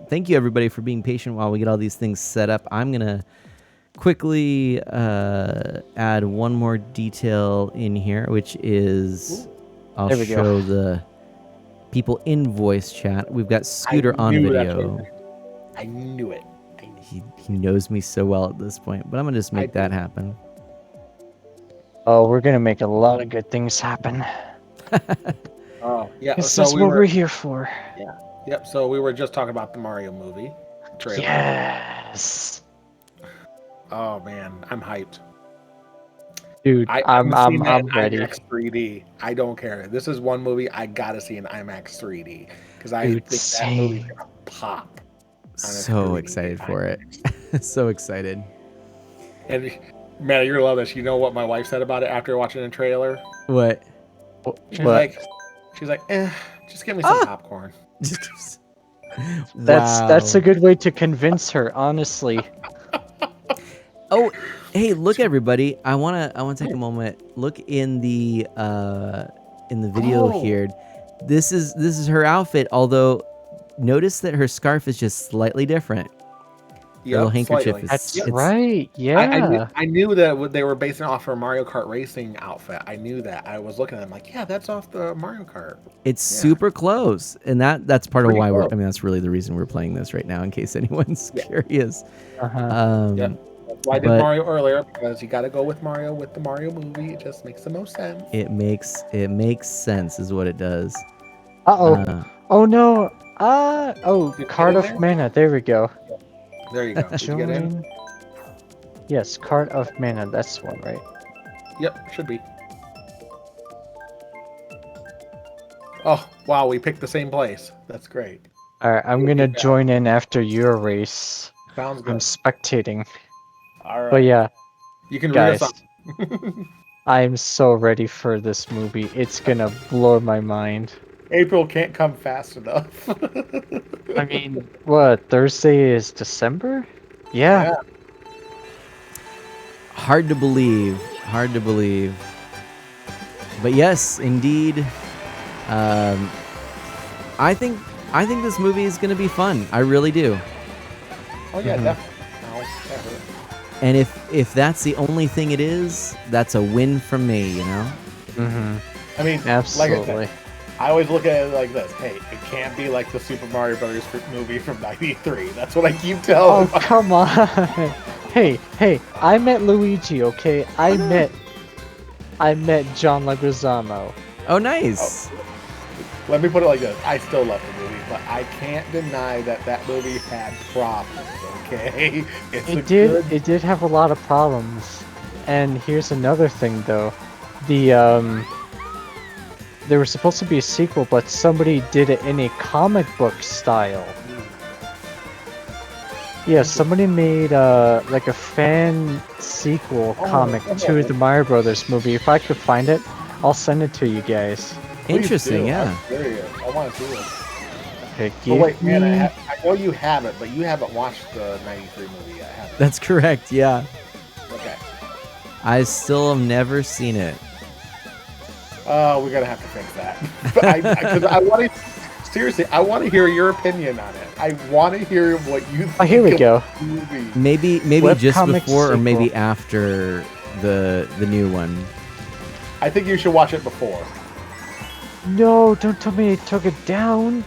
thank you everybody for being patient while we get all these things set up. I'm gonna quickly add one more detail in here, which is I'll show the people in voice chat. We've got Scooter on video. I knew it. He knows me so well at this point, but I'm gonna just make that happen. Oh, we're gonna make a lot of good things happen. Oh, yeah. That's what we're here for. Yeah. Yep. So we were just talking about the Mario movie trailer. Yes. Oh man, I'm hyped. Dude, I'm ready. IMAX 3D. I don't care. This is one movie I gotta see in IMAX 3D because I Dude, think that movie's gonna pop. So excited for it. So excited. And man, you're gonna love this. You know what my wife said about it after watching the trailer? What? She's like, just give me some popcorn. That's a good way to convince her, honestly. Oh, hey, look everybody. I wanna take a moment. Look in the video here. This is her outfit, although notice that her scarf is just slightly different. Yep, little handkerchief slightly. is That's right. Yeah. I knew that they were basing it off her Mario Kart racing outfit. I knew that. I was looking at them like, yeah, that's off the Mario Kart. It's super close, and that's part of Pretty why close. that's really the reason we're playing this right now, in case anyone's curious. Yeah. That's why I did Mario earlier, because you got to go with Mario with the Mario movie. It just makes the most sense. It makes sense, is what it does. Oh no. Card of Mana. There we go. There you go. Did you get in? Yes, Card of Mana. That's one, right? Yep, should be. Oh, wow, we picked the same place. That's great. Alright, I'm gonna join in after your race. Sounds good. I'm spectating. Alright. But yeah. You can guys, read us on. I'm so ready for this movie. It's gonna blow my mind. April can't come fast enough. I mean, what? Thursday is December? Yeah. Hard to believe. Hard to believe. But yes, indeed. I think this movie is going to be fun. I really do. Oh yeah, definitely. No, definitely. And if that's the only thing it is, that's a win from me, you know? I mean, absolutely. Like I said, I always look at it like this. Hey, it can't be like the Super Mario Brothers movie from '93. That's what I keep telling. Oh, come on. Hey, I met Luigi, okay? I met John Leguizamo. Oh, nice. Let me put it like this. I still love the movie, but I can't deny that movie had problems, okay? It did have a lot of problems. And here's another thing, though. There was supposed to be a sequel, but somebody did it in a comic book style. Yeah, somebody made like a fan sequel comic to the Mario Brothers movie. If I could find it, I'll send it to you guys. Interesting, yeah. I'm curious. I want to see this. Okay, Oh wait, man, I know you have it, but you haven't watched the '93 movie yet, have you? That's correct, yeah. Okay. I still have never seen it. Oh, we're gonna have to fix that. Because I want to seriously, I want to hear your opinion on it. I want to hear what you think. Oh, here we go. The movie. Maybe Web just comic before or maybe sequel. after the new one. I think you should watch it before. No, don't tell me they took it down.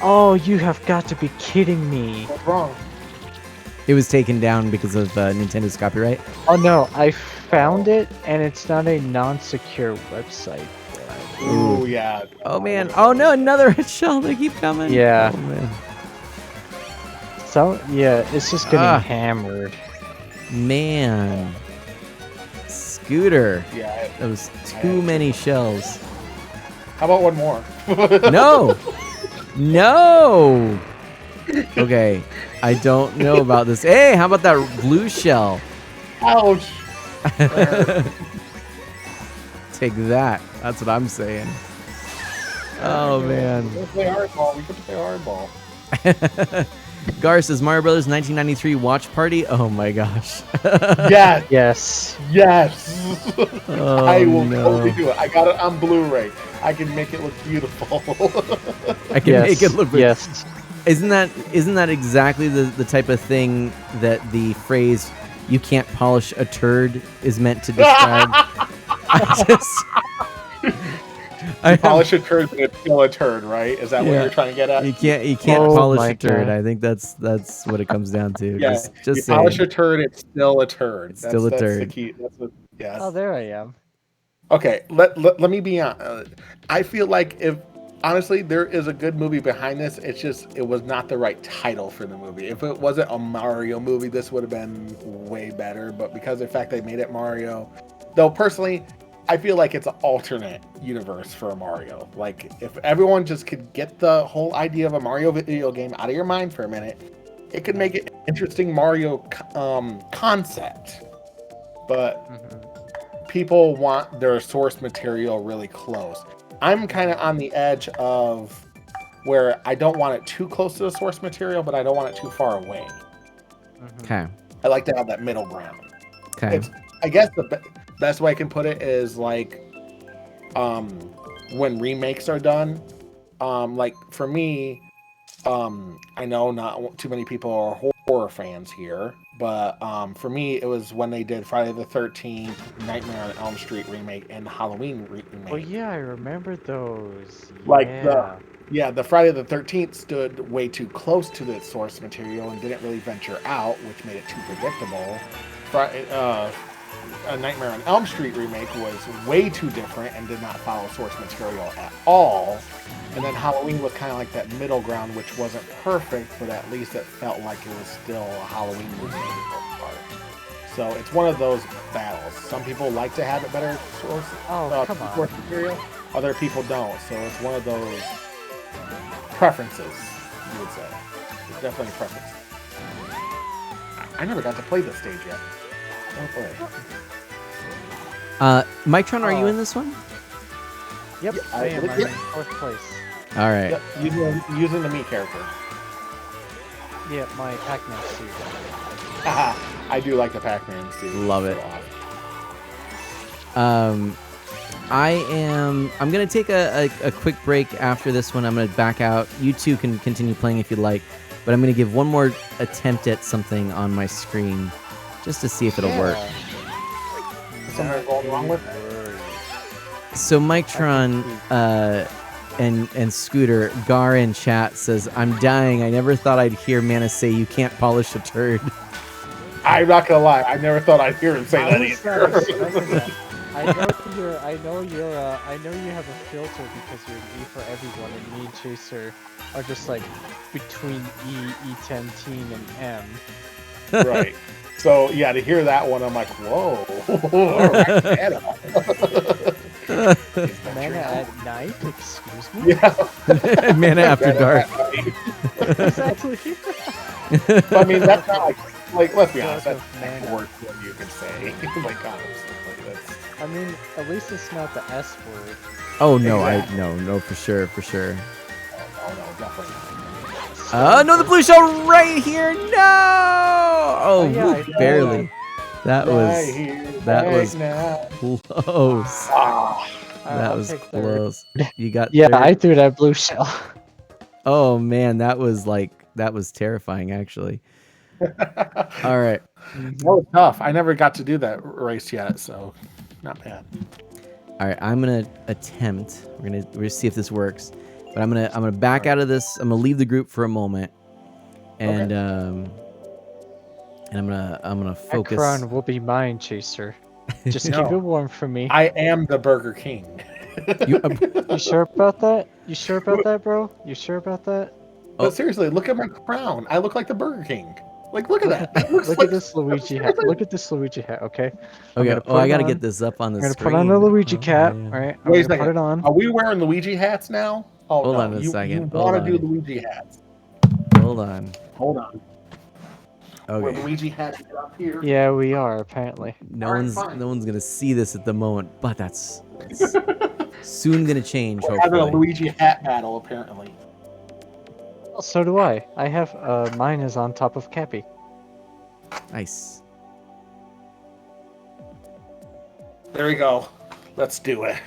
Oh, you have got to be kidding me. What's wrong? It was taken down because of Nintendo's copyright. Oh no, I found it, and it's not a non-secure website. Ooh, yeah. Oh man. Oh no, another red shell. They keep coming. Yeah. Oh, man. So yeah, it's just getting hammered. Man. Scooter. Yeah. That was too many shells. How about one more? No. No. Okay. I don't know about this. Hey, how about that blue shell? Ouch. Take that. That's what I'm saying. Oh man. We can play hardball. We can play hardball. Gar says Mario Brothers 1993 watch party. Oh my gosh. Yes. Yes. Yes. Oh, I will no. totally do it. I got it on Blu-ray. I can make it look beautiful. I can make it look. Yes. Isn't that exactly the type of thing that the phrase "you can't polish a turd" is meant to describe? You polish a turd, but it's still a turd, right? Is that what you're trying to get at? You can't polish a turd. I think that's what it comes down to. Yeah, just you saying. polish a turd, it's still a turd. It's still a That's turd. the key. Yes. Oh, there I am. Okay, let me be honest. I feel like if honestly there is a good movie behind this, it's just it was not the right title for the movie. If it wasn't a Mario movie, this would have been way better. But because of the fact they made it Mario, though personally, I feel like it's an alternate universe for Mario. Like, if everyone just could get the whole idea of a Mario video game out of your mind for a minute, it could make it an interesting Mario concept. But people want their source material really close. I'm kind of on the edge of where I don't want it too close to the source material, but I don't want it too far away. Okay. I like to have that middle ground. Okay. I guess the best way I can put it is like when remakes are done. Like for me, I know not too many people are horror fans here, but for me, it was when they did Friday the 13th, Nightmare on Elm Street remake, and Halloween remake. Oh yeah, I remember those. Like Yeah. the Friday the 13th stood way too close to the source material and didn't really venture out, which made it too predictable. A Nightmare on Elm Street remake was way too different and did not follow source material at all. And then Halloween was kind of like that middle ground, which wasn't perfect, but at least it felt like it was still a Halloween movie for the most part. So it's one of those battles. Some people like to have it better source material. Other people don't. So it's one of those preferences, you would say. It's definitely a preference. I never got to play this stage yet. Oh boy. Mytron, are you in this one? Yep, I am. I'm in 4th place. All right. Yep, using the Mii character. Yeah, my Pac-Man suit. I do like the Pac-Man suit. Love it. I'm gonna take a quick break after this one. I'm gonna back out. You two can continue playing if you'd like, but I'm gonna give one more attempt at something on my screen just to see if it'll work. Something going wrong with it? So Mictron and Scooter, Gar in chat says, "I'm dying. I never thought I'd hear Mana say you can't polish a turd." I'm not gonna lie. I never thought I'd hear him say that either. I know you have a filter because you're E for everyone, and me and Chaser are just like between E10 teen, and M. Right. So yeah, to hear that one, I'm like, whoa. All right, Mana at night? Excuse me? Yeah. Mana after dark. Exactly. But, I mean, that's not like let's be honest, that's the worst thing you can say. Like, honestly, that's... I mean, at least it's not the S word. Oh no, Exactly. no, for sure. Oh no, definitely not. No, the blue shell right here. No. Oh, yeah, whoop, barely. That was close. That was close. You got Yeah, third. I threw that blue shell. Oh man, that was terrifying actually. All right. That was tough. I never got to do that race yet, so not bad. All right, I'm gonna attempt. We're gonna see if this works. But I'm gonna back out of this. I'm gonna leave the group for a moment, and I'm gonna focus. Akron will be mine, Chaser. Just keep it warm for me. I am the Burger King. You sure about that? You sure about that, bro? You sure about that? But seriously, look at my crown. I look like the Burger King. Like, look at that. Look at this Luigi hat. Look at this Luigi hat. Okay. Okay. Oh, I gotta get this up on the I'm gonna screen. put on the Luigi cap. All right. I'm Wait a gonna second. put it on. Are we wearing Luigi hats now? Oh, Hold no. on a second. You Hold want to do on. Luigi hats? Hold on. Hold on. We're Okay. Luigi hats up here. Yeah, we are apparently. No one's gonna see this at the moment, but that's soon gonna change. We're having a Hopefully. Luigi hat battle, apparently. Well, so do I. I have mine is on top of Cappy. Nice. There we go. Let's do it.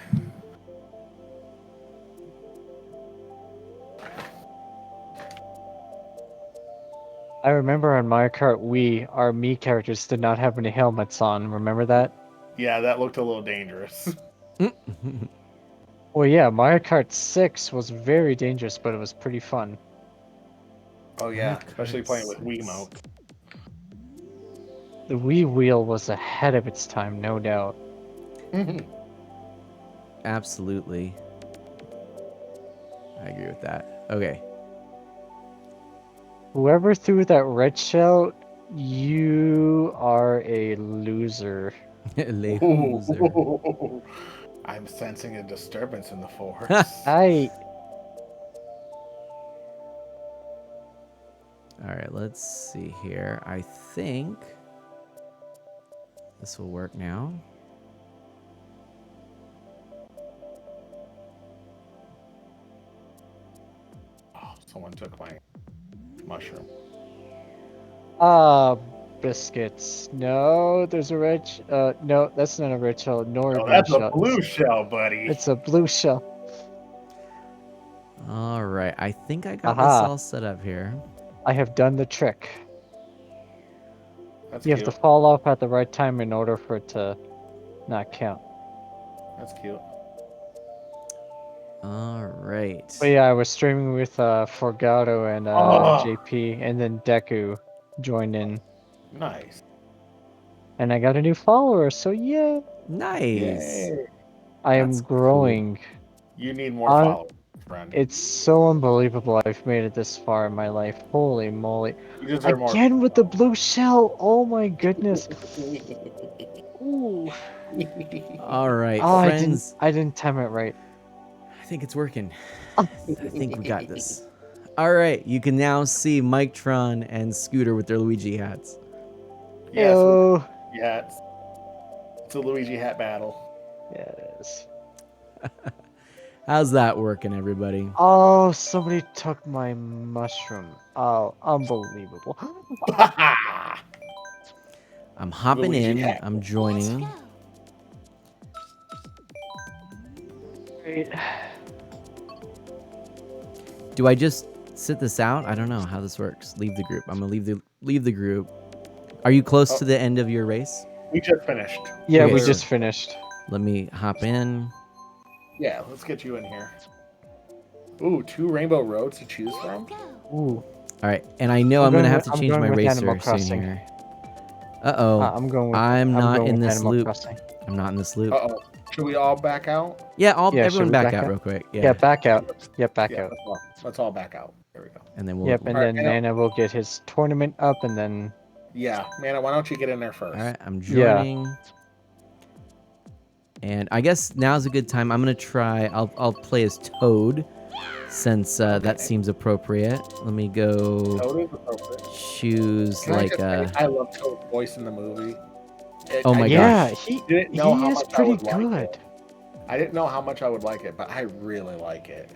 I remember on Mario Kart Wii, our Mii characters did not have any helmets on. Remember that? Yeah, that looked a little dangerous. Well, yeah, Mario Kart 6 was very dangerous, but it was pretty fun. Oh yeah, especially playing with Wiimote. The Wii wheel was ahead of its time, no doubt. Absolutely. I agree with that. Okay. Whoever threw that red shell, you are a loser. Les Ooh. I'm sensing a disturbance in the force. I. All right, let's see here. I think this will work now. Oh, someone took my mushroom. Biscuits. No, there's a red. No, that's not a red shell, nor a Oh, green that's shell. a blue shell, buddy. It's a blue shell. All right, I think I got Aha. this all set up here. I have done the trick. That's You cute. have to fall off at the right time in order for it to not count. That's cute. All right. But yeah, I was streaming with Forgato and JP, and then Deku joined in. Nice. And I got a new follower, so yeah. Nice. Yay. I am That's growing. cool. You need more followers, friend. It's so unbelievable I've made it this far in my life. Holy moly. You deserve more. Again with the blue shell. Oh my goodness. Ooh. All right, Oh, friends. I didn't time it right. I think it's working. I think we got this. All right, you can now see Mike-Tron and Scooter with their Luigi hats. Yes. Hello. Yeah, it's a Luigi hat battle. Yeah, it is. How's that working, everybody? Oh, somebody took my mushroom. Oh, unbelievable. I'm hopping Luigi in. hat. I'm joining. Great. Do I just sit this out? I don't know how this works. Leave the group. I'm gonna leave the group. Are you close to the end of your race? We just finished. Yeah, Okay, we so just finished. Let me hop in. Yeah, let's get you in here. Ooh, 2 rainbow roads to choose from. Ooh. All right, and I know I'm gonna have to change my racer soon Crossing. here. Uh-oh. I'm going with. I'm not going in with this Animal loop. Crossing. I'm not in this loop. Uh-oh. Should we all back out? Yeah, Yeah, everyone should we back out real quick. Yeah. Yeah, back out. Yep, back Yeah, out. let's all back out. There we go. And then we'll. Yep, and All right, then Nana will get his tournament up, and then. Yeah, Mana, why don't you get in there first? All right, I'm joining. Yeah. And I guess now's a good time. I'm gonna try. I'll play as Toad, since that seems appropriate. Let me go. Toad is appropriate. Choose Can like I a. just say, I love Toad's voice in the movie. Oh my Yeah, gosh. he didn't know how is much I pretty would like good. it. I didn't know how much I would like it, but I really like it.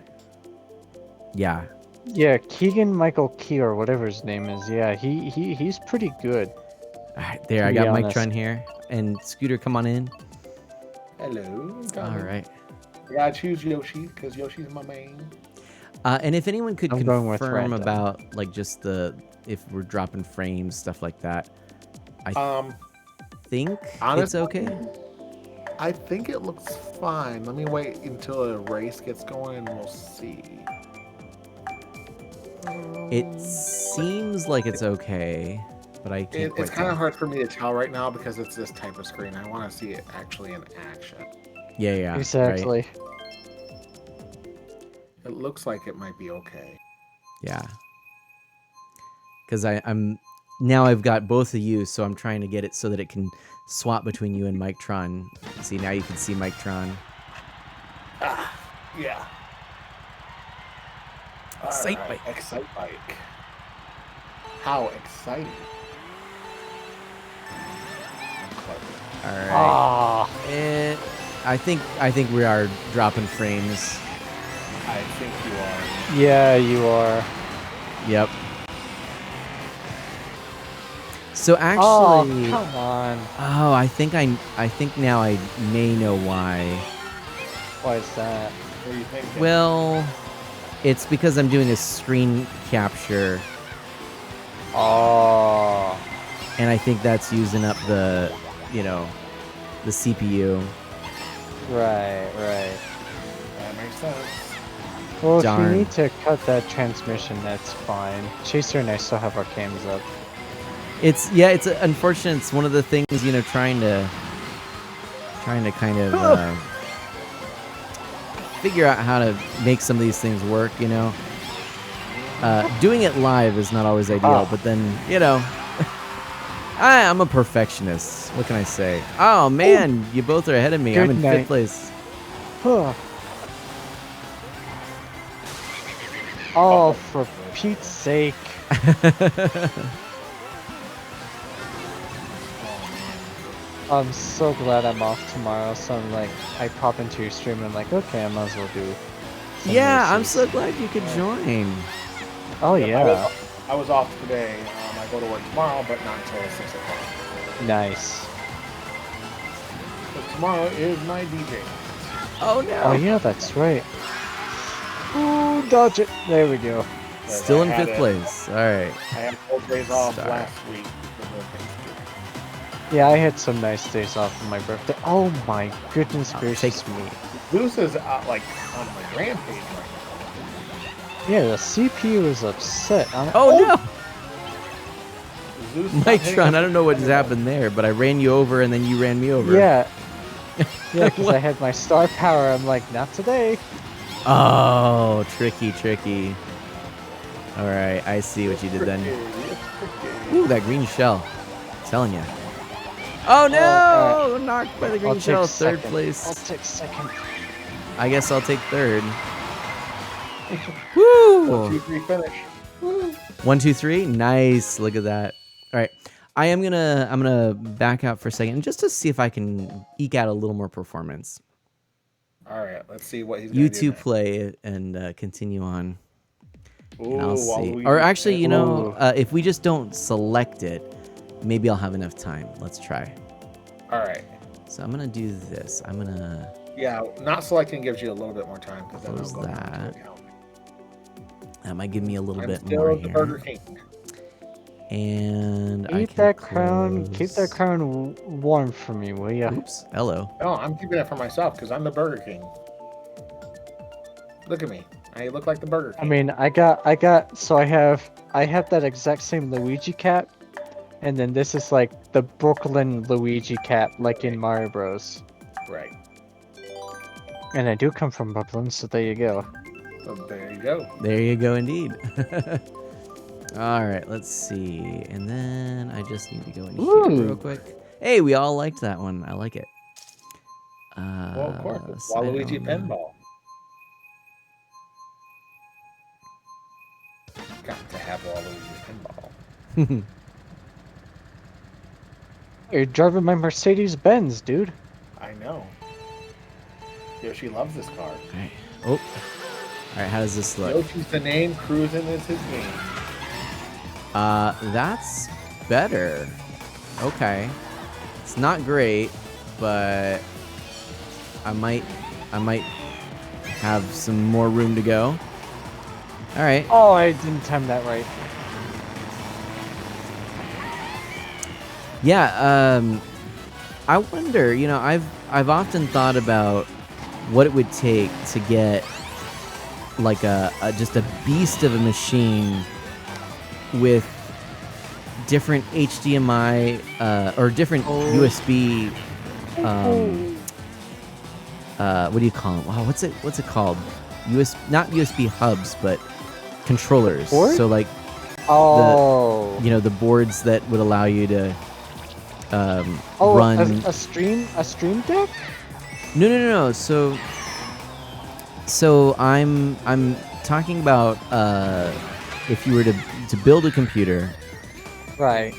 Yeah. Yeah, Keegan Michael Key or whatever his name is. Yeah, he's pretty good. All right, there. To I be got honest. Mike-Tron here, and Scooter, come on in. Hello. All right. I gotta choose Yoshi because Yoshi's my main. And if anyone could I'm going with confirm random. about like just if we're dropping frames, stuff like that. I think it's honestly, okay. I think it looks fine. Let me wait until the race gets going and we'll see. It seems like it's okay, but I can't quite It's kind tell. of hard for me to tell right now because it's this type of screen. I want to see it actually in action. Yeah, Exactly. right. It looks like it might be okay. Yeah. Because I'm now I've got both of you, so I'm trying to get it so that it can swap between you and Mike-Tron. See, now you can see Mike-Tron. Yeah. Excite All right, bike. Excite bike. How exciting! All right. Ah, I think we are dropping frames. I think you are. yeah, you are. Yep. So Oh, actually, come on. oh, I think now I may know why. Why is that? What are you thinking? Well, it's because I'm doing a screen capture, Oh. and I think that's using up the CPU. Right. That makes sense. Well, if Darn. you need to cut that transmission, that's fine. Chaser and I still have our cams up. It's unfortunate. It's one of the things, trying to kind of figure out how to make some of these things work. Doing it live is not always ideal, but then I'm a perfectionist. What can I say? Oh man, you both are ahead of me. I'm in fifth place. Huh. Oh, for Pete's sake. I'm so glad I'm off tomorrow, so I'm like, I pop into your stream and I'm like, okay, I might as well do some Yeah, I'm races. so glad you could join. Oh, yeah. I was off today. I go to work tomorrow, but not until 6 o'clock. Nice. But tomorrow is my DJ. Oh, no. Oh, yeah, that's right. Ooh, dodge it. There we go. Still in fifth place. All right. I had 4 days off Star. last week. Yeah, I had some nice days off for my birthday. Oh my goodness gracious me. Zeus is like on my rampage right Yeah, the CPU is upset. Oh, no! Zeus Mitron, I don't know what just happened there, but I ran you over and then you ran me over. Yeah. Yeah, because I had my star power. I'm like, not today. Oh, tricky. All right, I see what you did then. Ooh, that green shell. I'm telling you. Oh no! Knocked by the green shell. Third place. I'll take second. I guess I'll take third. Woo! 1, 2, 3, finish. Woo. 1, 2, 3. Nice. Look at that. All right. I'm gonna back out for a second just to see if I can eke out a little more performance. All right, let's see what he's You gonna two do. play it and continue on. Ooh, And I'll see. Waluigi. Or actually, you know, Ooh. if we just don't select it, maybe I'll have enough time. Let's try. All right. So I'm gonna do this. I'm gonna Yeah, not selecting gives you a little bit more time because then close it'll go into that. account. That might give me a little I'm bit still more at the here. Burger King. And I Keep can that crown. Keep close- that crown warm for me, will ya? Oops. Hello. No, I'm keeping it for myself because I'm the Burger King. Look at me. I look like the Burger King. I mean, I got. So I have that exact same Luigi cap, and then this is like the Brooklyn Luigi cap, like in Mario Bros. Right. And I do come from Brooklyn, so there you go. So there you go. There you go, indeed. All right, let's see. And then I just need to go in here Ooh. real quick. Hey, we all liked that one. I like it. Well, of course. It's so I Waluigi don't know. Pinball. Got to have Waluigi Pinball. You're driving my Mercedes Benz, dude. I know. Yoshi loves this car. Alright. Oh. Alright, how does this look? Yoshi's the name, cruising is his game. That's better. Okay. It's not great, but I might have some more room to go. Alright. Oh, I didn't time that right. Yeah, I wonder, you know, I've often thought about what it would take to get like just a beast of a machine with different HDMI or different USB what do you call them? Wow, what's it called? Not USB hubs, but controllers. Board? So like the boards that would allow you to run a stream deck? No. So I'm talking about if you were to build a computer, Right.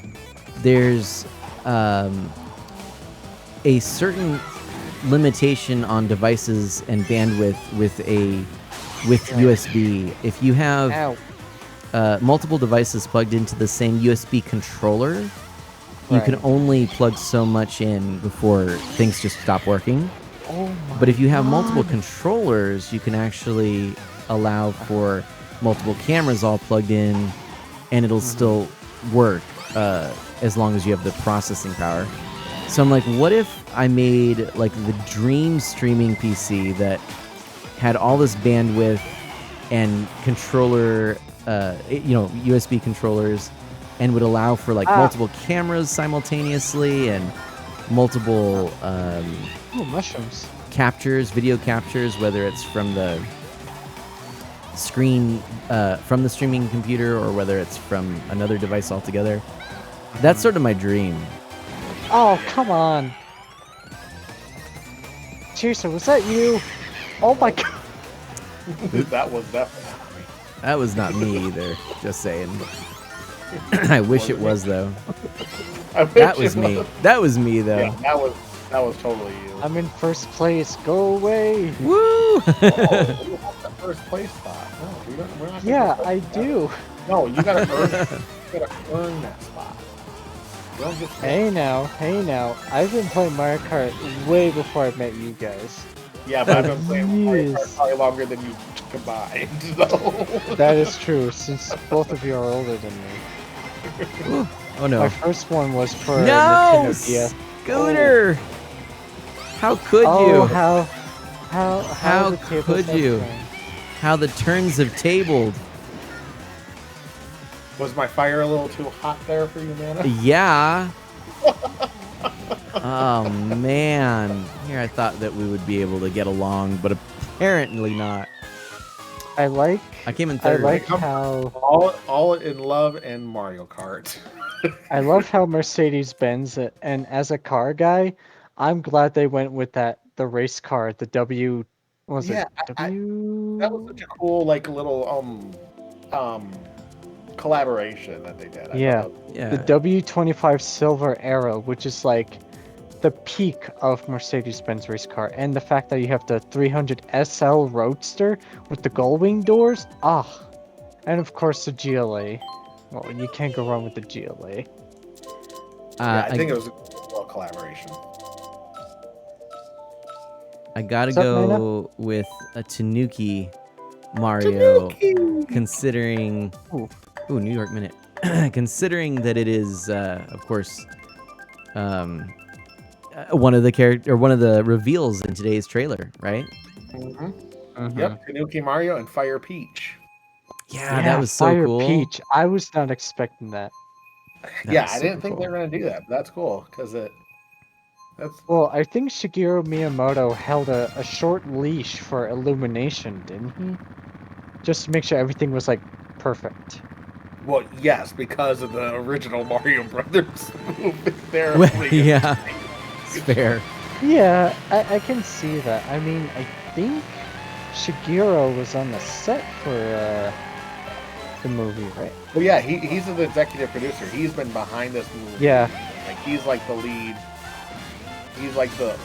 there's a certain limitation on devices and bandwidth with USB. If you have multiple devices plugged into the same USB controller, you can only plug so much in before things just stop working. Oh my But if you have multiple God. controllers, you can actually allow for multiple cameras all plugged in, and it'll still work as long as you have the processing power. So I'm like, what if I made like the dream streaming PC that had all this bandwidth and controller, USB controllers, and would allow for like multiple cameras simultaneously and multiple mushrooms video captures, whether it's from the screen from the streaming computer or whether it's from another device altogether. That's sort of my dream. Oh, come on. Chaser, was that you? Oh my god. That was definitely me. That was not me either. Just saying. I wish it was though. That was me. That was me though. Yeah, that was totally you. I'm in first place. Go away. Woo! Oh, you have the first place spot. No, we're not Yeah, I do. No, you gotta earn that spot. You don't just Hey now. I've been playing Mario Kart way before I met you guys. Yeah, but I've been playing Mario Kart Yes. probably longer than you combined. So. That is true, since both of you are older than me. Oh no. My first one was for No! Nintendo DS. Scooter! How could Oh, you? how the tables could have you? turned. How the turns have tabled. Was my fire a little too hot there for you, Nana? Yeah. Oh man. Here I thought that we would be able to get along, but apparently not. I came in third. like how all in love and Mario Kart. I love how Mercedes-Benz, and as a car guy, I'm glad they went with the race car, the W. What was it W? That was such a cool little collaboration that they did. Yeah, the W25 Silver Arrow, which is like the peak of Mercedes-Benz race car, and the fact that you have the 300 SL Roadster with the gull-wing doors, and of course the GLA. Well, you can't go wrong with the GLA. I think it was a cool collaboration. I gotta What's up, go with a Tanuki Mario, considering. Ooh, New York Minute. Considering that it is, of course, one of the reveals in today's trailer, right? Mm-hmm. Yep, Tanuki Mario and Fire Peach. Yeah, that was so Fire cool. Peach. I was not expecting that. Yeah, I didn't think they were gonna do that, but that's cool because Well, I think Shigeru Miyamoto held a short leash for Illumination, didn't he? Just to make sure everything was like perfect. Well, yes, because of the original Mario Brothers movie. Yeah, it's fair. Yeah, I can see that. I mean, I think Shigeru was on the set for the movie, right? Well, yeah, he's the executive producer. He's been behind this movie. Yeah. Like he's like the lead. He's like the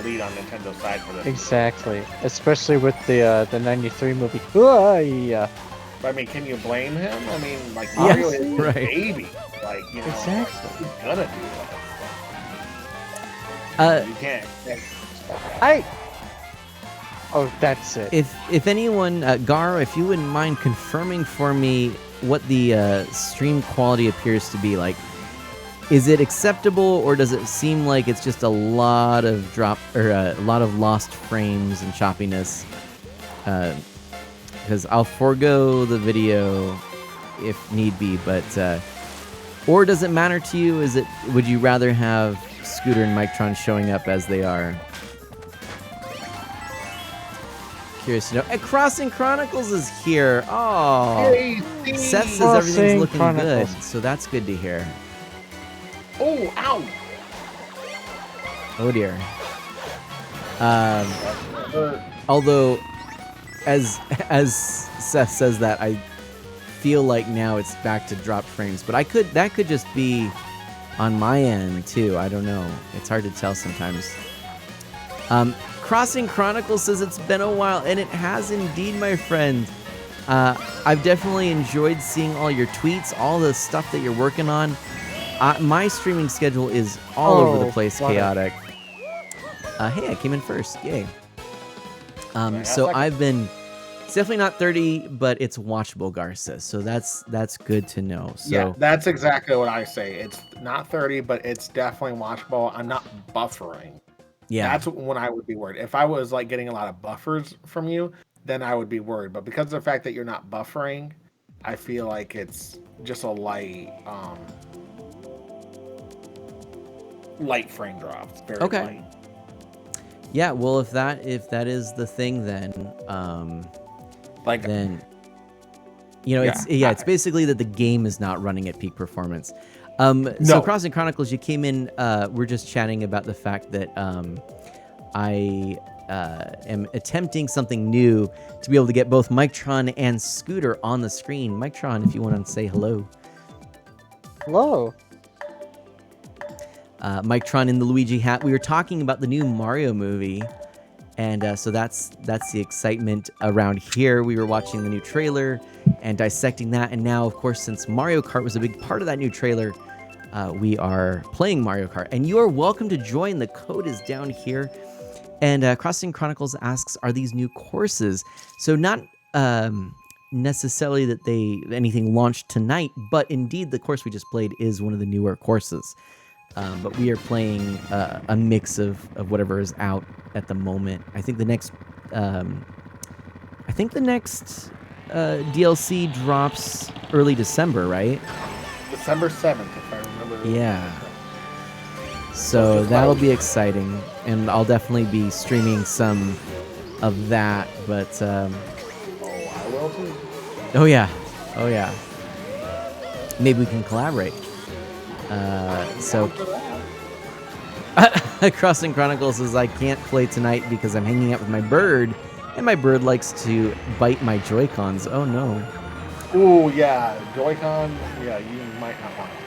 lead on Nintendo's side for this. Exactly, especially with the '93 movie. Yeah. But I mean, can you blame him? I mean, like Mario is his right. baby. Like Exactly. he's gonna do that. You can't. Oh, that's it. If anyone, Gar, if you wouldn't mind confirming for me what the stream quality appears to be like. Is it acceptable, or does it seem like it's just a lot of a lot of lost frames and choppiness? Because I'll forego the video if need be, but or does it matter to you? Would you rather have Scooter and Mictron showing up as they are? Curious to know. And Crossing Chronicles is here. Oh, Seth says everything's looking good, so that's good to hear. Oh, ow! Oh dear. Although, as Seth says that, I feel like now it's back to dropped frames. But that could just be on my end too. I don't know. It's hard to tell sometimes. Crossing Chronicles says it's been a while, and it has indeed, my friend. I've definitely enjoyed seeing all your tweets, all the stuff that you're working on. My streaming schedule is all over the place, chaotic. Hey, I came in first. Yay. So I've been... It's definitely not 30, but it's watchable, Garza. So that's good to know. So, yeah, that's exactly what I say. It's not 30, but it's definitely watchable. I'm not buffering. Yeah. That's when I would be worried. If I was like getting a lot of buffers from you, then I would be worried. But because of the fact that you're not buffering, I feel like it's just a light frame drop. It's very light. Yeah, well, if that is the thing, then it's basically that the game is not running at peak performance. So Crossing Chronicles, you came in. We're just chatting about the fact that I am attempting something new to be able to get both Mictron and Scooter on the screen. Mictron, if you want to say hello. Hello. Mictron in the Luigi hat. We were talking about the new Mario movie, and so that's the excitement around here. We were watching the new trailer and dissecting that, and now, of course, since Mario Kart was a big part of that new trailer, we are playing Mario Kart. And you are welcome to join. The code is down here. And Crossing Chronicles asks, are these new courses? So not necessarily that anything launched tonight, but indeed the course we just played is one of the newer courses. But we are playing a mix of whatever is out at the moment. I think the next DLC drops early December, right? December 7th, if I remember. Yeah. So that'll be exciting, and I'll definitely be streaming some of that. But I will too. Oh yeah. Maybe we can collaborate. So Crossing Chronicles says I can't play tonight because I'm hanging out with my bird, and my bird likes to bite my Joy-Cons. Oh no. Ooh, yeah, Joy-Con. Yeah, you might not want it.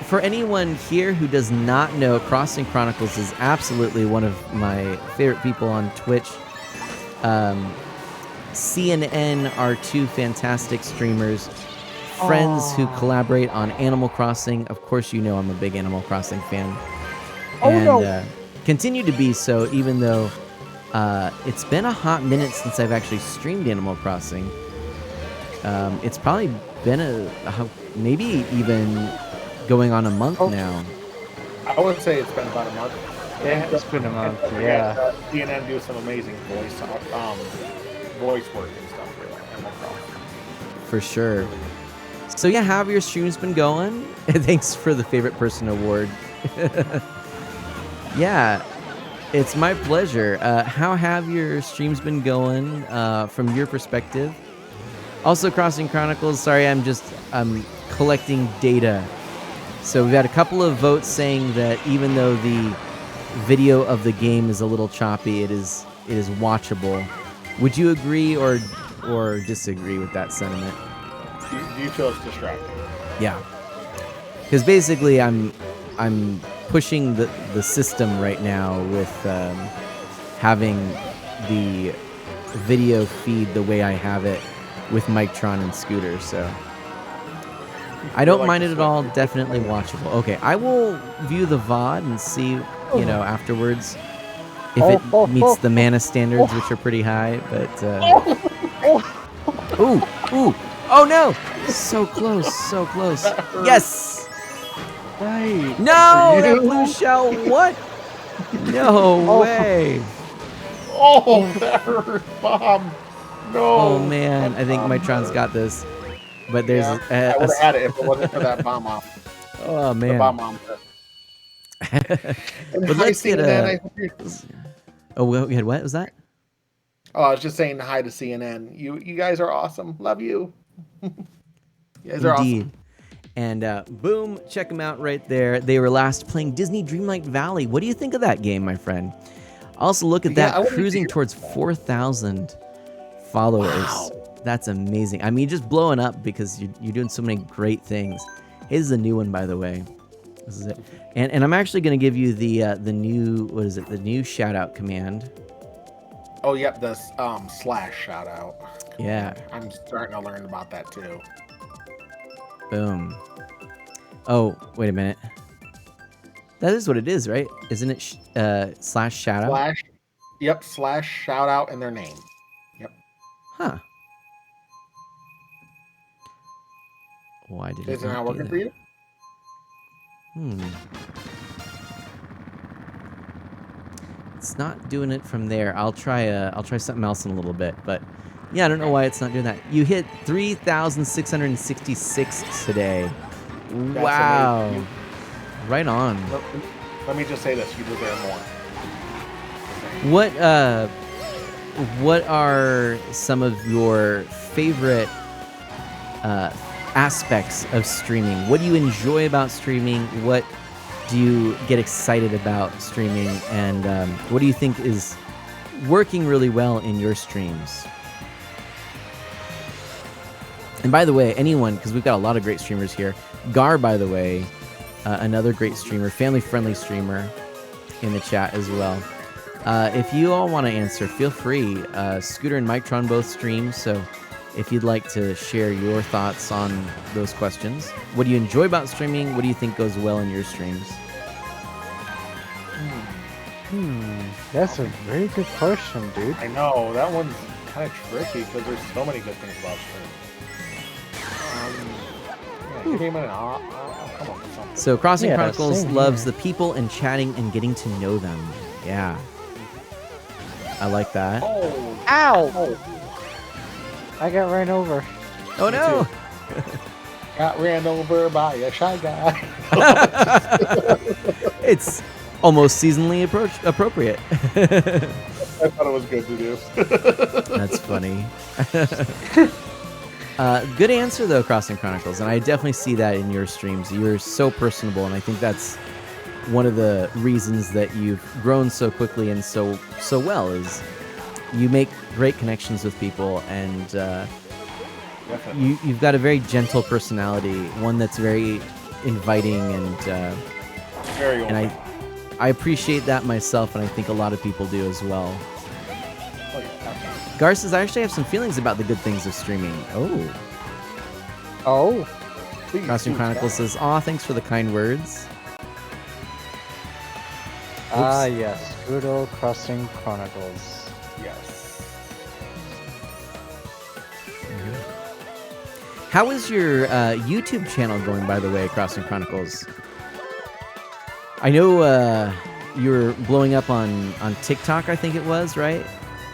For anyone here who does not know, Crossing Chronicles is absolutely one of my favorite people on Twitch. CNN are two fantastic streamers, friends who collaborate on Animal Crossing. Of course, you know I'm a big Animal Crossing fan. Continue to be so, even though it's been a hot minute since I've actually streamed Animal Crossing. It's probably been maybe even going on a month now. I would say it's been about a month. Yeah, it's been a month, yeah. CNN do some amazing voice work and stuff for Animal Crossing. For sure. So yeah, how have your streams been going? Thanks for the favorite person award. Yeah, it's my pleasure. How have your streams been going from your perspective? Also, Crossing Chronicles, sorry, I'm collecting data. So we've had a couple of votes saying that even though the video of the game is a little choppy, it is watchable. Would you agree or disagree with that sentiment? Do you feel it's distracting? Yeah, because basically I'm pushing the system right now with having the video feed the way I have it with Mictron and Scooter. So I don't mind it at all. Definitely watchable. Okay, I will view the VOD and see, afterwards if it meets the mana standards, which are pretty high. But ooh. Oh no! So close, so close. Yes! Right. No! That blue shell, what? No way! Oh, that hurt, Bomb! No! Oh man, I think Micron's got this. But there's I would have had it if it wasn't for that bomb off. Oh man. The bomb off. But let's get we had what was that? Oh, I was just saying hi to CNN. You guys are awesome. Love you. You guys are awesome. And boom, check them out right there. They were last playing Disney Dreamlight Valley. What do you think of that game, my friend? Also, look at that, cruising towards 4,000 followers. Wow. That's amazing. I mean, just blowing up because you're doing so many great things. Hey, this is a new one, by the way. This is it. And I'm actually going to give you the new, what is it? The new shout out command. Oh, yep, the slash shout out. Yeah. I'm starting to learn about that too. Boom. Oh, wait a minute. That is what it is, right? Isn't it slash shout out? Slash. Yep, slash shout out in their name. Yep. Huh. Why did it not working for you? It's not doing it from there. I'll try something else in a little bit, but yeah, I don't know why it's not doing that. You hit 3,666 today. That's wow. Amazing. Right on. Let me just say this, you deserve more. What are some of your favorite aspects of streaming. What do you enjoy about streaming? What do you get excited about streaming? And what do you think is working really well in your streams? And by the way, anyone, because we've got a lot of great streamers here. Gar, by the way, another great streamer, family-friendly streamer in the chat as well. If you all want to answer, feel free. Scooter and Mictron both stream, so if you'd like to share your thoughts on those questions. What do you enjoy about streaming? What do you think goes well in your streams? That's a very good question, dude. I know, that one's kind of tricky because there's so many good things about streaming. I'll come up with something. So Crossing Chronicles loves the people and chatting and getting to know them. Yeah. I like that. Oh. Ow! Oh. I got ran over. Oh no! Got ran over by a shy guy. It's almost seasonally appropriate. I thought it was good to do. That's funny. Good answer though, Crossing Chronicles, and I definitely see that in your streams. You're so personable, and I think that's one of the reasons that you've grown so quickly and so well is you make great connections with people, and you've got a very gentle personality, one that's very inviting and very open. And I appreciate that myself, and I think a lot of people do as well. Oh, yeah, Gar says, I actually have some feelings about the good things of streaming. Oh. Please, Crossing Chronicles says, aw, thanks for the kind words. Ah, yes. Good old Crossing Chronicles. Yes. How is your YouTube channel going, by the way, Crossing Chronicles? I know you were blowing up on TikTok, I think it was, right?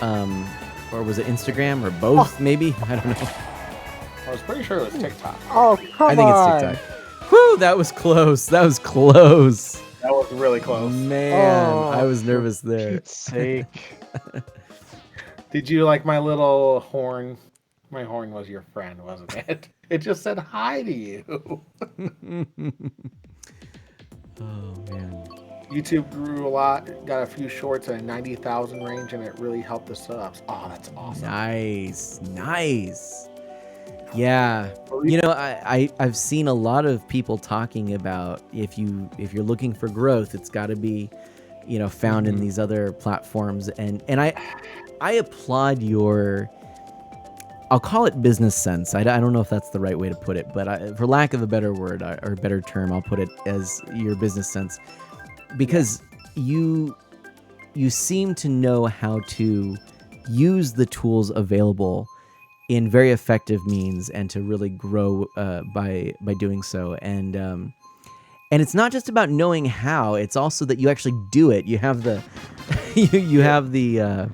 Or was it Instagram, or both, maybe? I don't know. I was pretty sure it was TikTok. Oh, come on! I think it's TikTok. Whew, that was close. That was close. That was really close. Man, I was nervous there. For Pete's sake. Did you like my little horn? My horn was your friend, wasn't it? It just said hi to you. Oh, man. YouTube grew a lot, got a few shorts at a 90,000 range, and it really helped the subs. Oh, that's awesome. Nice. Yeah. You know, I've seen a lot of people talking about if you're looking for growth, it's got to be, you know, found in these other platforms. And I applaud your, I'll call it business sense. I don't know if that's the right way to put it, but for lack of a better word or better term, I'll put it as your business sense. Because you seem to know how to use the tools available in very effective means and to really grow by doing so. And it's not just about knowing how, it's also that you actually do it. You have the you have the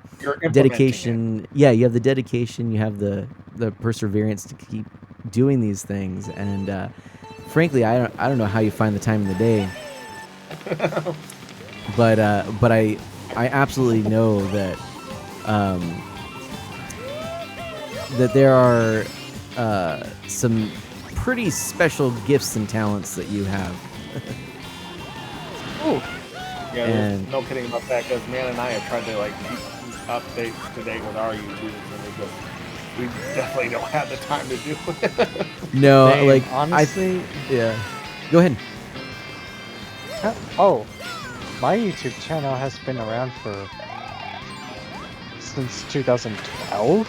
dedication. Yeah, you have the dedication, you have the perseverance to keep doing these things. And frankly, I don't know how you find the time in the day. But I absolutely know that that there are some pretty special gifts and talents that you have. Ooh. Yeah, And- there's no kidding about that, because Man and I have tried to like keep updates to date with our YouTubers, and we definitely don't have the time to do it. No, Dave, like honestly, yeah. Go ahead. Oh, my YouTube channel has been around since 2012.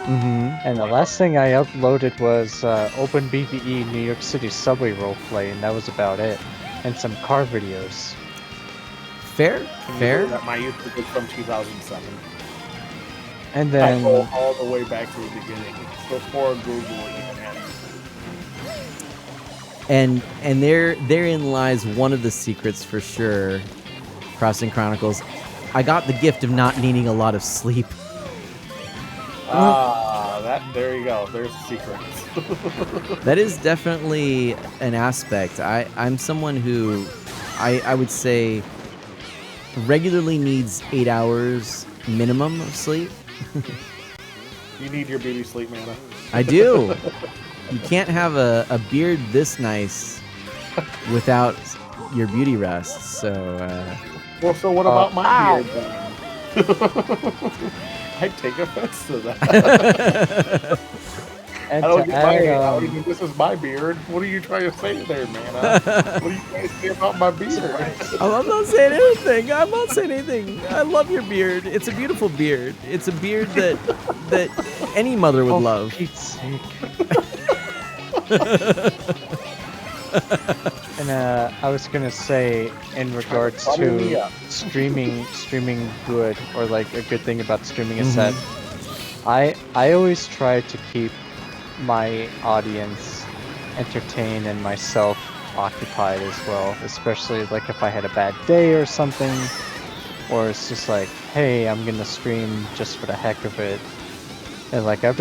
And the last thing I uploaded was Open BBE New York City subway roleplay, and that was about it. And some car videos. Fair. That my YouTube is from 2007. And I then go all the way back to the beginning, before Google even had it. And therein lies one of the secrets for sure. Crossing Chronicles. I got the gift of not needing a lot of sleep. There you go. There's the secret. That is definitely an aspect. I'm someone who I would say regularly needs 8 hours minimum of sleep. You need your beauty sleep, Mana. I do. You can't have a beard this nice without your beauty rests. So. Well, so what about my beard then? I take offense to that. And I don't to get my. add, This is my beard. What are you trying to say there, man? What do you guys say about my beard? I'm not saying anything. I'm not saying anything. I love your beard. It's a beautiful beard. It's a beard that any mother would love. For Pete's sake. And I was gonna say, in regards to streaming good, or like a good thing about streaming a set, I always try to keep my audience entertained and myself occupied as well, especially like if I had a bad day or something, or it's just like, hey, I'm gonna stream just for the heck of it. And like I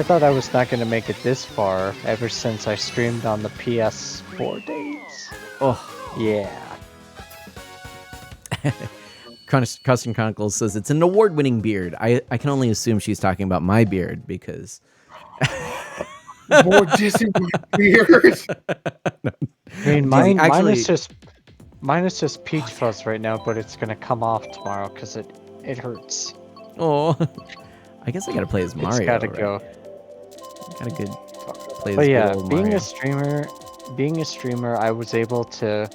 thought I was not gonna make it this far ever since I streamed on the PS4 days. Oh yeah. Custom Chronicles says it's an award-winning beard. I can only assume she's talking about my beard because. More dissing my beard. I mean, mine is just peach fuzz right now, but it's gonna come off tomorrow because it hurts. Oh, I guess I gotta play as Mario. It's gotta right? go. Gotta good play as But yeah, good old being Mario. a streamer, I was able to,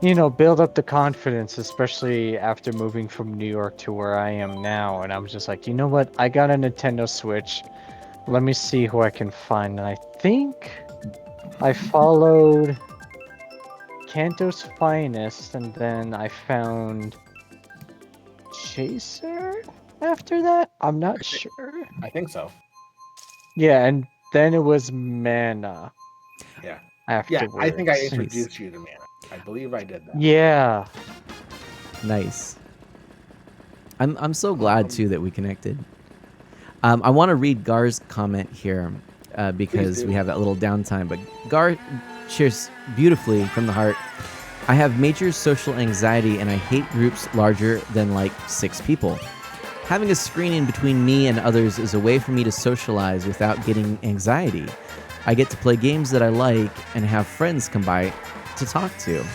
build up the confidence, especially after moving from New York to where I am now. And I'm just like, you know what? I got a Nintendo Switch. Let me see who I can find. And I think I followed Kanto's Finest, and then I found Chaser after that? I'm not sure. I think so. Yeah, and then it was Mana. Yeah. Afterwards. Yeah, I think I introduced you to Mana. I believe I did that. Yeah. Nice. I'm so glad too that we connected. I want to read Gar's comment here because we have that little downtime. But Gar shares beautifully from the heart. I have major social anxiety and I hate groups larger than like 6 people. Having a screen in between me and others is a way for me to socialize without getting anxiety. I get to play games that I like and have friends come by to talk to.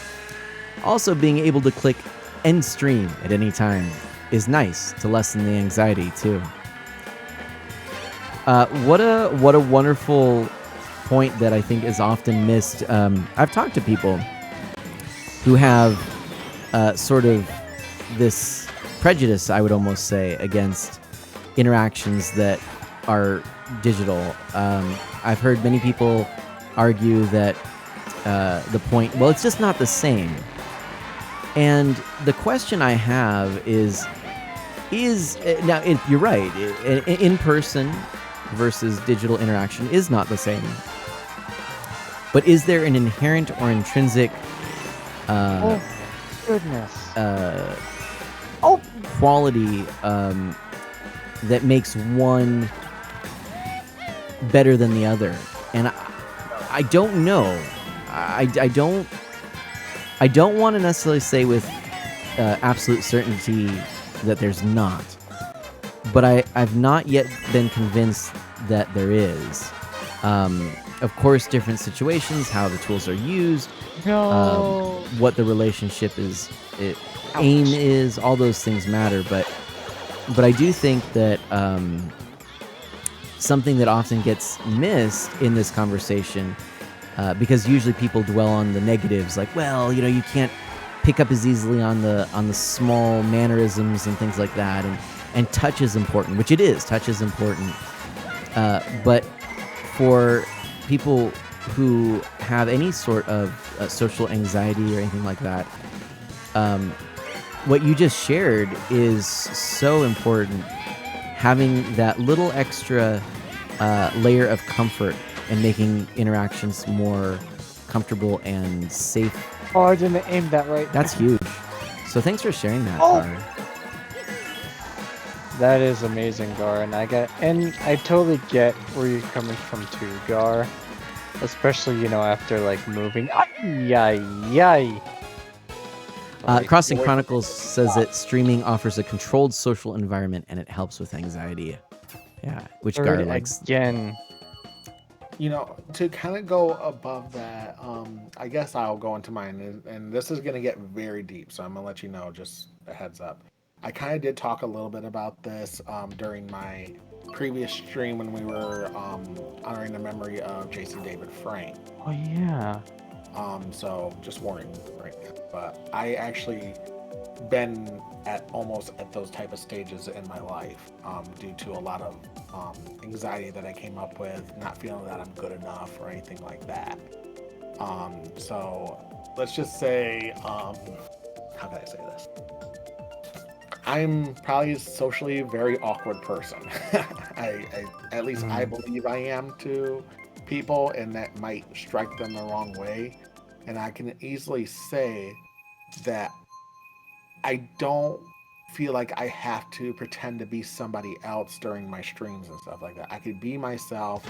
Also, being able to click end stream at any time is nice to lessen the anxiety too. What a wonderful point that I think is often missed. I've talked to people who have sort of this prejudice, I would almost say, against interactions that are digital. I've heard many people argue that the point, well, it's just not the same. And the question I have is now, you're right, in person versus digital interaction is not the same. But is there an inherent or intrinsic Oh, goodness. Quality that makes one better than the other? And I don't know. I don't want to necessarily say with absolute certainty that there's not. But I've not yet been convinced that there is. Of course, different situations, how the tools are used, what the relationship is, aim is, all those things matter. But I do think that something that often gets missed in this conversation, because usually people dwell on the negatives, like, well, you can't pick up as easily on the small mannerisms and things like that, and touch is important, which it is. Touch is important, but for people who have any sort of social anxiety or anything like that, what you just shared is so important. Having that little extra layer of comfort and making interactions more comfortable and safe. Oh, I didn't aim that right. That's huge. So thanks for sharing that, Oh. Gar. That is amazing, Gar, and I totally get where you're coming from too, Gar. Especially, after like moving. Yay. Crossing Chronicles says that streaming offers a controlled social environment and it helps with anxiety. Yeah, which Gar likes. Again. You know, to kind of go above that, I guess I'll go into mine, and this is going to get very deep, so I'm going to let you know, just a heads up. I kind of did talk a little bit about this during my previous stream when we were honoring the memory of Jason David Frank. Oh yeah. So just warning right now. But I actually been at almost at those type of stages in my life due to a lot of anxiety that I came up with, not feeling that I'm good enough or anything like that. So let's just say, how can I say this? I'm probably a socially very awkward person. At least I believe I am to people, and that might strike them the wrong way. And I can easily say that I don't feel like I have to pretend to be somebody else during my streams and stuff like that. I could be myself,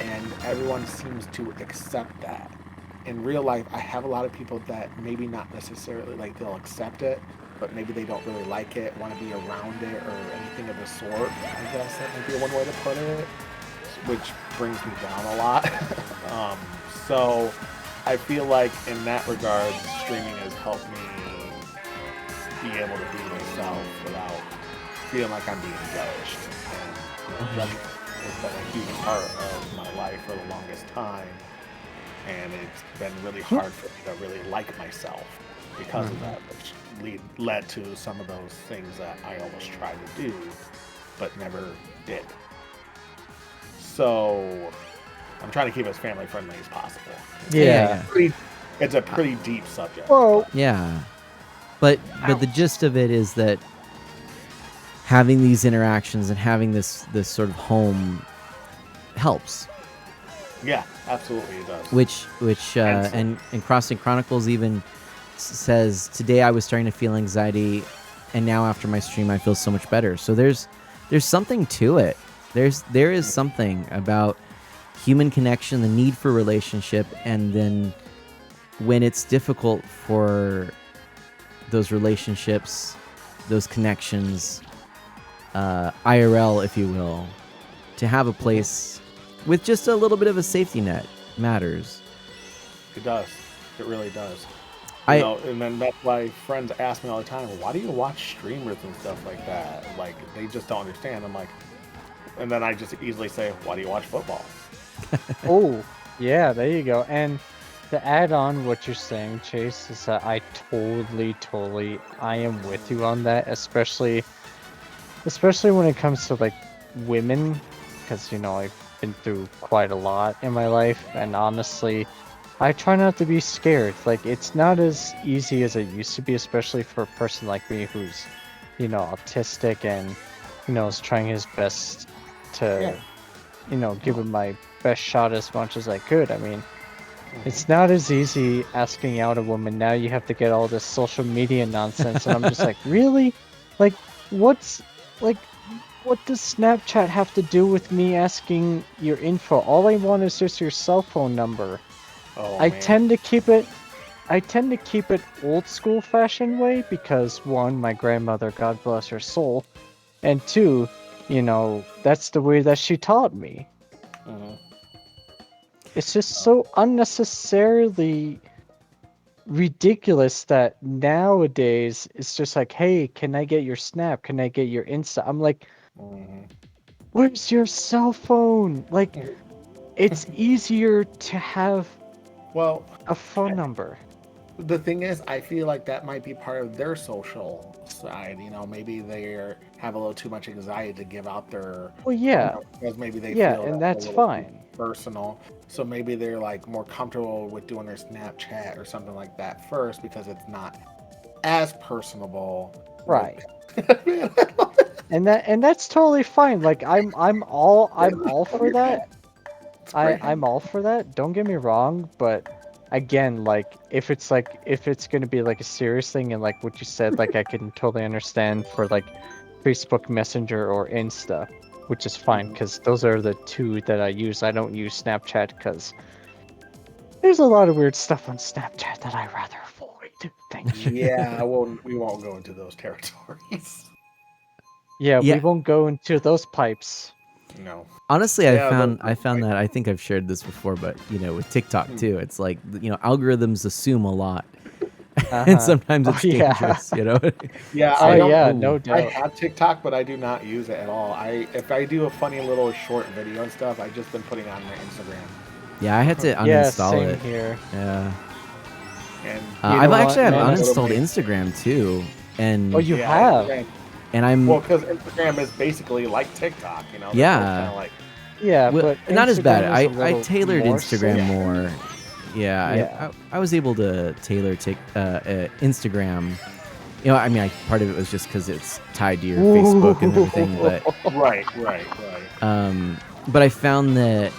and everyone seems to accept that. In real life, I have a lot of people that maybe not necessarily, like, they'll accept it, but maybe they don't really like it, want to be around it, or anything of the sort. I guess that might be one way to put it, which brings me down a lot. So I feel like in that regard, streaming has helped me be able to be myself without feeling like I'm being judged. And that has been a huge part of my life for the longest time. And it's been really hard for me to really like myself because of that, which led to some of those things that I almost tried to do, but never did. So I'm trying to keep it as family friendly as possible. Yeah. It's a pretty deep subject. Well, yeah. But the gist of it is that having these interactions and having this sort of home helps. Yeah, absolutely it does. Which and Crossing Chronicles even says, today I was starting to feel anxiety, and now after my stream I feel so much better. So there's something to it. There is something about human connection, the need for relationship, and then when it's difficult for those relationships, those connections, IRL, if you will, to have a place with just a little bit of a safety net matters. It does. It really does. You know, and then that's why friends ask me all the time, why do you watch streamers and stuff like that? Like, they just don't understand. I'm like, and then I just easily say, why do you watch football? Oh, yeah, there you go. And to add on what you're saying, Chase, is that I totally, I am with you on that, especially when it comes to, like, women, because, you know, I've been through quite a lot in my life, and honestly, I try not to be scared. Like, it's not as easy as it used to be, especially for a person like me who's, you know, autistic and, you know, is trying his best to, you know, give it my best shot as much as I could. I mean, it's not as easy asking out a woman. Now you have to get all this social media nonsense, and I'm just like, really? Like, what does Snapchat have to do with me asking your info? All I want is just your cell phone number. I tend to keep it old school fashioned way because one, my grandmother, God bless her soul, and two, you know, that's the way that she taught me. It's just so unnecessarily ridiculous that nowadays it's just like, hey, can I get your Snap? Can I get your Insta? I'm like, where's your cell phone? Like, it's easier to have a phone number. The thing is, I feel like that might be part of their social side. You know, maybe they have a little too much anxiety to give out their. Well, yeah. Because maybe they yeah, feel and that's that's a little fine. personal. So maybe they're like more comfortable with doing their Snapchat or something like that first because it's not as personable. Right. and that's totally fine. Like I'm all for that. I'm all for that. Don't get me wrong, but again, like if it's gonna be like a serious thing and like what you said, like I can totally understand for like Facebook Messenger or Insta, which is fine because those are the two that I use. I don't use Snapchat because there's a lot of weird stuff on Snapchat that I rather avoid. Thank you. Yeah, we won't go into those territories. Yeah, we won't go into those pipes. No. Honestly, Yeah, I found that, I think I've shared this before, but with TikTok too, it's like algorithms assume a lot, and sometimes it's dangerous. Yeah, It's I like, don't. ooh. I have TikTok, but I do not use it at all. If I do a funny little short video and stuff, I've just been putting on my Instagram. Yeah, I had to uninstall same it. here. Yeah. And I've actually man, uninstalled Instagram too, and Oh, you have? and I'm because Instagram is basically like TikTok, They're both Yeah. kinda like, Yeah, Well, but not as bad. Instagram is a I little tailored more Instagram safe. more. Yeah, Yeah. I was able to tailor Instagram. Part of it was just because it's tied to your Facebook and everything, but right. but I found that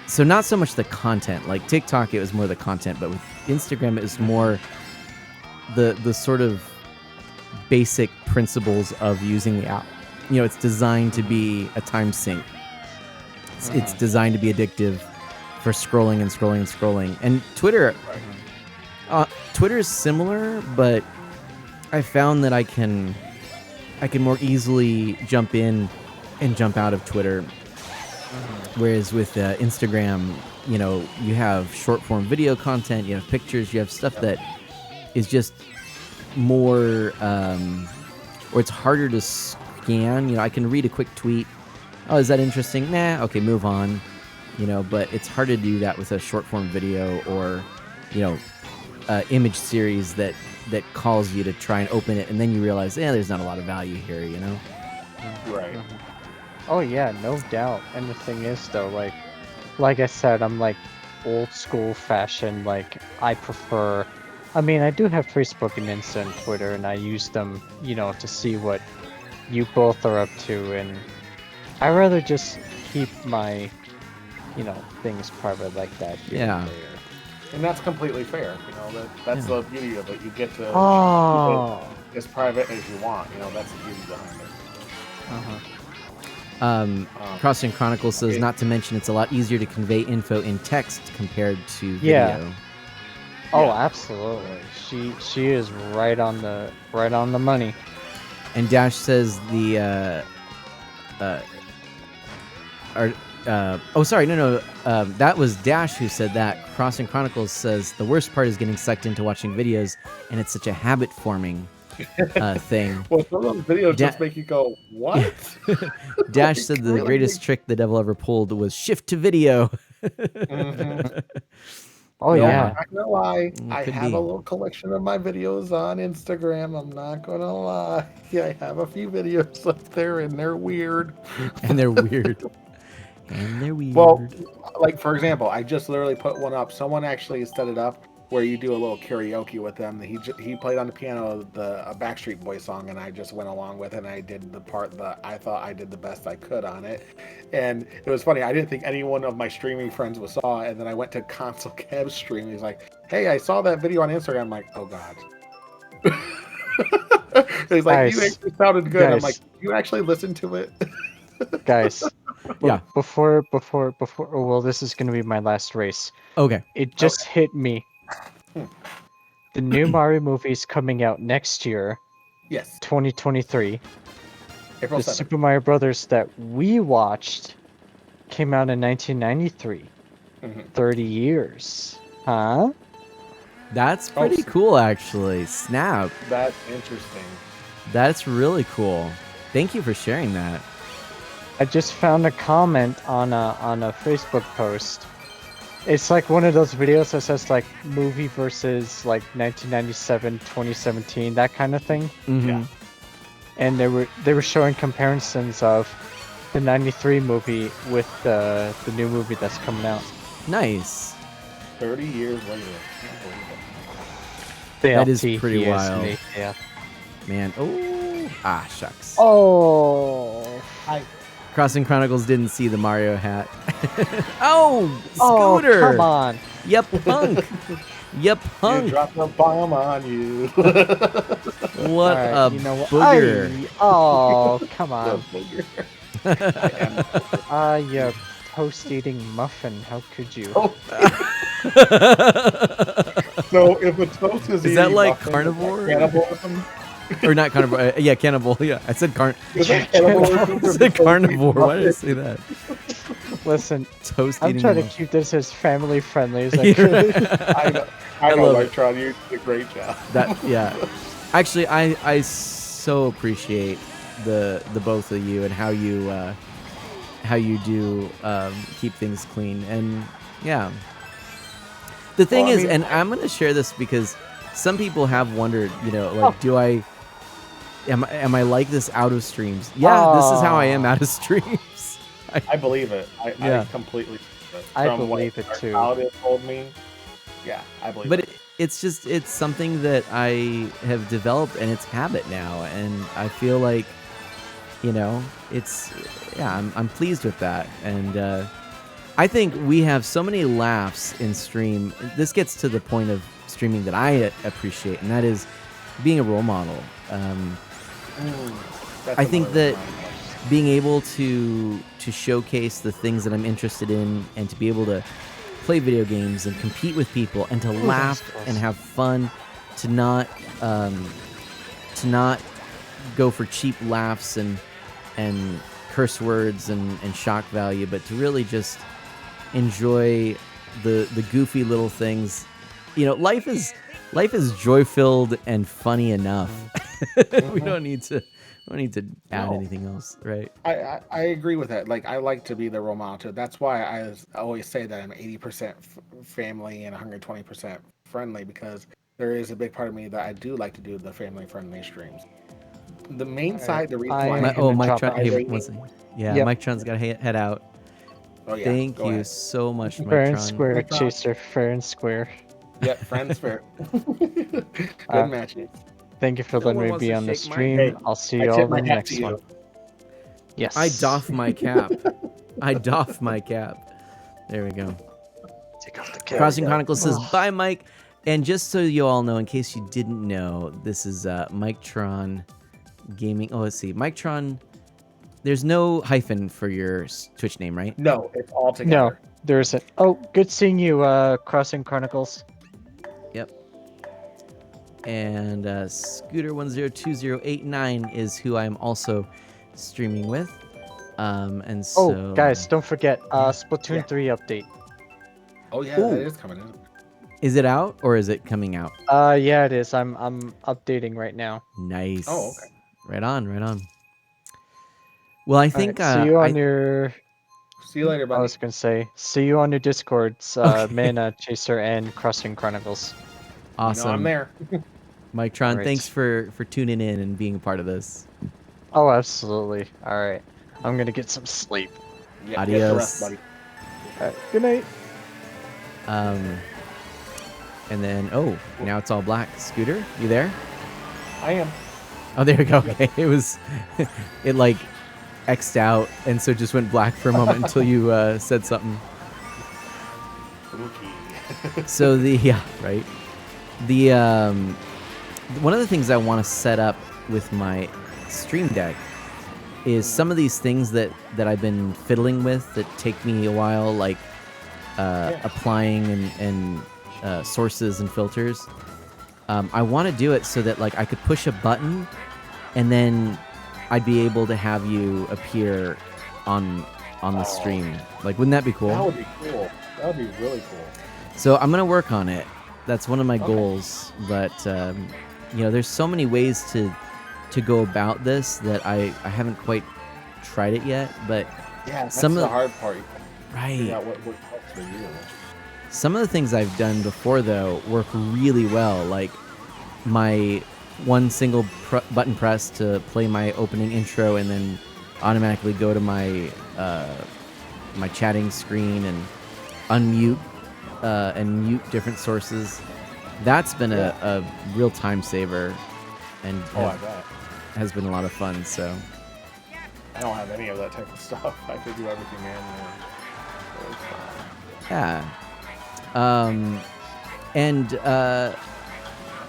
so not so much the content, like TikTok, it was more the content, but with Instagram, it was more the sort of basic principles of using the app. It's designed to be a time sink. It's designed to be addictive for scrolling and scrolling and scrolling. And Twitter is similar, but I found that I can more easily jump in and jump out of Twitter. Whereas with Instagram, you have short form video content, you have pictures, you have stuff that is just more, or it's harder to scan. I can read a quick tweet. Oh, is that interesting? Nah, okay, move on. But it's hard to do that with a short form video or, image series that calls you to try and open it, and then you realize, there's not a lot of value here, Right. Oh yeah, no doubt. And the thing is though, like I said, I'm like old school fashion. Like I prefer, I do have Facebook and Insta and Twitter, and I use them, to see what you both are up to, and I rather just keep my, things private like that. Yeah. And that's completely fair. That's the beauty of it. You get to Oh. keep it as private as you want. That's the beauty behind it. Crossing Chronicles says, not to mention it's a lot easier to convey info in text compared to video. Yeah. Oh, absolutely. She is right on the money. And Dash says that was Dash who said that. Crossing Chronicles says the worst part is getting sucked into watching videos, and it's such a habit-forming thing. Well, some of those videos just make you go, what? Dash said the greatest trick the devil ever pulled was shift to video. Oh, yeah. I'm not gonna lie. I Could have be. a little collection of my videos on Instagram. I'm not gonna lie. Yeah, I have a few videos up there, and they're weird. And they're weird. And they're weird. Well, like for example, I just literally put one up. Someone actually set it up where you do a little karaoke with them. He played on the piano a Backstreet Boys song, and I just went along with it, and I did the part that I thought I did the best I could on it. And it was funny. I didn't think any one of my streaming friends saw it, and then I went to Console Kev's stream. He's like, "Hey, I saw that video on Instagram." I'm like, "Oh God." He's like, Guys, "You actually sounded good." I'm guys. like, "You actually listened to it?" Guys. Yeah. Before well, this is gonna be my last race. Okay. It just hit me. The new Mario movie is coming out next year. Yes. 2023. April The 7th. Super Mario Brothers that we watched came out in 1993. 30 years. Huh? That's pretty cool, actually. Snap. That's interesting. That's really cool. Thank you for sharing that. I just found a comment on a Facebook post. It's like one of those videos that says like movie versus like 1997, 2017, that kind of thing. Yeah. And they were showing comparisons of the 93 movie with the new movie that's coming out. Nice. 30 years later. That is DLT, pretty yes, wild. me, yeah. Man. Oh. Shucks. Oh. Crossing Chronicles didn't see the Mario hat. Oh, Oh, Scooter. come on. Yep, punk. Yep, You punk. dropped a bomb on you. What Alright, a you know what? booger. Oh, come on. Booger. You toast-eating muffin. How could you? Oh. So if a toast is that eating like muffin, is that carnivore? cannibalism? or not carnivore. Yeah, cannibal. Yeah, I said Is that cannibal? I said carnivore. Why did I say that? Listen, Toast I'm eating trying to wolf. keep this as family friendly as I You're could. right. I know, love like it. Tron, you did a great job. Yeah. Actually, I so appreciate the both of you and how you do keep things clean. And yeah, the thing Well, I is, mean- and I'm gonna share this because some people have wondered, like, am I like this out of streams? Yeah, this is how I am out of streams. I believe it. I completely believe it. I From what believe it our too. child has told me. Yeah, I believe But it. it's something that I have developed, and it's habit now, and I feel like, I'm pleased with that, and I think we have so many laughs in stream. This gets to the point of streaming that I appreciate, and that is being a role model. I think that being able to showcase the things that I'm interested in, and to be able to play video games and compete with people, and to laugh and have fun, to not go for cheap laughs and curse words and shock value, but to really just enjoy the goofy little things. Life is joy-filled and funny enough. We don't need to add anything else, right? I agree with that. Like, I like to be the role model too. That's why I always say that I'm 80% family and 120% friendly, because there is a big part of me that I do like to do the family-friendly streams. The main side, the reason why Mike Tron, hey, one second. Yeah, Yep. Mike Tron's got to head out. Oh, yeah, Thank go you ahead. so much, Mike Fair and Tron. square, Chaser. Fair and square. Yep, friends fair. Good matches. Thank you for No letting one me wants be to on the shake my stream. hand. I'll see I you tip all my in the hat next to you. one. Yes. I doff my cap. I doff my cap. There we go. Take off the cap. Crossing Chronicles says, bye, Mike. And just so you all know, in case you didn't know, this is Mike Tron Gaming. Oh, let's see. Mike Tron. There's no hyphen for your Twitch name, right? No, it's all No, together. there isn't. Oh, good seeing you, Crossing Chronicles. Yep. And Scooter102089 is who I'm also streaming with. And so. Oh, guys, don't forget Splatoon 3 update. Oh yeah, Ooh. that is coming in. Is it out or is it coming out? Yeah, it is. I'm Oh, updating right now. Nice. Oh, okay. Right on, right on. Well, I think see you on your. See you later, buddy. I was gonna say, see you on your Discords, Mana Chaser and Crossing Chronicles. Awesome. You know I'm there. Mike Tron, Right. thanks for tuning in and being a part of this. Oh, absolutely. All right, I'm gonna get some sleep. Yeah, get the Adios. rest, buddy. All right, good night. And then now it's all black. Scooter, you there? I am. Oh, there we go. Okay, it was, it like X'd out, and so it just went black for a moment until you said something. Spooky. So right. One of the things I want to set up with my Stream Deck is some of these things that I've been fiddling with that take me a while, like applying and sources and filters. I want to do it so that like I could push a button and then I'd be able to have you appear on the stream. Like, wouldn't that be cool? That would be cool. That would be really cool. So I'm gonna work on it. That's one of my goals. But there's so many ways to go about this that I haven't quite tried it yet. But Yeah, that's some the of hard part. right. Figure out what works for you. Some of the things I've done before, though, work really well. Like my one single button press to play my opening intro and then automatically go to my my chatting screen and unmute and mute different sources. That's been a real time saver and I bet. has been a lot of fun. So I don't have any of that type of stuff. I could do everything manually. So it's fine. yeah.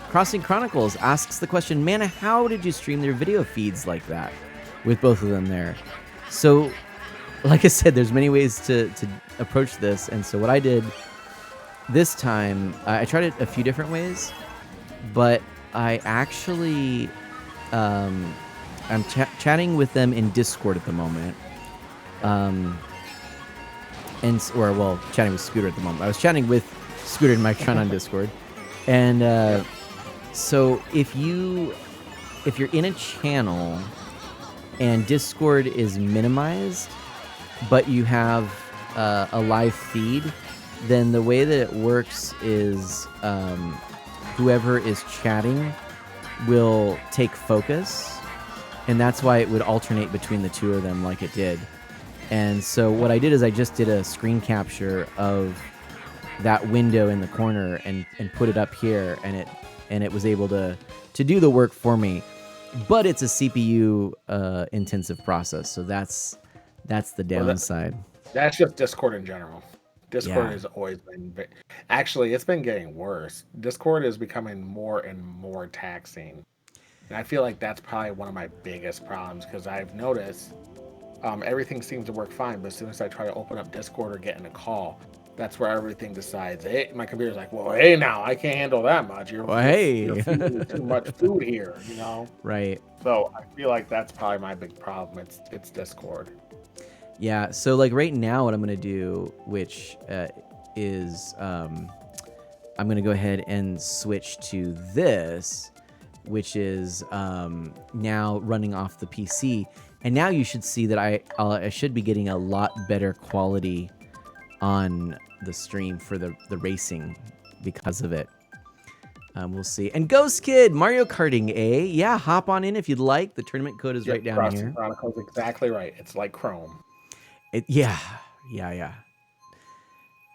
Crossing Chronicles asks the question, Mana, how did you stream their video feeds like that with both of them there? So, like I said, there's many ways to approach this. And so what I did this time, I tried it a few different ways, but I actually I'm chatting with them in Discord at the moment. Chatting with Scooter at the moment. I was chatting with Scooter and Mike Tron on Discord, and so if you're in a channel and Discord is minimized, but you have a live feed, then the way that it works is whoever is chatting will take focus, and that's why it would alternate between the two of them like it did. And so what I did is I just did a screen capture of that window in the corner and put it up here, and it was able to do the work for me. But it's a CPU intensive process, so that's the downside. That's just Discord in general. Discord Yeah. has always been... Actually, it's been getting worse. Discord is becoming more and more taxing. And I feel like that's probably one of my biggest problems, because I've noticed everything seems to work fine, but as soon as I try to open up Discord or get in a call, that's where everything decides. Hey, my computer's like, well, hey, now, I can't handle that much. You're feeding too much food here, you know? Right. So I feel like that's probably my big problem. It's Discord. Yeah, so like right now what I'm going to do, which is I'm going to go ahead and switch to this, which is now running off the PC. And now you should see that I should be getting a lot better quality on the stream for the racing because of it. We'll see. And Ghost Kid, Mario Karting, eh? Yeah, hop on in if you'd like. The tournament code is right down Frosty here. Chronicles, exactly right. It's like Chrome. Yeah.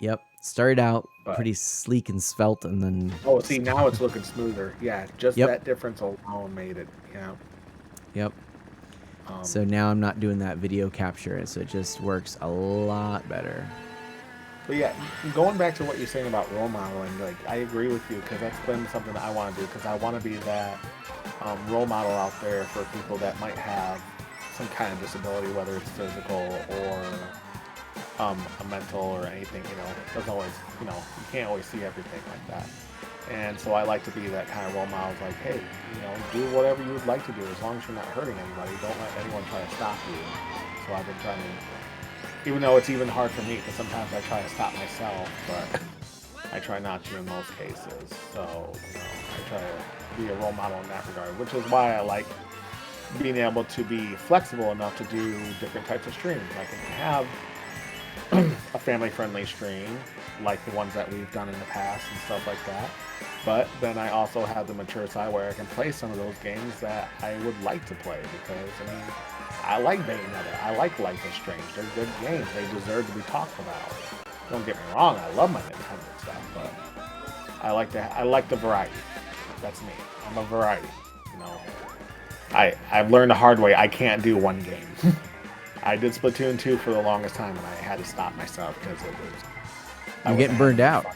Yep. Started out But- pretty sleek and svelte, and then... Oh, see, now it's looking smoother. Yeah, just that difference alone made it, Yep. So now I'm not doing that video capture, so it just works a lot better. But yeah, going back to what you're saying about role modeling, like, I agree with you, because that's been something that I want to do, because I want to be that role model out there for people that might have some kind of disability, whether it's physical or a mental or anything, doesn't always, you can't always see everything like that. And so I like to be that kind of role model, like, hey, do whatever you would like to do, as long as you're not hurting anybody. Don't let anyone try to stop you. So I've been trying to, even though it's even hard for me, because sometimes I try to stop myself, but I try not to in most cases. So, I try to be a role model in that regard, which is why I like being able to be flexible enough to do different types of streams. I can have a family-friendly stream, like the ones that we've done in the past and stuff like that. But then I also have the mature side where I can play some of those games that I would like to play, because, I like Bayonetta. I like Life is Strange. They're good games. They deserve to be talked about. Don't get me wrong, I love my Nintendo stuff, but I like the variety. That's me. I'm a variety, I've learned the hard way, I can't do one game. I did Splatoon 2 for the longest time, and I had to stop myself because it was... You're getting burned out.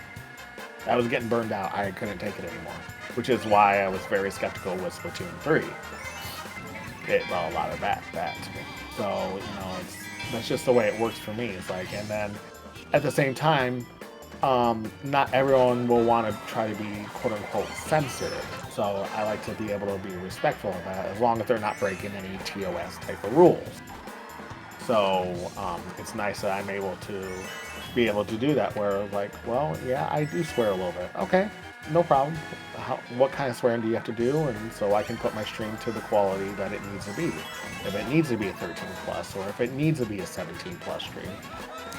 I was getting burned out. I couldn't take it anymore, which is why I was very skeptical with Splatoon 3. It brought a lot of that to me. So, that's just the way it works for me. It's like, and then at the same time, not everyone will want to try to be quote-unquote sensitive. So I like to be able to be respectful of that, as long as they're not breaking any TOS type of rules. So it's nice that I'm able to be able to do that, where like, well, yeah, I do swear a little bit. Okay, no problem. What kind of swearing do you have to do? And so I can put my stream to the quality that it needs to be. If it needs to be a 13 plus, or if it needs to be a 17 plus stream,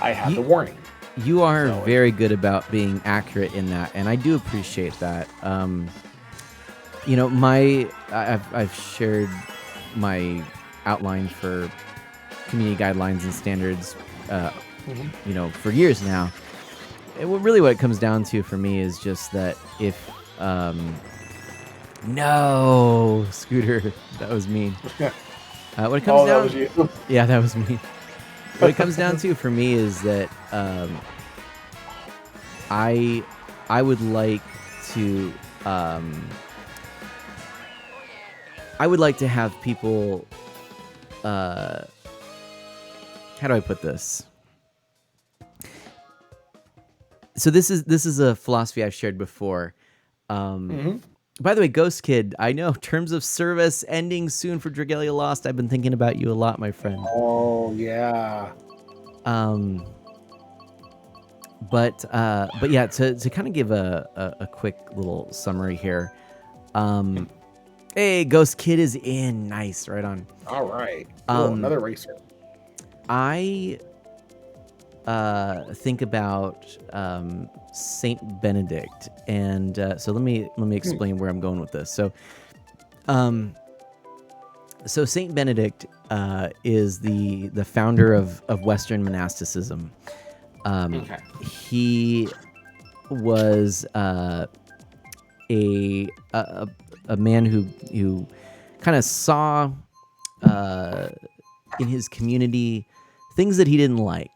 I have the warning. You are very good about being accurate in that, and I do appreciate that. I've shared my outline for community guidelines and standards, for years now. What it comes down to for me is just that if, no, Scooter, that was mean. What it comes down, that was you. Yeah, that was me. What it comes down to for me is that I would like to have people. How do I put this? So this is a philosophy I've shared before. By the way, Ghost Kid, I know terms of service ending soon for Dragalia Lost. I've been thinking about you a lot, my friend. Oh yeah. But yeah, to kind of give a quick little summary here. Hey, Ghost Kid is in. Nice, right on. All right. Cool. Another racer. I think about Saint Benedict, and so let me explain where I'm going with this. So Saint Benedict is the founder of Western monasticism. He was a man who kind of saw in his community things that he didn't like,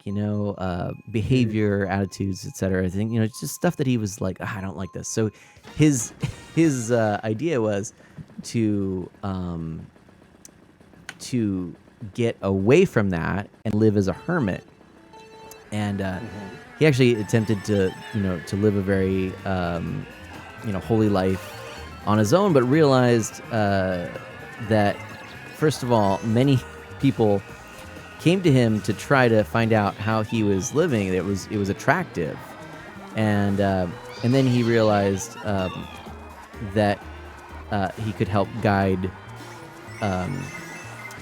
behavior, attitudes, etc. I think, it's just stuff that he was like, I don't like this. So his idea was to get away from that and live as a hermit. And he actually attempted to live a very holy life on his own, but realized that, first of all, many people came to him to try to find out how he was living. It was attractive, and then he realized that he could help guide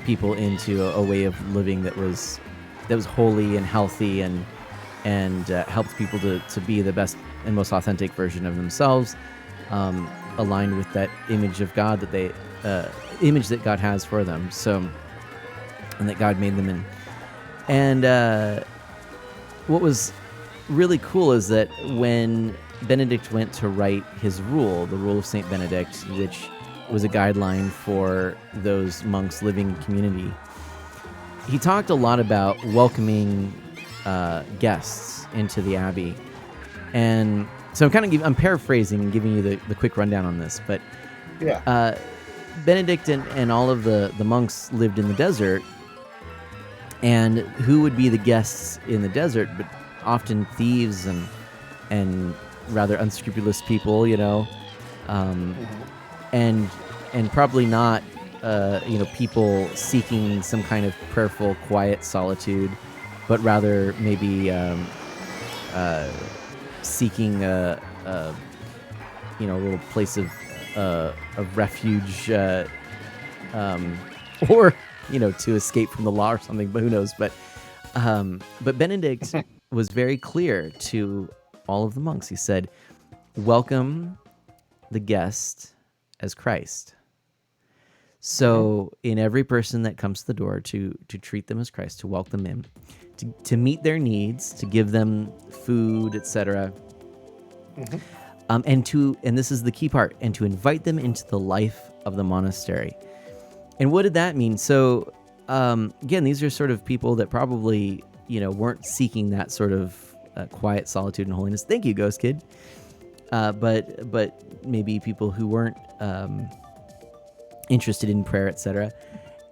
people into a way of living that was holy and healthy, and helped people to be the best and most authentic version of themselves, aligned with that image of God image that God has for them. So, and that God made them in. And what was really cool is that when Benedict went to write his rule, the Rule of Saint Benedict, which was a guideline for those monks living in community, he talked a lot about welcoming guests into the abbey. And so I'm paraphrasing and giving you the quick rundown on this, but yeah. Benedict and all of the monks lived in the desert. And who would be the guests in the desert? But often thieves and rather unscrupulous people, and probably not, people seeking some kind of prayerful, quiet solitude, but rather maybe seeking a little place of refuge, or to escape from the law or something, but who knows? But Benedict was very clear to all of the monks. He said, welcome the guest as Christ. So in every person that comes to the door, to treat them as Christ, to welcome him, to meet their needs, to give them food, etc. And this is the key part, and to invite them into the life of the monastery. And what did that mean? So, again, these are sort of people that probably, weren't seeking that sort of quiet solitude and holiness. Thank you, Ghost Kid. But maybe people who weren't interested in prayer, etc.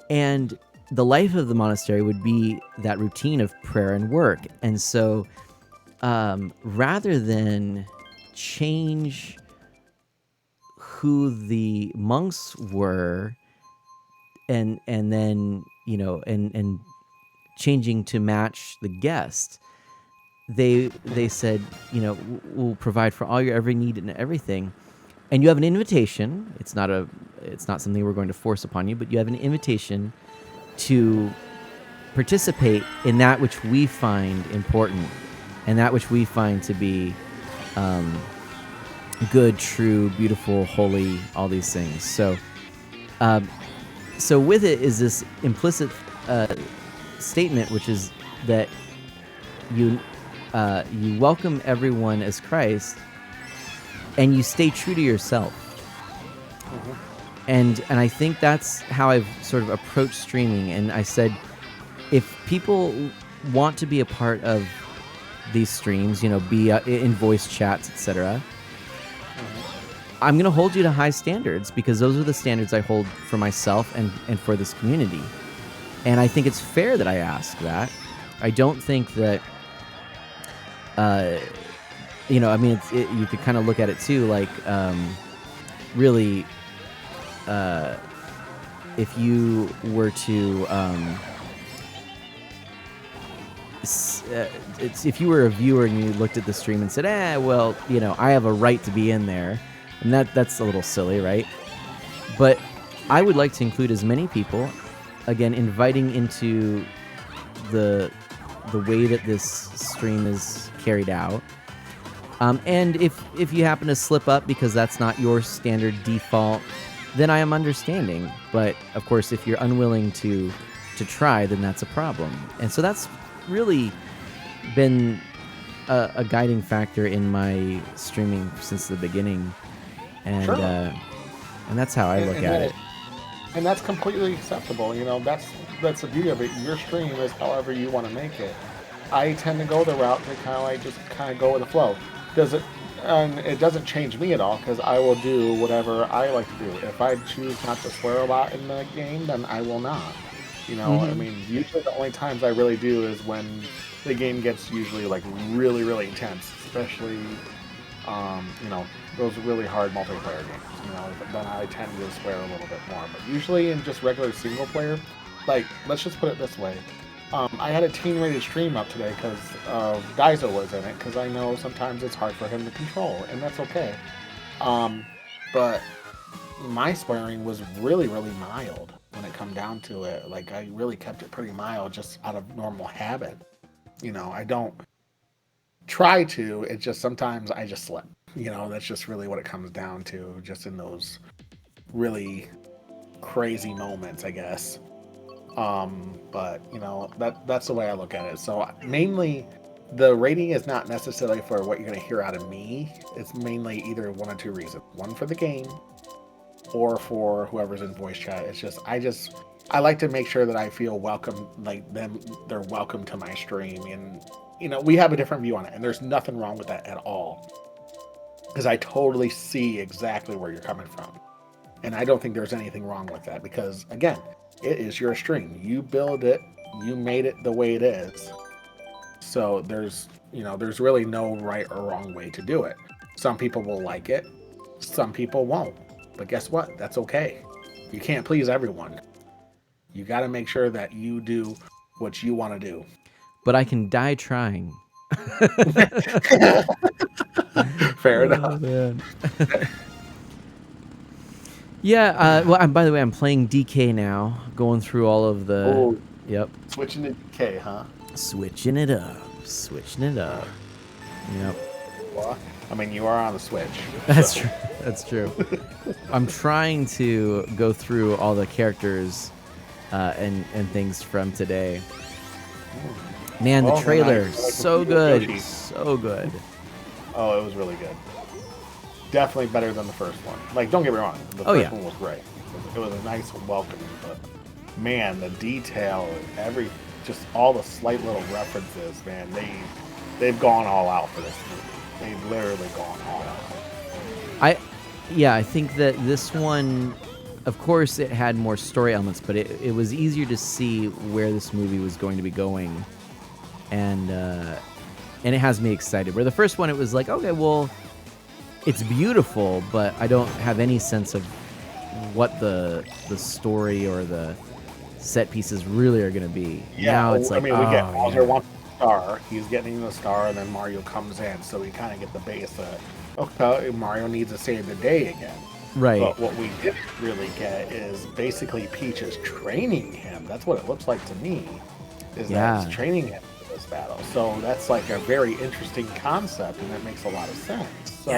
And the life of the monastery would be that routine of prayer and work. And so, rather than change who the monks were, and then and changing to match the guest, they said, we'll provide for all your every need and everything, and you have an invitation. It's not something we're going to force upon you, but you have an invitation to participate in that which we find important and that which we find to be good, true, beautiful, holy, all these things. So with it is this implicit statement, which is that you welcome everyone as Christ, and you stay true to yourself. And I think that's how I've sort of approached streaming. And I said, if people want to be a part of these streams, be in voice chats, etc., I'm going to hold you to high standards, because those are the standards I hold for myself and for this community. And I think it's fair that I ask that. I don't think that, you could kind of look at it too, like, really, if you were to, if you were a viewer and you looked at the stream and said, well, I have a right to be in there, and that's a little silly, right? But I would like to include as many people, again, inviting into the way that this stream is carried out. And if you happen to slip up because that's not your standard default, then I am understanding. But of course, if you're unwilling to try, then that's a problem. And so that's really been a guiding factor in my streaming since the beginning, and Sure. And that's how I look at it. And that's completely acceptable. That's the beauty of it. Your stream is however you want to make it. I tend to go the route to kind of go with the flow. And it doesn't change me at all because I will do whatever I like to do. If I choose not to swear a lot in the game, then I will not. I mean, usually the only times I really do is when the game gets usually like really, really intense, especially, those really hard multiplayer games. Then I tend to swear a little bit more. But usually in just regular single player, like, let's just put it this way. I had a teen-rated stream up today because Daiso was in it, because I know sometimes it's hard for him to control, and that's okay. But my swearing was really, really mild when it come down to it. Like, I really kept it pretty mild just out of normal habit. I don't try to, it's just sometimes I just slip. That's just really what it comes down to, just in those really crazy moments, I guess. But that's the way I look at it. So mainly the rating is not necessarily for what you're going to hear out of me. It's mainly either one or two reasons. One for the game or for whoever's in voice chat. It's just, I like to make sure that I feel welcome, like they're welcome to my stream. And, we have a different view on it, and there's nothing wrong with that at all. Because I totally see exactly where you're coming from. And I don't think there's anything wrong with that because, again, it is your stream. You build it. You made it the way it is. So there's really no right or wrong way to do it. Some people will like it. Some people won't. But guess what? That's okay. You can't please everyone. You got to make sure that you do what you want to do. But I can die trying. Fair enough. Yeah, well, by the way, I'm playing DK now, going through all of the... Oh, yep. Switching to DK, huh? Switching it up. Yep. Well, I mean, you are on the Switch. That's true. That's true. I'm trying to go through all the characters and things from today. Man, the trailer, so good. So good. Oh, it was really good. Definitely better than the first one. Like, don't get me wrong. The first one was great. It was a nice welcoming, but man, the detail, just all the slight little references, man, they've gone all out for this movie. They've literally gone all out. I think that this one, of course, it had more story elements, but it was easier to see where this movie was going to be going, and it has me excited. Where the first one, it was like, okay, well, it's beautiful, but I don't have any sense of what the story or the set pieces really are going to be. Yeah, now it's like, we get Bowser wants a star. He's getting the star, and then Mario comes in, so we kind of get the base of, okay, Mario needs to save the day again. Right. But what we didn't really get is basically Peach is training him. That's what it looks like to me, that he's training him for this battle. So that's like a very interesting concept, and it makes a lot of sense. So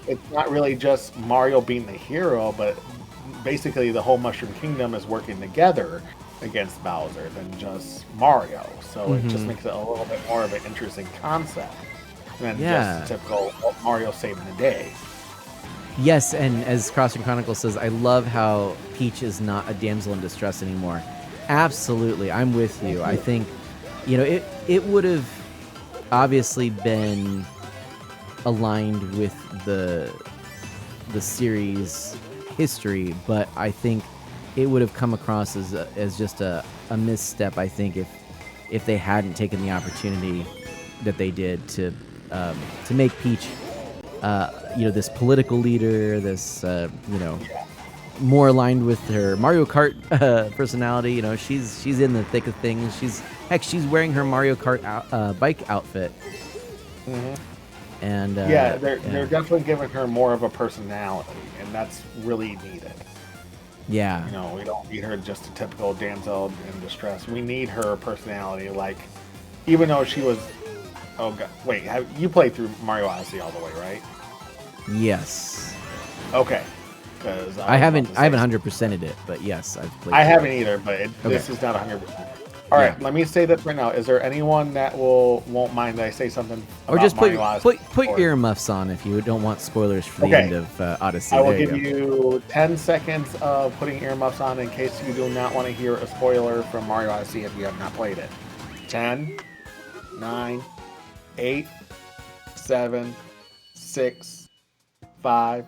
it's not really just Mario being the hero, but basically the whole Mushroom Kingdom is working together against Bowser than just Mario. So it just makes it a little bit more of an interesting concept than just typical Mario saving the day. Yes, and as Crossing Chronicles says, I love how Peach is not a damsel in distress anymore. Absolutely, I'm with you. I think, it would have obviously been aligned with the series history, but I think it would have come across as just a misstep. I think if they hadn't taken the opportunity that they did to make Peach this political leader, this more aligned with her Mario Kart personality. She's in the thick of things. She's wearing her Mario Kart bike outfit. Mm-hmm. And they're definitely giving her more of a personality, and that's really needed. Yeah. We don't need her just a typical damsel in distress. We need her personality. Like, even though she was, oh god, wait, you played through Mario Odyssey all the way, right? Yes. Okay. Because I haven't 100%ed it, but yes, I've played. I haven't either, but this is not 100%. All right, let me say this right now. Is there anyone that won't mind that I say something? Or just put or earmuffs on if you don't want spoilers for the end of Odyssey. I will give you 10 seconds of putting earmuffs on in case you do not want to hear a spoiler from Mario Odyssey if you have not played it. 10, 9, 8, 7, 6, 5,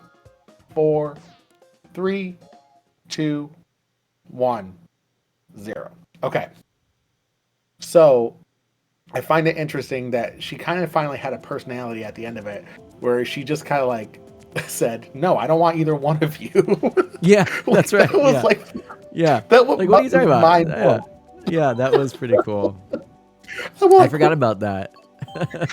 4, 3, 2, 1, 0. Okay. So, I find it interesting that she kind of finally had a personality at the end of it, where she just kind of like said, "No, I don't want either one of you." Yeah, that's right. That was that was what are you talking about? Yeah, that was pretty cool. I forgot about that.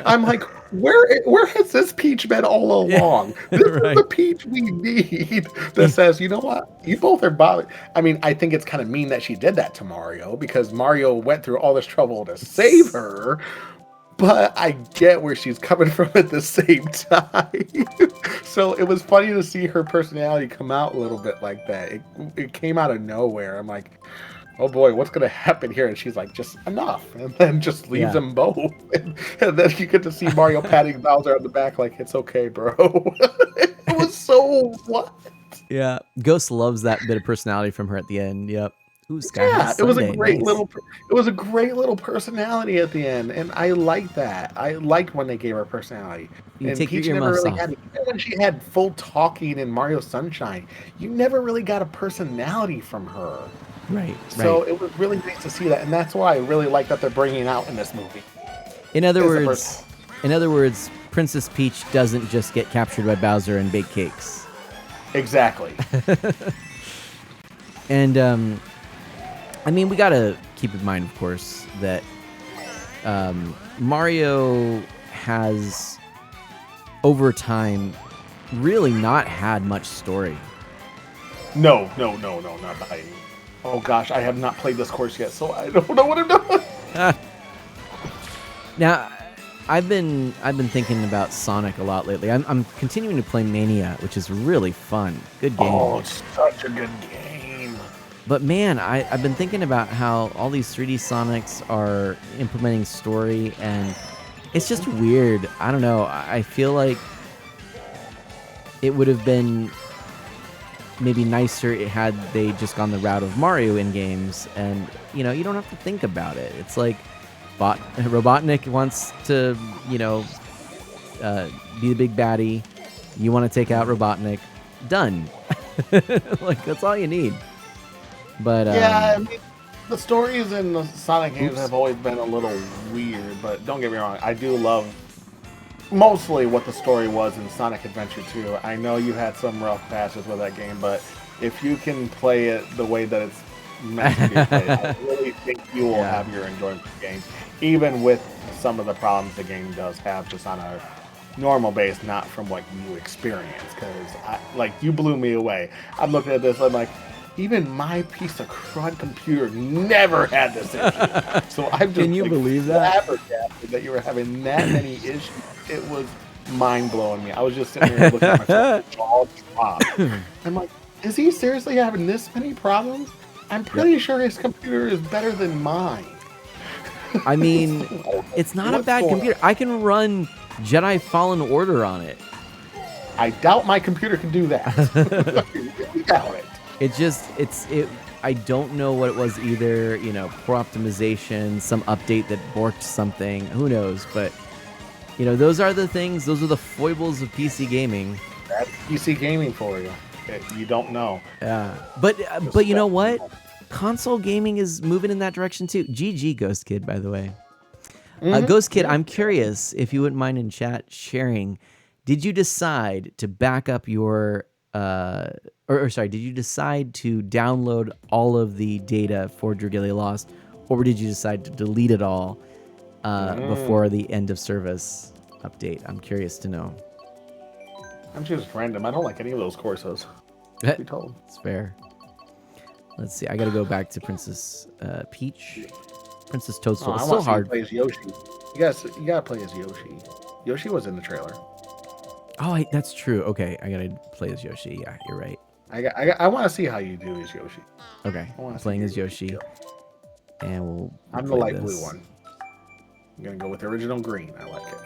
I'm like, where has this Peach been all along? This is the Peach we need that says, you know what? You both are bothered. I mean, I think it's kind of mean that she did that to Mario because Mario went through all this trouble to save her. But I get where she's coming from at the same time. So it was funny to see her personality come out a little bit like that. It came out of nowhere. I'm like, oh boy, what's going to happen here? And she's like, just enough. And then just leaves them both. And then you get to see Mario patting Bowser on the back like, it's okay, bro. It was so what? Yeah, Ghost loves that bit of personality from her at the end. Yep. Ooh, it was a great little personality at the end, and I like that. I liked when they gave her personality. You and take Peach your never earmuffs really off. had, even when she had full talking in Mario Sunshine, you never really got a personality from her. Right. So it was really nice to see that, and that's why I really like that they're bringing out in this movie. In other words, Princess Peach doesn't just get captured by Bowser and bake cakes. Exactly. And I mean, we gotta keep in mind, of course, that Mario has, over time, really not had much story. No, not by any. Oh gosh, I have not played this course yet, so I don't know what I'm doing. Now, I've been thinking about Sonic a lot lately. I'm continuing to play Mania, which is really fun. Good game. Oh, it's such a good game. But man, I've been thinking about how all these 3D Sonics are implementing story, and it's just weird. I don't know. I feel like it would have been maybe nicer had they just gone the route of Mario in games, and you don't have to think about it. It's like Robotnik wants to be the big baddie. You want to take out Robotnik. Done. Like, that's all you need. But yeah, I mean, the stories in the Sonic games have always been a little weird, but don't get me wrong, I do love mostly what the story was in Sonic Adventure 2. I know you had some rough patches with that game, but if you can play it the way that it's meant to be played, I really think you will have your enjoyment of the game, even with some of the problems the game does have just on a normal base, not from what you experience, because you blew me away. I'm looking at this, I'm like, even my piece of crud computer never had this issue. So I'm just Can you believe that? flabbergasted that you were having that many issues. It was mind-blowing me. I was just sitting there looking at myself, jaw dropped. I'm like, is he seriously having this many problems? I'm pretty sure his computer is better than mine. I mean, it's not a bad computer. I can run Jedi Fallen Order on it. I doubt my computer can do that. I really doubt it. I don't know what it was either, poor optimization, some update that borked something, who knows, but those are the things, those are the foibles of PC gaming. That's PC gaming for you. You don't know. Yeah. But you know what? Console gaming is moving in that direction too. GG Ghost Kid, by the way. Ghost Kid, I'm curious if you wouldn't mind in chat sharing, Did you decide to back up your did you decide to download all of the data for Dragalia Lost, or did you decide to delete it all before the end of service update? I'm curious to know. I'm just random. I don't like any of those courses. Be told. It's fair. Let's see. I got to go back to Princess Peach. Princess Toadstool. It's so hard. Play as Yoshi. You gotta play as Yoshi. Yoshi was in the trailer. Oh, that's true. Okay, I gotta play as Yoshi. Yeah, you're right. I want to see how you do as Yoshi. Okay, I'm playing as Yoshi, and I'm the light blue one. I'm gonna go with original green. I like it.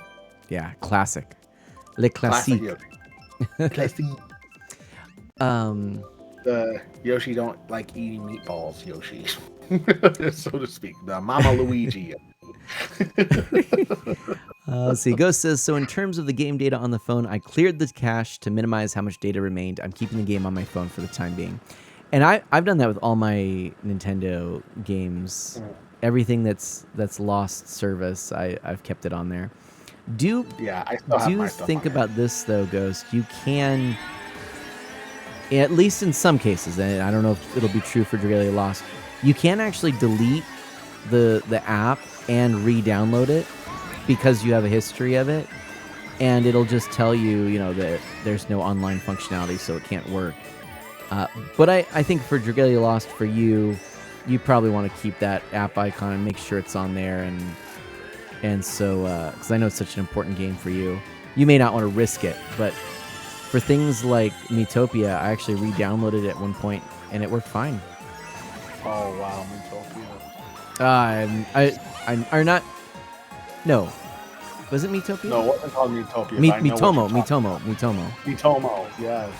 Yeah, classic. Le classique. Classic. The Yoshi don't like eating meatballs. Yoshi, so to speak. The Mama Luigi. Let's see. Ghost says, so in terms of the game data on the phone, I cleared the cache to minimize how much data remained. I'm keeping the game on my phone for the time being. And I've done that with all my Nintendo games. Everything that's lost service, I've kept it on there. Do you think about this, though, Ghost? You can, at least in some cases, and I don't know if it'll be true for Dragalia Lost, you can actually delete the app and re-download it because you have a history of it, and it'll just tell you, that there's no online functionality, so it can't work. But I think for Dragalia Lost, for you probably want to keep that app icon and make sure it's on there, and so because I know it's such an important game for you, you may not want to risk it. But for things like Miitopia, I actually re-downloaded it at one point, and it worked fine. Oh wow, Miitopia. Or not. No. Was it Miitopia? No, what was it called Miitopia? Miitomo, yes.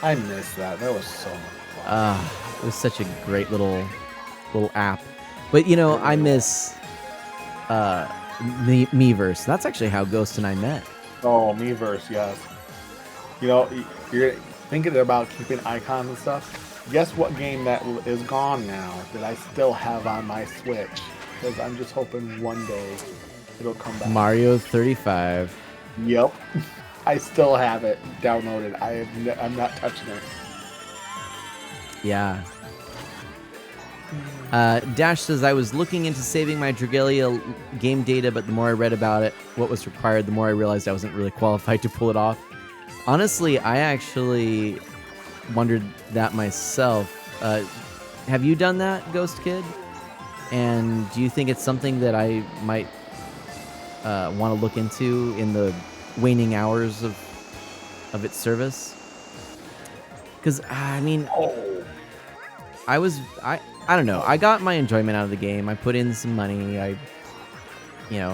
I missed that. That was so much fun. It was such a great little app. But, I miss Miiverse. That's actually how Ghost and I met. Oh, Miiverse, yes. You're thinking about keeping icons and stuff. Guess what game that is gone now that I still have on my Switch? Because I'm just hoping one day it'll come back. Mario 35. Yep. I still have it downloaded. I'm not touching it. Yeah. Dash says, I was looking into saving my Dragalia game data, but the more I read about it, what was required, the more I realized I wasn't really qualified to pull it off. Honestly, I actually wondered that myself. Have you done that, Ghost Kid? And do you think it's something that I might want to look into in the waning hours of its service? Because, I mean, I don't know. I got my enjoyment out of the game. I put in some money. I,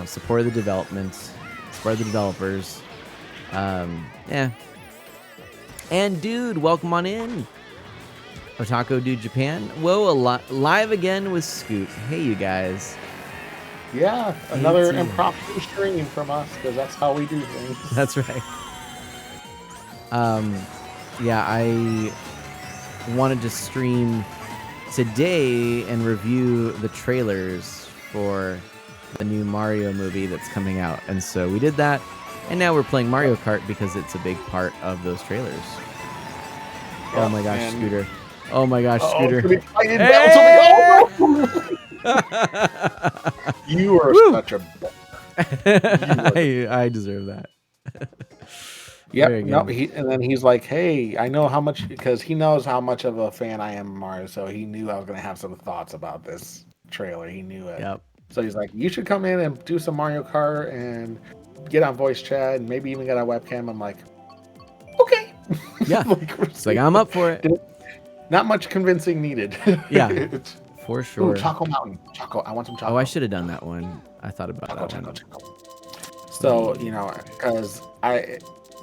supported the development, supported the developers. Yeah. And dude, welcome on in. Otaku Dude Japan. Whoa, live again with Scoot. Hey, you guys. Yeah, another impromptu stream from us, because that's how we do things. That's right. Yeah, I wanted to stream today and review the trailers for the new Mario movie that's coming out. And so we did that, and now we're playing Mario Kart because it's a big part of those trailers. Yeah, oh my gosh, Scooter. Oh my gosh, Scooter. Hey! You are such a... I deserve that. Yep. No, and then he's like, hey, I know how much, because he knows how much of a fan I am of Mario, so he knew I was going to have some thoughts about this trailer. He knew it. Yep. So he's like, you should come in and do some Mario Kart and get on voice chat and maybe even get a webcam. I'm like, okay. Yeah. It's like, I'm up for it. Not much convincing needed. Yeah. For sure. Ooh, Choco Mountain. I want some chocolate. Oh, I should have done that one. I thought about that one. So, because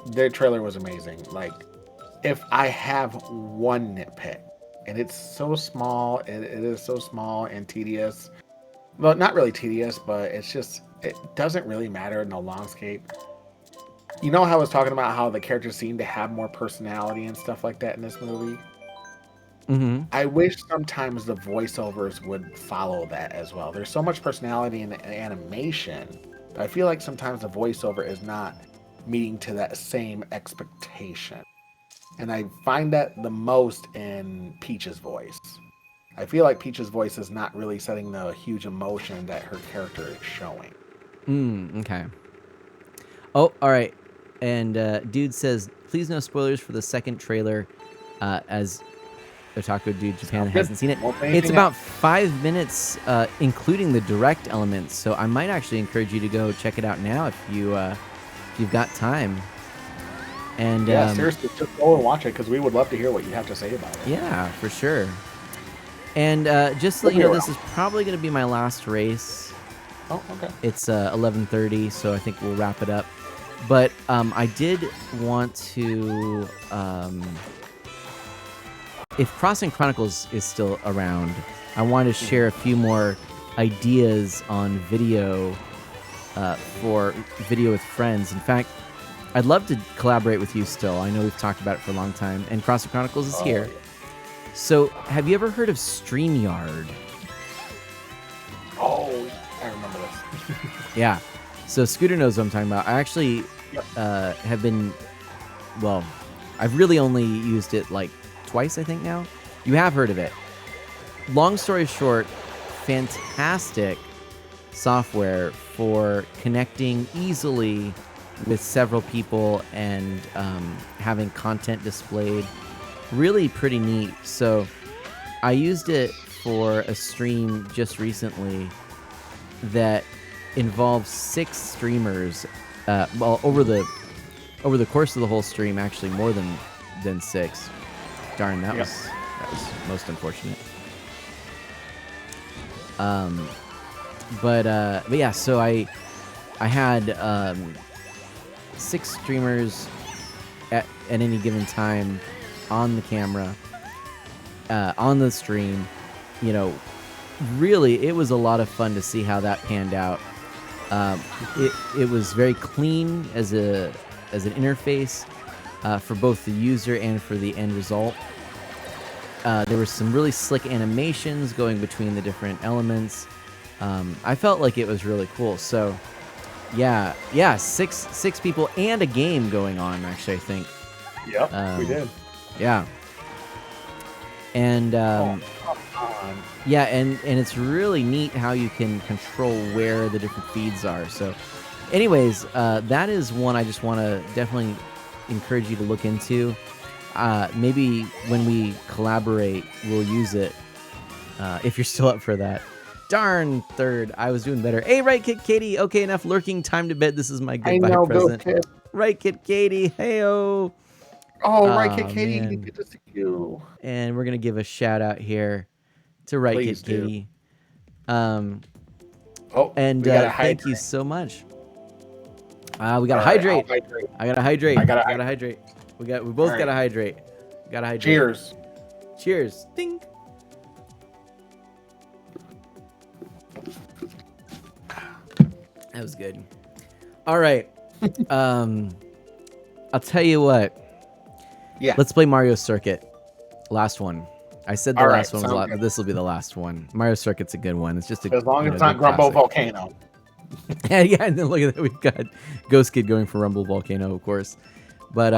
their trailer was amazing. Like, if I have one nitpick, and it's so small, it is so small and tedious. Well, not really tedious, but it doesn't really matter in the longscape. You know how I was talking about how the characters seem to have more personality and stuff like that in this movie? Mm-hmm. I wish sometimes the voiceovers would follow that as well. There's so much personality in the animation, but I feel like sometimes the voiceover is not meeting to that same expectation. And I find that the most in Peach's voice. I feel like Peach's voice is not really setting the huge emotion that her character is showing. Okay. Oh, all right. And Dude says, please no spoilers for the second trailer, as Otaku Dude Japan hasn't seen it. It's about 5 minutes, including the direct elements. So I might actually encourage you to go check it out now if you've got time. And yeah, seriously, just go and watch it because we would love to hear what you have to say about it. Yeah, for sure. And just to let you know, this is probably going to be my last race. Oh, okay. It's 11:30, so I think we'll wrap it up. But I did want to, if Crossing Chronicles is still around, I want to share a few more ideas on video for video with friends. In fact, I'd love to collaborate with you still. I know we've talked about it for a long time, and Crossing Chronicles is here. Yeah. So, have you ever heard of StreamYard? Oh, I remember this. Yeah. So Scooter knows what I'm talking about. I actually have been, well, I've really only used it like twice, I think now. You have heard of it. Long story short, fantastic software for connecting easily with several people and having content displayed. Really pretty neat. So I used it for a stream just recently that involves 6 streamers. Well, over the course of the whole stream, actually more than 6. Darn, that was most unfortunate. But yeah, so I had 6 streamers at any given time on the camera, on the stream. You know, really, it was a lot of fun to see how that panned out. It was very clean as an interface for both the user and for the end result. There were some really slick animations going between the different elements. I felt like it was really cool. So, yeah, 6 people and a game going on. Actually, I think. Yep, we did. Yeah. And yeah, and it's really neat how you can control where the different feeds are. So, anyways, that is one I just want to definitely encourage you to look into. Maybe when we collaborate, we'll use it. If you're still up for that. Darn, third. I was doing better. Hey, Right Kid Katie. Okay, enough lurking. Time to bed. This is my goodbye present. Go, kid. Right Kid Katie. Hey-o. Oh, Right Kid Katie. Good to see you. And we're going to give a shout out here to Right Kid Katie. And thank you so much. We got to hydrate. I got to hydrate. I got to hydrate. We both got to hydrate. Got to hydrate. Cheers. Cheers. Ding. That was good. All right. I'll tell you what. Yeah. Let's play Mario Circuit. Last one. I said the last one was a lot, but this will be the last one. Mario Circuit's a good one. It's just as long as it's not Grumble Volcano. Yeah, and then look at that. We've got Ghost Kid going for Rumble Volcano, of course. But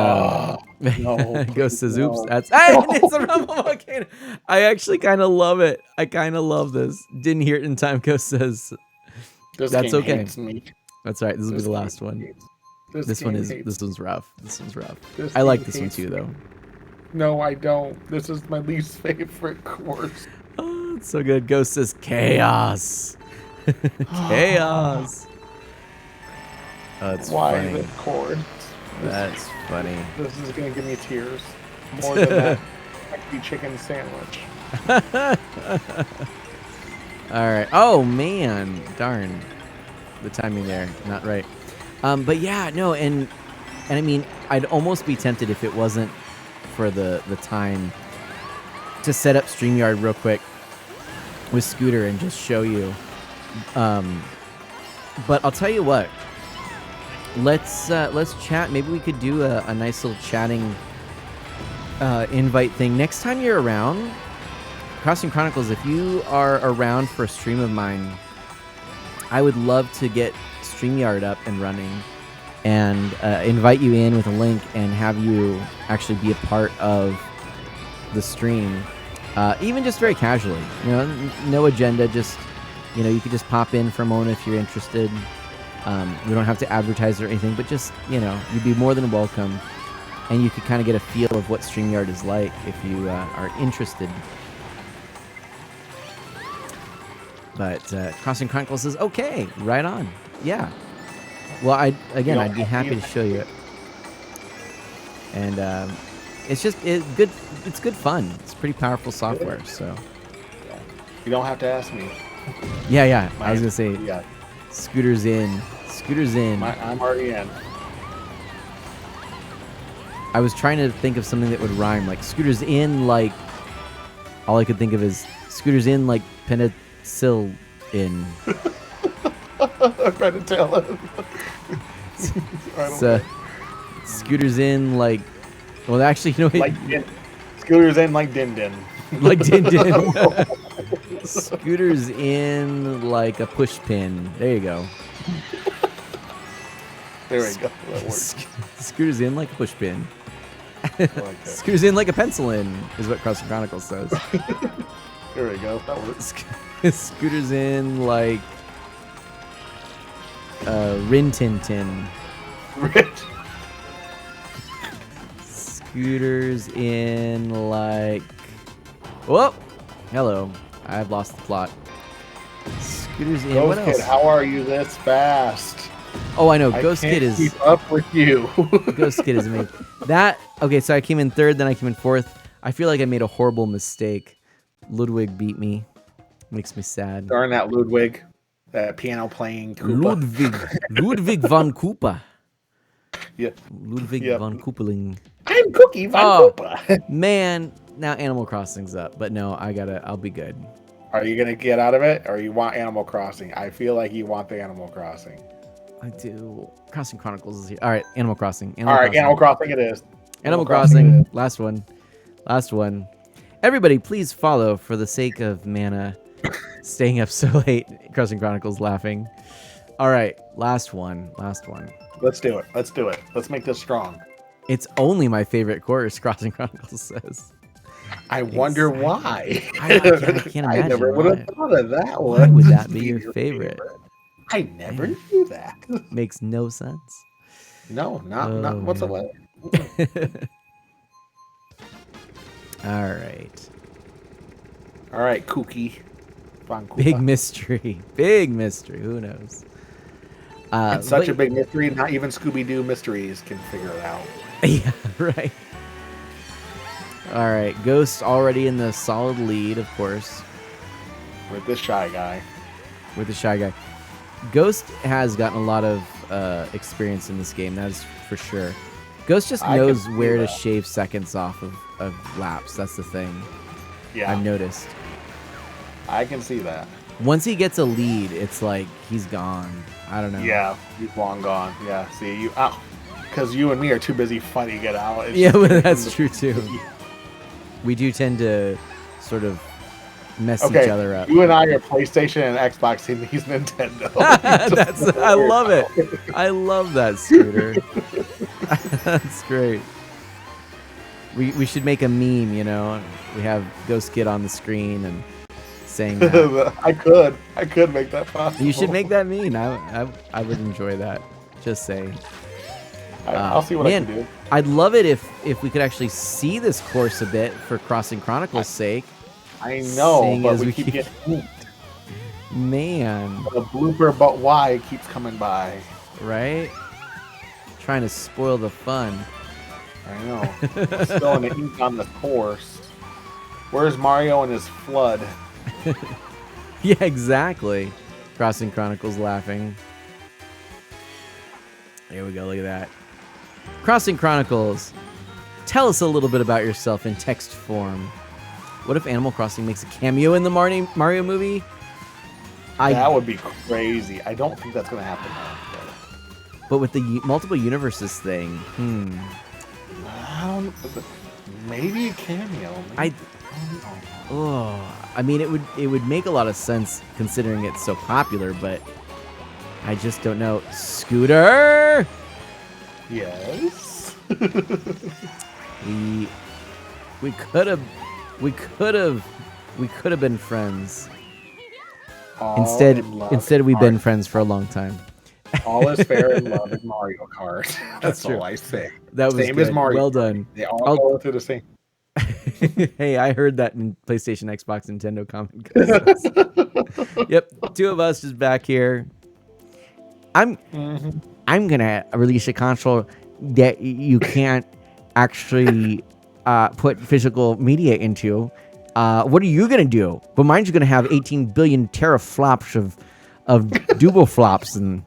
no, Ghost says, "Oops, that's it's a Rumble Volcano." I actually kind of love it. I kind of love this. Didn't hear it in time. Ghost says, "That's okay." That's right. This will be the last one. This one's rough. This one's rough. I like this one too, though. No, I don't. This is my least favorite course. Oh, it's so good. Ghost says chaos. Chaos. Oh, it's funny. Why the chord? That's funny. This is gonna give me tears. More than that Kentucky chicken sandwich. All right. Oh man, darn. The timing there, not right. But yeah, no, and I mean, I'd almost be tempted if it wasn't for the time to set up StreamYard real quick with Scooter and just show you. But I'll tell you what. Let's chat. Maybe we could do a nice little chatting invite thing next time you're around. Crossing Chronicles, if you are around for a stream of mine, I would love to get StreamYard up and running and invite you in with a link and have you actually be a part of the stream, even just very casually. You know, no agenda. Just, you know, you could just pop in for a moment if you're interested. We don't have to advertise or anything, but just, you know, you'd be more than welcome. And you could kind of get a feel of what StreamYard is like if you are interested. But Crossing Chronicles says, okay, right on. Yeah. Well, I'd be happy to show you it. And it's just good. It's good fun. It's pretty powerful software. So you don't have to ask me. Yeah. I was gonna say, Scooter's in. Scooter's in. I'm already in. I was trying to think of something that would rhyme, like Scooter's in, like, all I could think of is Scooter's in, like, penicillin. Penicillin. So, Scooter's in, like, well, actually, you know what? Like Scooter's in, like Din Din. Like Din Din. Scooter's in, like a push pin. There you go. There we go. That works. Scooter's in like a push pin. Like Scooter's in like a pencil in, is what Crossing Chronicles says. There we go. That works. Scooter's in like Rin Tin Tin. Scooter's in like. Whoa! Hello. I've lost the plot. Scooter's in. What else? Kid, how are you this fast? Oh, I know. Ghost Kid is. Keep up with you. Ghost Kid is amazing. Okay, so I came in third, then I came in fourth. I feel like I made a horrible mistake. Ludwig beat me. Makes me sad. Darn that Ludwig. That piano playing Koopa. Ludwig von Koopa. Yeah. Ludwig von Koopeling. I'm Cookie von Koopa. Man, now Animal Crossing's up. But no, I'll be good. Are you going to get out of it, or you want Animal Crossing? I feel like you want the Animal Crossing. I do. Crossing Chronicles is here. All right, Animal Crossing. Animal Crossing it is. Animal Crossing. Last one. Everybody, please follow for the sake of mana. Staying up so late. Crossing Chronicles laughing. All right, last one. Let's do it. Let's make this strong. It's only my favorite course, Crossing Chronicles says. I wonder why. I can't imagine. I never would have thought of that one. Why would that be your favorite? I never knew that. Makes no sense. No, not whatsoever. All right. Kooky. Big mystery. Who knows? It's such a big mystery. Not even Scooby-Doo mysteries can figure it out. Yeah, right. All right. Ghost already in the solid lead, of course. With the shy guy. Ghost has gotten a lot of experience in this game, that is for sure. Ghost just knows where to shave seconds off of laps. That's the thing. Yeah. I've noticed. I can see that. Once he gets a lead, it's like he's gone. I don't know. Yeah, he's long gone. Yeah, see, you out. Because you and me are too busy fighting it out. Yeah, well, that's true too. We do tend to sort of mess each other up. You and I are PlayStation and Xbox, and he's Nintendo. I love it. I love that, Scooter. That's great. We should make a meme, you know. We have Ghost Kid on the screen and saying that. I could make that possible. You should make that meme. I would enjoy that. Just saying. I'll see what I can do. I'd love it if we could actually see this course a bit for Crossing Chronicles' sake. I know, but we keep getting hooped. Man. The blooper but why keeps coming by. Right? Trying to spoil the fun. I know. Spilling the ink on the course. Where's Mario and his flood? Yeah, exactly. Crossing Chronicles laughing. Here we go, look at that. Crossing Chronicles, tell us a little bit about yourself in text form. What if Animal Crossing makes a cameo in the Mario movie? That would be crazy. I don't think that's going to happen though. But with the multiple universes thing, maybe a cameo. I mean, it would make a lot of sense considering it's so popular, but I just don't know. Scooter! Yes. We could have been friends. Instead we've been friends for a long time. All is fair in love in Mario Kart. That's true. all I say. That was same good. as Mario. Well Kart. done. They all go through the same. Hey, I heard that in PlayStation, Xbox, Nintendo comment. Yep, two of us just back here. I'm gonna release a console that you can't actually put physical media into. What are you gonna do? But mine's gonna have 18 billion teraflops of double flops, and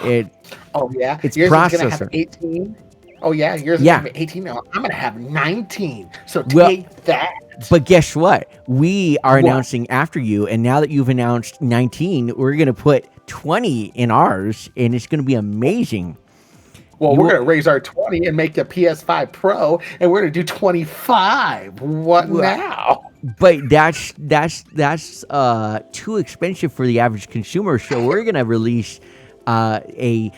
it. Oh yeah, it's yours processor. is gonna have 18. Oh yeah, yours is Yeah. gonna have 18. No, I'm gonna have 19. So Well, take that. But guess what? We are What? announcing after you, and now that you've announced 19, we're gonna put 20 in ours, and it's gonna be amazing. Well, we're gonna raise our 20 and make the PS5 Pro, and we're gonna do 25. What now? But that's too expensive for the average consumer. So we're gonna release a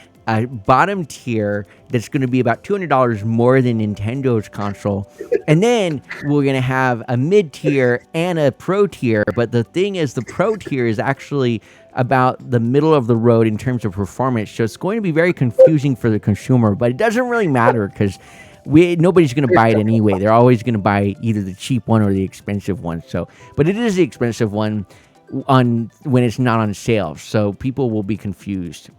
bottom tier that's going to be about $200 more than Nintendo's console, and then we're going to have a mid tier and a pro tier. But the thing is, the pro tier is actually about the middle of the road in terms of performance, so it's going to be very confusing for the consumer. But it doesn't really matter because nobody's going to buy it anyway. They're always going to buy either the cheap one or the expensive one. So, but it is the expensive one when it's not on sale, so people will be confused.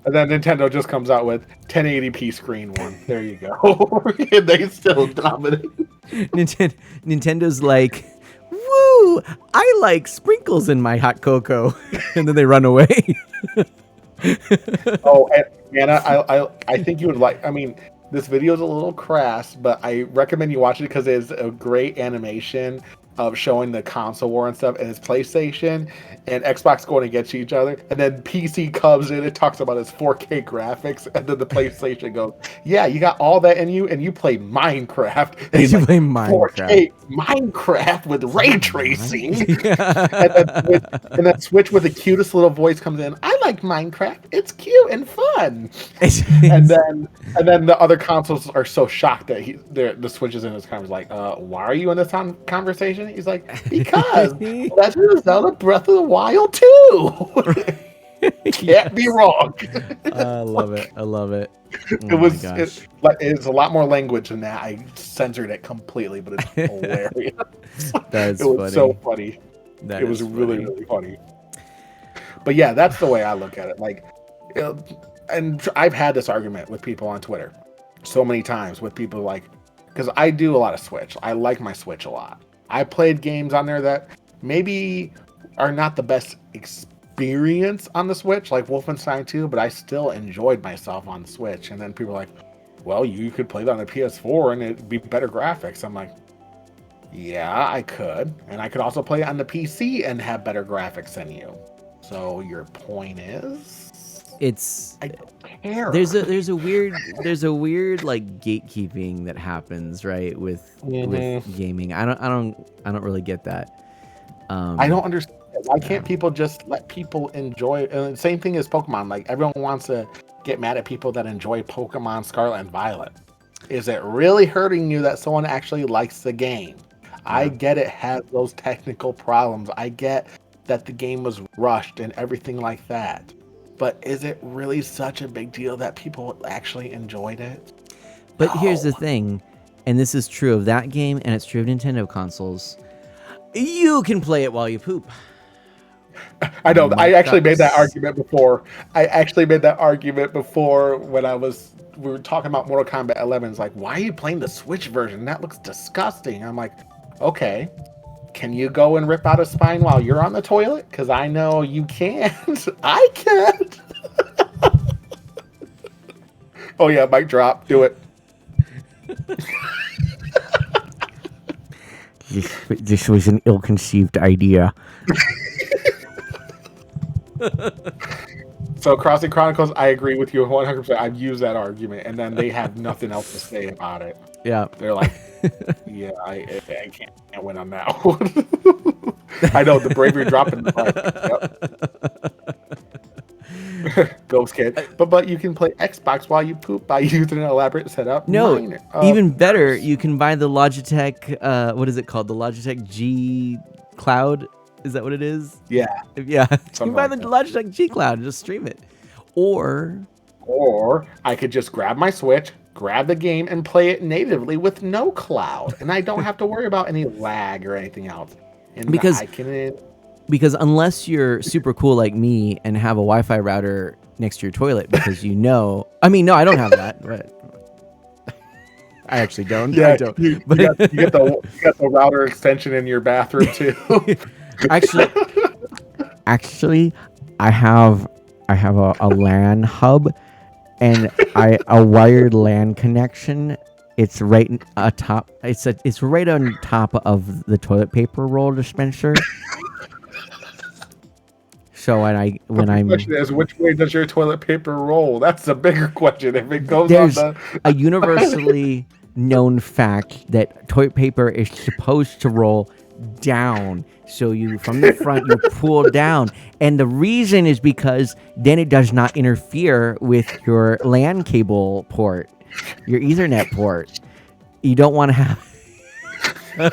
And then Nintendo just comes out with 1080p screen one. There you go. And they still dominate. Nintendo's like, woo! I like sprinkles in my hot cocoa, and then they run away. Oh, and Anna, I think you would like. I mean, this video is a little crass, but I recommend you watch it because it's a great animation of showing the console war and stuff, and it's PlayStation and Xbox going against each other, and then PC comes in and talks about its 4K graphics, and then the PlayStation goes, "Yeah, you got all that in you, and you play Minecraft." And he's like, play Minecraft. 4K Minecraft with ray tracing, and then Switch with the cutest little voice comes in. I like Minecraft. It's cute and fun. and then the other consoles are so shocked that the Switch is in his conversation. Like, why are you in this conversation? He's like, because Legend of Zelda Breath of the Wild 2. Can't be wrong. I love it. I love it. It's a lot more language than that. I censored it completely, but it's hilarious. That's it was so funny. It was really, really funny. But yeah, that's the way I look at it. Like, and I've had this argument with people on Twitter so many times with people like, because I do a lot of Switch. I like my Switch a lot. I played games on there that maybe are not the best experience on the Switch, like Wolfenstein 2, but I still enjoyed myself on the Switch. And then people are like, well, you could play that on the PS4 and it'd be better graphics. I'm like, yeah, I could. And I could also play it on the PC and have better graphics than you. So your point is? I don't care. There's a weird like gatekeeping that happens, right, with gaming. I don't really get that. I don't understand. Why can't people just let people enjoy? And the same thing as Pokemon. Like, everyone wants to get mad at people that enjoy Pokemon Scarlet and Violet. Is it really hurting you that someone actually likes the game? Yeah. I get it has those technical problems. I get that the game was rushed and everything like that. But is it really such a big deal that people actually enjoyed it? But here's the thing, and this is true of that game, and it's true of Nintendo consoles. You can play it while you poop. I know. I actually made that argument before. When we were talking about Mortal Kombat 11. It's like, why are you playing the Switch version? That looks disgusting. I'm like, okay. Can you go and rip out a spine while you're on the toilet? Because I know you can't. I can't. Oh, yeah, mic drop. Do it. This was an ill-conceived idea. So, Crossing Chronicles, I agree with you 100%. I've used that argument, and then they have nothing else to say about it. Yeah. They're like, yeah, I can't win on that one. I know, the bravery dropping the Ghost Kid. But you can play Xbox while you poop by using an elaborate setup. No, Minor. even better, you can buy the Logitech, what is it called? The Logitech G Cloud? Is that what it is? Yeah. Yeah. You can Something buy like the that. Logitech G Cloud and just stream it. Or I could just grab my Switch, grab the game, and play it natively with no cloud. And I don't have to worry about any lag or anything else. And because I can... Because unless you're super cool like me and have a Wi-Fi router next to your toilet, because no, I don't have that, but I actually don't. Yeah, I don't. you But got the router extension in your bathroom too. actually, I have a LAN hub and a wired LAN connection. It's right atop. It's right on top of the toilet paper roll dispenser. So the question is, which way does your toilet paper roll? That's the bigger question. If it goes there's on a universally known fact that toilet paper is supposed to roll down. So you from the front you pull down, and the reason is because then it does not interfere with your LAN cable port, your Ethernet port. You don't want to have. I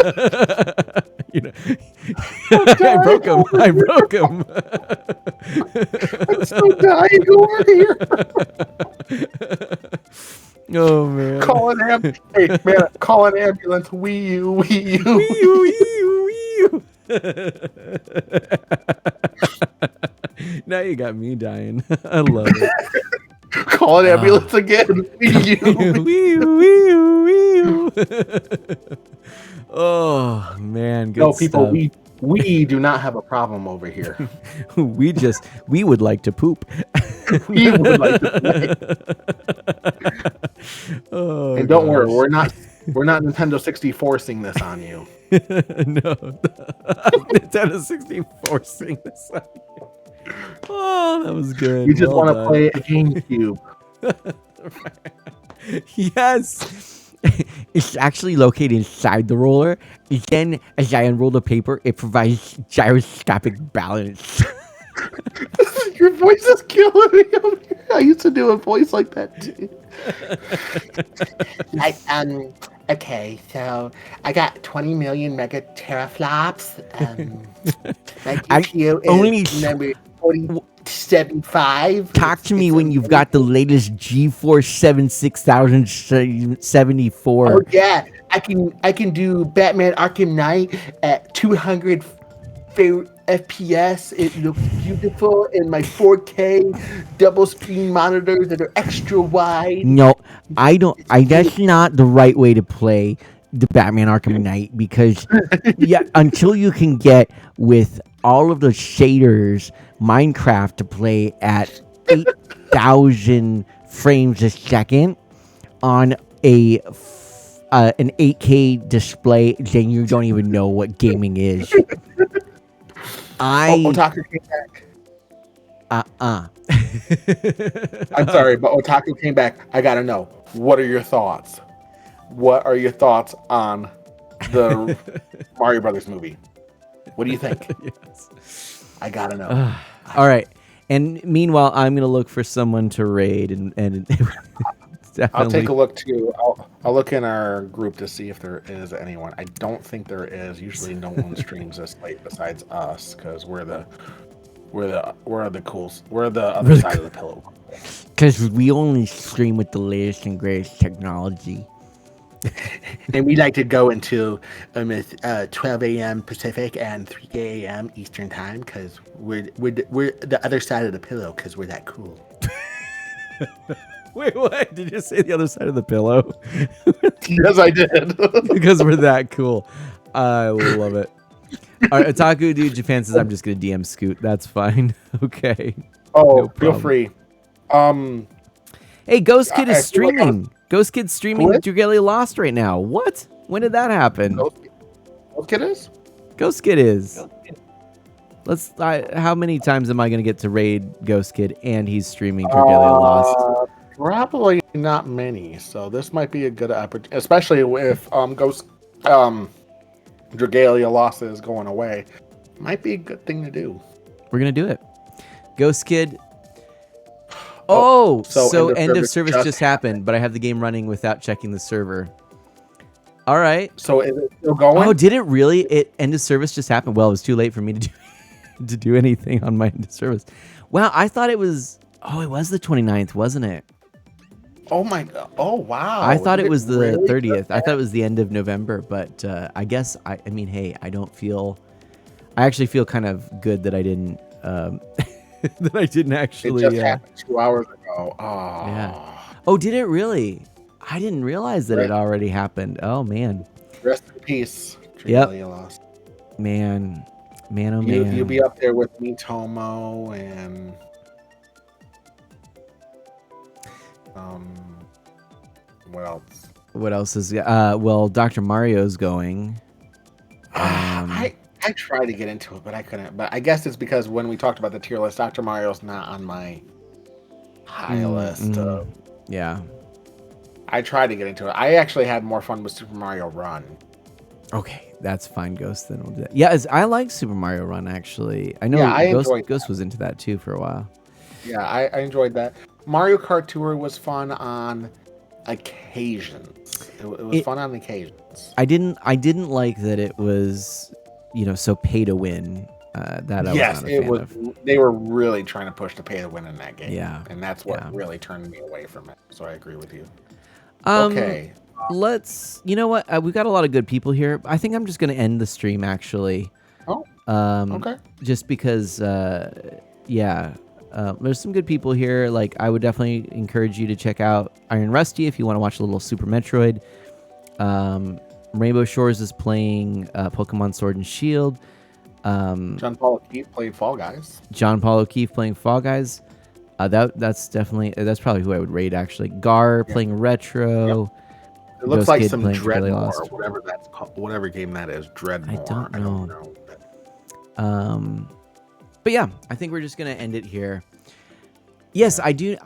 broke him. I'm so dying over here. Oh man. Call an ambulance. Wii U. Now you got me dying. I love it. Call an ambulance again. Oh man, good no, people, stuff. we do not have a problem over here. we would like to poop. We would like to play. Oh, and don't worry, we're not Nintendo 64 sing this on you. No, Nintendo 64 sing this on you. Oh, that was good. You just want to play a GameCube. Yes. It's actually located inside the roller. Then, as I unroll the paper, it provides gyroscopic balance. Your voice is killing me. I used to do a voice like that too. Okay, so I got 20 million mega teraflops. My GPU is number 4075. Talk to me when you've got the latest GeForce 6074. Oh yeah, I can do Batman Arkham Knight at 200 FPS. It looks beautiful in my 4K double screen monitors that are extra wide. No, I don't. That's not the right way to play the Batman Arkham Knight, because until you can get with all of the shaders Minecraft to play at 8,000 frames a second on an 8K display, then you don't even know what gaming is. Otaku came back. I'm sorry, but Otaku came back. I gotta know. What are your thoughts? What are your thoughts on the Mario Brothers movie? What do you think? Yes. I gotta know. All right. And meanwhile, I'm gonna look for someone to raid, and I'll take a look too. I'll look in our group to see if there is anyone. I don't think there is. Usually, no one streams this late besides us, because we're the cools. We're the other side of the pillow. Because we only stream with the latest and greatest technology. And we like to go until 12 a.m. Pacific and 3 a.m. Eastern time, because we're the other side of the pillow, because we're that cool. Wait, what? Did you say the other side of the pillow? Yes, I did. Because we're that cool. I love it. All right, Otaku Dude Japan says, I'm just going to DM Scoot. That's fine. Okay. Oh, No feel problem. free. Hey, Ghost Kid is feel like streaming. Ghost Kid's streaming What? Dragalia Lost right now. What? When did that happen? Ghost Kid is? Ghost Kid is. How many times am I going to get to raid Ghost Kid and he's streaming Dragalia Lost? Probably not many. So this might be a good opportunity, especially if Dragalia Lost is going away. Might be a good thing to do. We're going to do it. Ghost Kid, Oh, so so end of service just happened, but I have the game running without checking the server. All right. So is it still going? Oh, did it really? End of service just happened. Well, it was too late for me to do anything on my end of service. Wow, I thought it was. Oh, it was the 29th, wasn't it? Oh my god! Oh wow! I thought it was the really 30th. I thought it was the end of November, but I guess I mean, hey, I actually feel kind of good that I didn't that I didn't actually. It just happened 2 hours ago. Oh. Yeah. Oh, did it really? I didn't realize that it already happened. Oh man. Rest in peace. Yep. Lost. Man, oh man. You'll be up there with me, Tomo, and what else? What else is? Well, Dr. Mario's going. I tried to get into it, but I couldn't. But I guess it's because when we talked about the tier list, Dr. Mario's not on my high list. Yeah. I tried to get into it. I actually had more fun with Super Mario Run. Okay, that's fine, Ghost. Then we'll do that. Yeah, I like Super Mario Run actually. I know Ghost was into that too for a while. Yeah, I enjoyed that. Mario Kart Tour was fun on occasions. It was fun on occasions. I didn't like that it was, so pay to win. That I was not a fan of. They were really trying to push the pay to win in that game. Yeah, and that's what really turned me away from it. So I agree with you. Okay, you know what? We've got a lot of good people here. I think I'm just going to end the stream actually. Oh. Okay. Just because, there's some good people here. Like, I would definitely encourage you to check out Iron Rusty if you want to watch a little Super Metroid. Rainbow Shores is playing Pokemon Sword and Shield. John Paul O'Keefe played Fall Guys. John Paul O'Keefe playing Fall Guys. That's probably who I would rate actually. Gar playing Retro. Yep. It looks like some Dreadmore or whatever that's called, whatever game that is. Dreadmore. I don't know. But yeah, I think we're just gonna end it here. Yes, I do.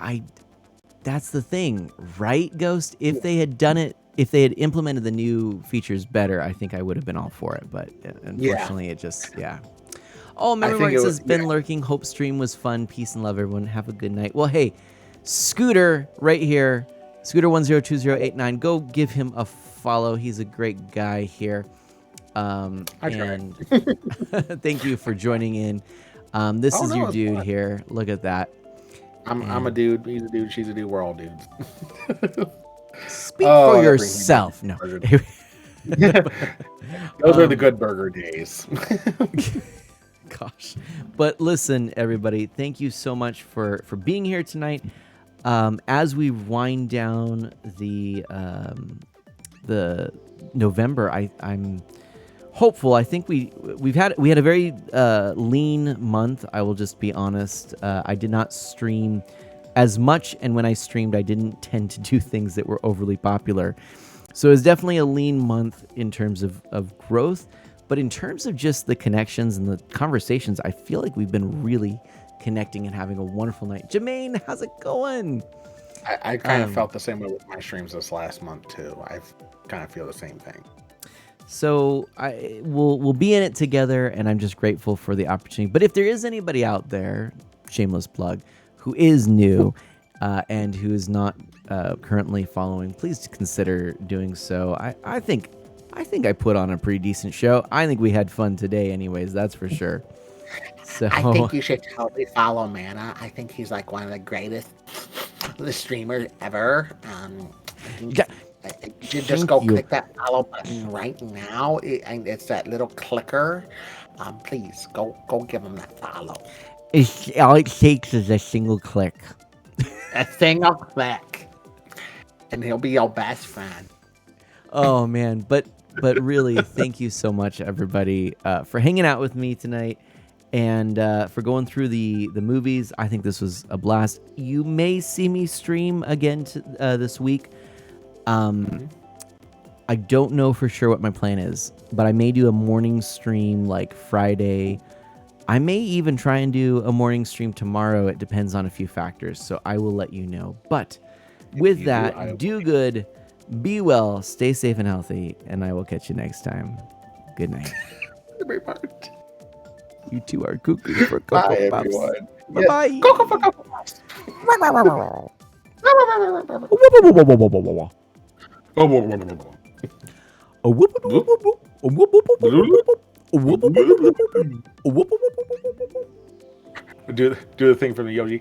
That's the thing, right, Ghost? If they had done it, if they had implemented the new features better, I think I would have been all for it. But unfortunately, it just Oh, Memory Mark says, been lurking. Hope stream was fun. Peace and love, everyone. Have a good night. Well, hey, Scooter right here, Scooter102089. Go give him a follow. He's a great guy here. And thank you for joining in. This is your dude here. Look at that. I'm a dude. He's a dude. She's a dude. We're all dudes. Speak for yourself. No. Those are the good burger days. Gosh. But listen, everybody, thank you so much for being here tonight. As we wind down the November, I'm hopeful. I think we had a very lean month. I will just be honest. I did not stream as much, and when I streamed, I didn't tend to do things that were overly popular. So it was definitely a lean month in terms of growth. But in terms of just the connections and the conversations, I feel like we've been really connecting and having a wonderful night. Jermaine, how's it going? I kind of felt the same way with my streams this last month too. I kind of feel the same thing. So we'll be in it together, and I'm just grateful for the opportunity. But if there is anybody out there, shameless plug, who is new and who is not currently following, please consider doing so. I think I put on a pretty decent show. I think we had fun today anyways, that's for sure. So I think you should totally follow Mana. I think he's like one of the greatest streamers ever. You should just go click that follow button right now. It's that little clicker. Please go give him that follow. All it takes is a single click. A single click. And he'll be your best friend. Oh man, but really, thank you so much, everybody, for hanging out with me tonight and for going through the movies. I think this was a blast. You may see me stream again this week. I don't know for sure what my plan is, but I may do a morning stream like Friday. I may even try and do a morning stream tomorrow. It depends on a few factors, so I will let you know. But with that, do good. Be well, stay safe and healthy, and I will catch you next time. Good night. You two are cuckoo for Cocoa Bye, Pops. everyone. Bye-bye. Cocoa for Cocoa Pops. Do the thing from the Yogi.